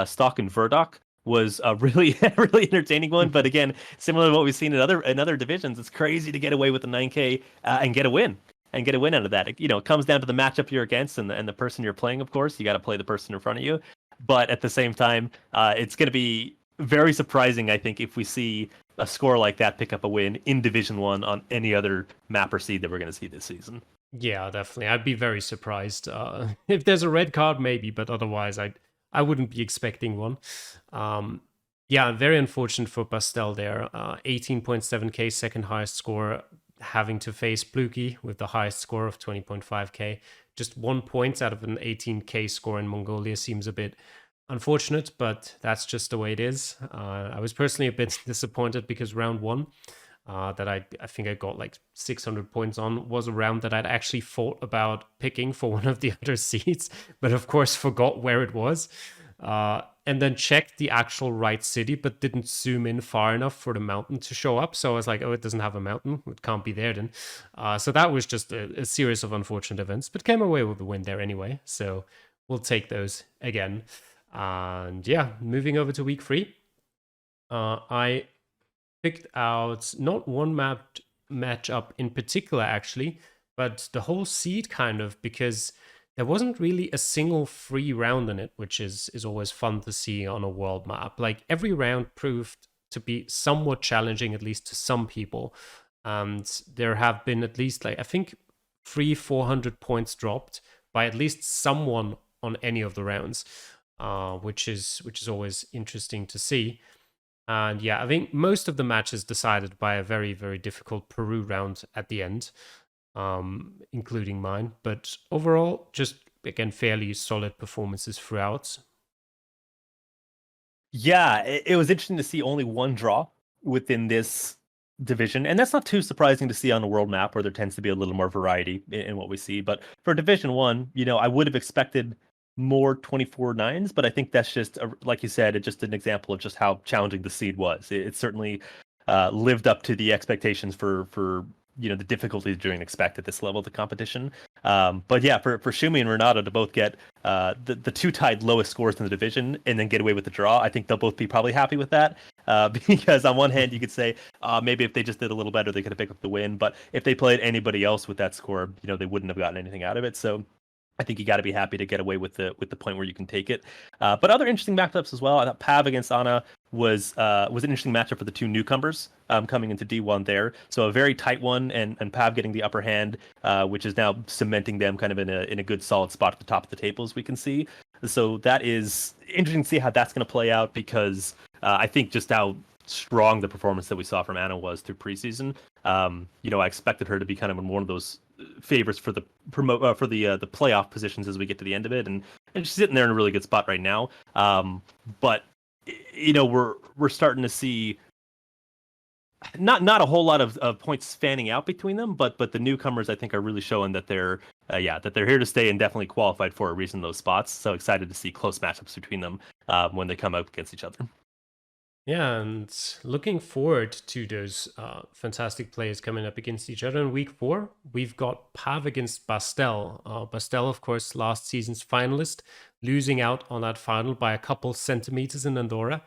Stock and Verdok was a really really entertaining one, but again, similar to what we've seen in other divisions, it's crazy to get away with the 9K and get a win. Out of that. It comes down to the matchup you're against and the person you're playing. Of course, you got to play the person in front of you. But at the same time, it's going to be very surprising, I think, if we see a score like that pick up a win in Division 1 on any other map or seed that we're going to see this season. Yeah, definitely. I'd be very surprised. If there's a red card, maybe, but otherwise, I wouldn't be expecting one. Yeah, very unfortunate for Bastel there. 18.7K, second highest score, having to face Pluki with the highest score of 20.5K. Just 1 point out of an 18K score in Mongolia seems a bit unfortunate, but that's just the way it is. I was personally a bit disappointed because round 1, that I think I got like 600 points on, was a round that I'd actually thought about picking for one of the other seeds, but of course forgot where it was. And then checked the actual right city, but didn't zoom in far enough for the mountain to show up. So I was like, oh, it doesn't have a mountain. It can't be there then. So that was just a series of unfortunate events, but came away with the win there anyway. So we'll take those again. And yeah, moving over to week 3. I picked out not one matchup in particular, actually, but the whole seed kind of, because there wasn't really a single free round in it, which is always fun to see on a world map. Like every round proved to be somewhat challenging, at least to some people. And there have been at least, like, I think 400 points dropped by at least someone on any of the rounds, which is always interesting to see. And yeah, I think most of the matches decided by a very, very difficult Peru round at the end, including mine. But overall, just again, fairly solid performances throughout. Yeah, it was interesting to see only one draw within this division, and that's not too surprising to see on a world map where there tends to be a little more variety in what we see. But for Division One, I would have expected more 24-9s, but I think that's just like you said, it's just an example of just how challenging the seed was. It certainly lived up to the expectations for the difficulties you didn't expect at this level of the competition. But yeah, for Shumi and Renato to both get the two tied lowest scores in the division and then get away with the draw, I think they'll both be probably happy with that. Because on one hand, you could say maybe if they just did a little better, they could have picked up the win. But if they played anybody else with that score, they wouldn't have gotten anything out of it. So I think you got to be happy to get away with the point where you can take it. But other interesting matchups as well. I thought Pav against Ana was an interesting matchup for the two newcomers coming into D1 there. So a very tight one, and Pav getting the upper hand, which is now cementing them kind of in a good solid spot at the top of the table, as we can see. So that is interesting to see how that's going to play out, because I think just how strong the performance that we saw from Anna was through preseason. I expected her to be kind of in one of those favorites for the the playoff positions as we get to the end of it, and she's sitting there in a really good spot right now. But we're starting to see not a whole lot of points fanning out between them, but the newcomers I think are really showing that they're here to stay and definitely qualified for a reason those spots. So excited to see close matchups between them when they come up against each other. Yeah, and looking forward to those fantastic players coming up against each other in week 4. We've got Pav against Bastel. Bastel, of course, last season's finalist, losing out on that final by a couple centimeters in Andorra.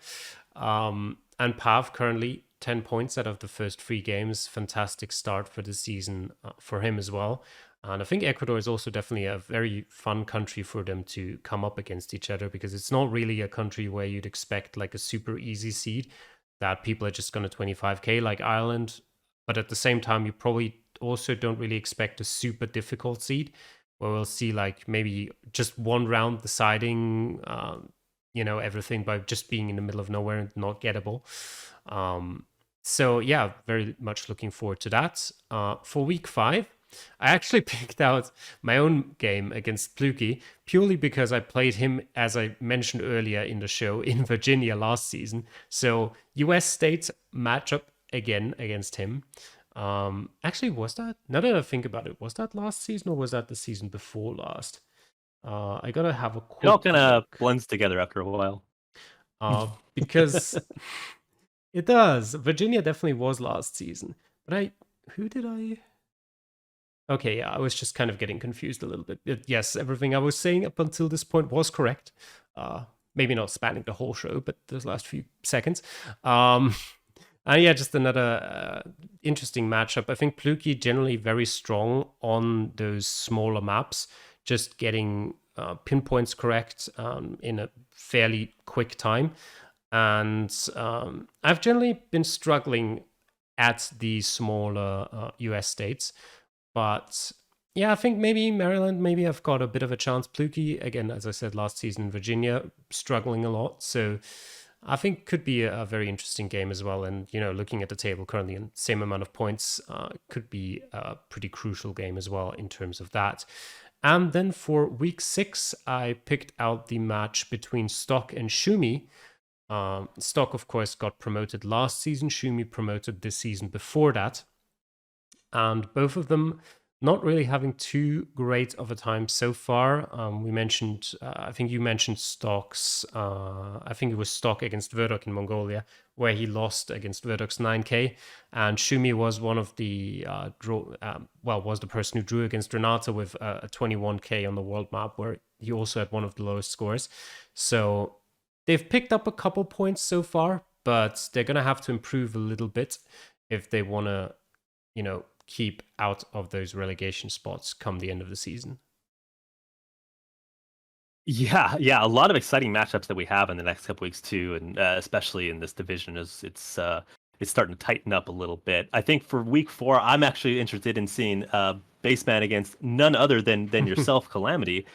And Pav currently 10 points out of the first 3 games. Fantastic start for the season for him as well. And I think Ecuador is also definitely a very fun country for them to come up against each other, because it's not really a country where you'd expect like a super easy seed that people are just going to 25k like Ireland. But at the same time, you probably also don't really expect a super difficult seed where we'll see like maybe just one round deciding, everything by just being in the middle of nowhere and not gettable. So yeah, very much looking forward to that. For week 5, I actually picked out my own game against Pluki purely because I played him, as I mentioned earlier in the show, in Virginia last season. So US State matchup again against him. Actually, was that, now that I think about it, was that last season or was that the season before last? I gotta have a quick It all kind of look. blends together after a while. Because it does. Virginia definitely was last season. But who did I... Okay, yeah, I was just kind of getting confused a little bit. Yes, everything I was saying up until this point was correct. Maybe not spanning the whole show, but those last few seconds. And yeah, just another interesting matchup. I think Pluki generally very strong on those smaller maps, just getting pinpoints correct in a fairly quick time. And I've generally been struggling at the smaller US states. But yeah, I think maybe Maryland, maybe I've got a bit of a chance. Pluki, again, as I said last season, Virginia struggling a lot. So I think could be a very interesting game as well. And, looking at the table currently and same amount of points, could be a pretty crucial game as well in terms of that. And then for week 6, I picked out the match between Stock and Shumi. Stock, of course, got promoted last season. Shumi promoted this season before that. And both of them not really having too great of a time so far. We mentioned, I think you mentioned Stock's, I think it was Stock against Verdok in Mongolia, where he lost against Verdok's 9k. And Shumi was one of the, was the person who drew against Renata with a 21k on the world map, where he also had one of the lowest scores. So they've picked up a couple points so far, but they're going to have to improve a little bit if they want to, keep out of those relegation spots come the end of the season. Yeah, a lot of exciting matchups that we have in the next couple weeks too, and especially in this division, is it's starting to tighten up a little bit. I think for week 4, I'm actually interested in seeing Baseman against none other than yourself, Calamity,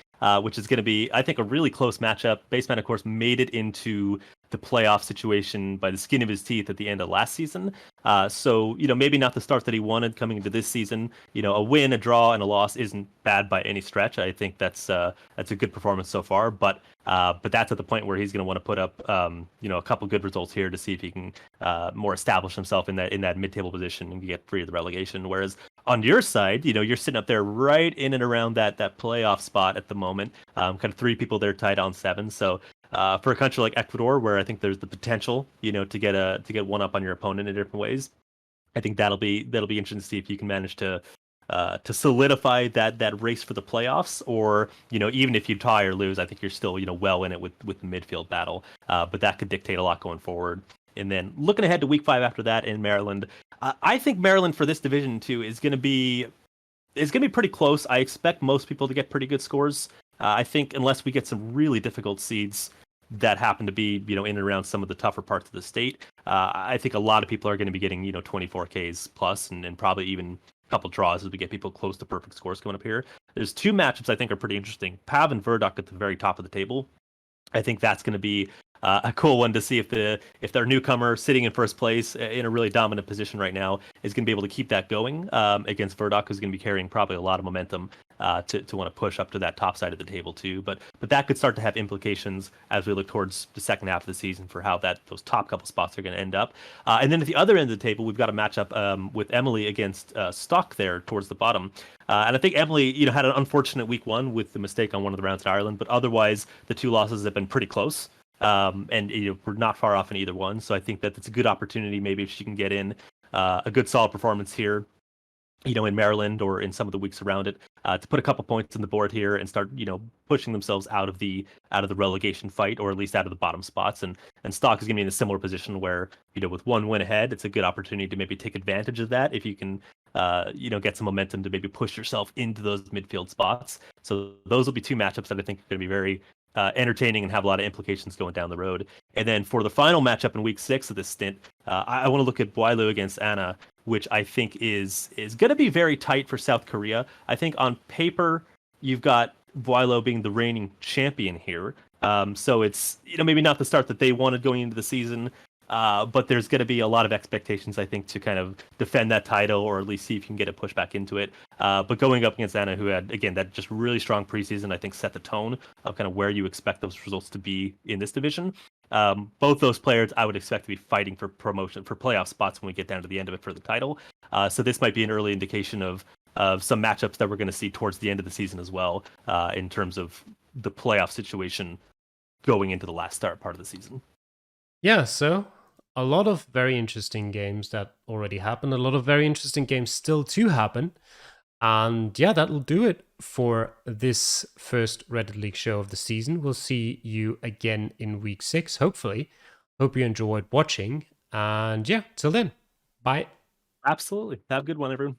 which is going to be, I think, a really close matchup. Baseman, of course, made it into the playoff situation by the skin of his teeth at the end of last season. So maybe not the start that he wanted coming into this season. A win, a draw, and a loss isn't bad by any stretch. I think that's a good performance so far. But that's at the point where he's going to want to put up a couple good results here to see if he can more establish himself in that mid-table position and get free of the relegation. Whereas on your side, you're sitting up there right in and around that playoff spot at the moment. Kind of 3 people there tied on 7. So for a country like Ecuador, where I think there's the potential, to get one up on your opponent in different ways, I think that'll be interesting to see if you can manage to solidify that race for the playoffs, or even if you tie or lose, I think you're still well in it with the midfield battle. But that could dictate a lot going forward. And then looking ahead to week 5 after that in Maryland, I think Maryland for this division too is going to be pretty close. I expect most people to get pretty good scores. I think unless we get some really difficult seeds that happen to be in and around some of the tougher parts of the state, I think a lot of people are going to be getting 24Ks plus, and probably even a couple draws as we get people close to perfect scores coming up here. There's 2 matchups I think are pretty interesting. Pav and Verdok at the very top of the table. I think that's going to be a cool one to see if their newcomer sitting in first place in a really dominant position right now is going to be able to keep that going against Verdok, who's going to be carrying probably a lot of momentum to want to push up to that top side of the table too. But that could start to have implications as we look towards the second half of the season for how those top couple spots are going to end up. And then at the other end of the table, we've got a matchup with Emily against Stock there towards the bottom. And I think Emily, had an unfortunate week 1 with the mistake on one of the rounds in Ireland, but otherwise the 2 losses have been pretty close. And we're not far off in either one. So I think that it's a good opportunity, maybe if she can get in a good solid performance here, in Maryland or in some of the weeks around it, to put a couple points on the board here and start, pushing themselves out of the relegation fight, or at least out of the bottom spots. And Stock is going to be in a similar position where, with 1 win ahead, it's a good opportunity to maybe take advantage of that if you can, get some momentum to maybe push yourself into those midfield spots. So those will be 2 matchups that I think are going to be very entertaining and have a lot of implications going down the road. And then for the final matchup in week 6 of this stint, I want to look at Boileau against Anna, which I think is going to be very tight for South Korea. I think on paper, you've got Boileau being the reigning champion here. So it's maybe not the start that they wanted going into the season. But there's going to be a lot of expectations, I think, to kind of defend that title, or at least see if you can get it pushed back into it. But going up against Anna, who had, again, that just really strong preseason, I think set the tone of kind of where you expect those results to be in this division. Both those players I would expect to be fighting for promotion, for playoff spots when we get down to the end of it for the title. So this might be an early indication of some matchups that we're going to see towards the end of the season as well, in terms of the playoff situation going into the last part of the season. Yeah, so a lot of very interesting games that already happened, a lot of very interesting games still to happen. And yeah, that'll do it for this first Reddit League show of the season. We'll see you again in week 6, hopefully. Hope you enjoyed watching. And yeah, till then, bye. Absolutely. Have a good one, everyone.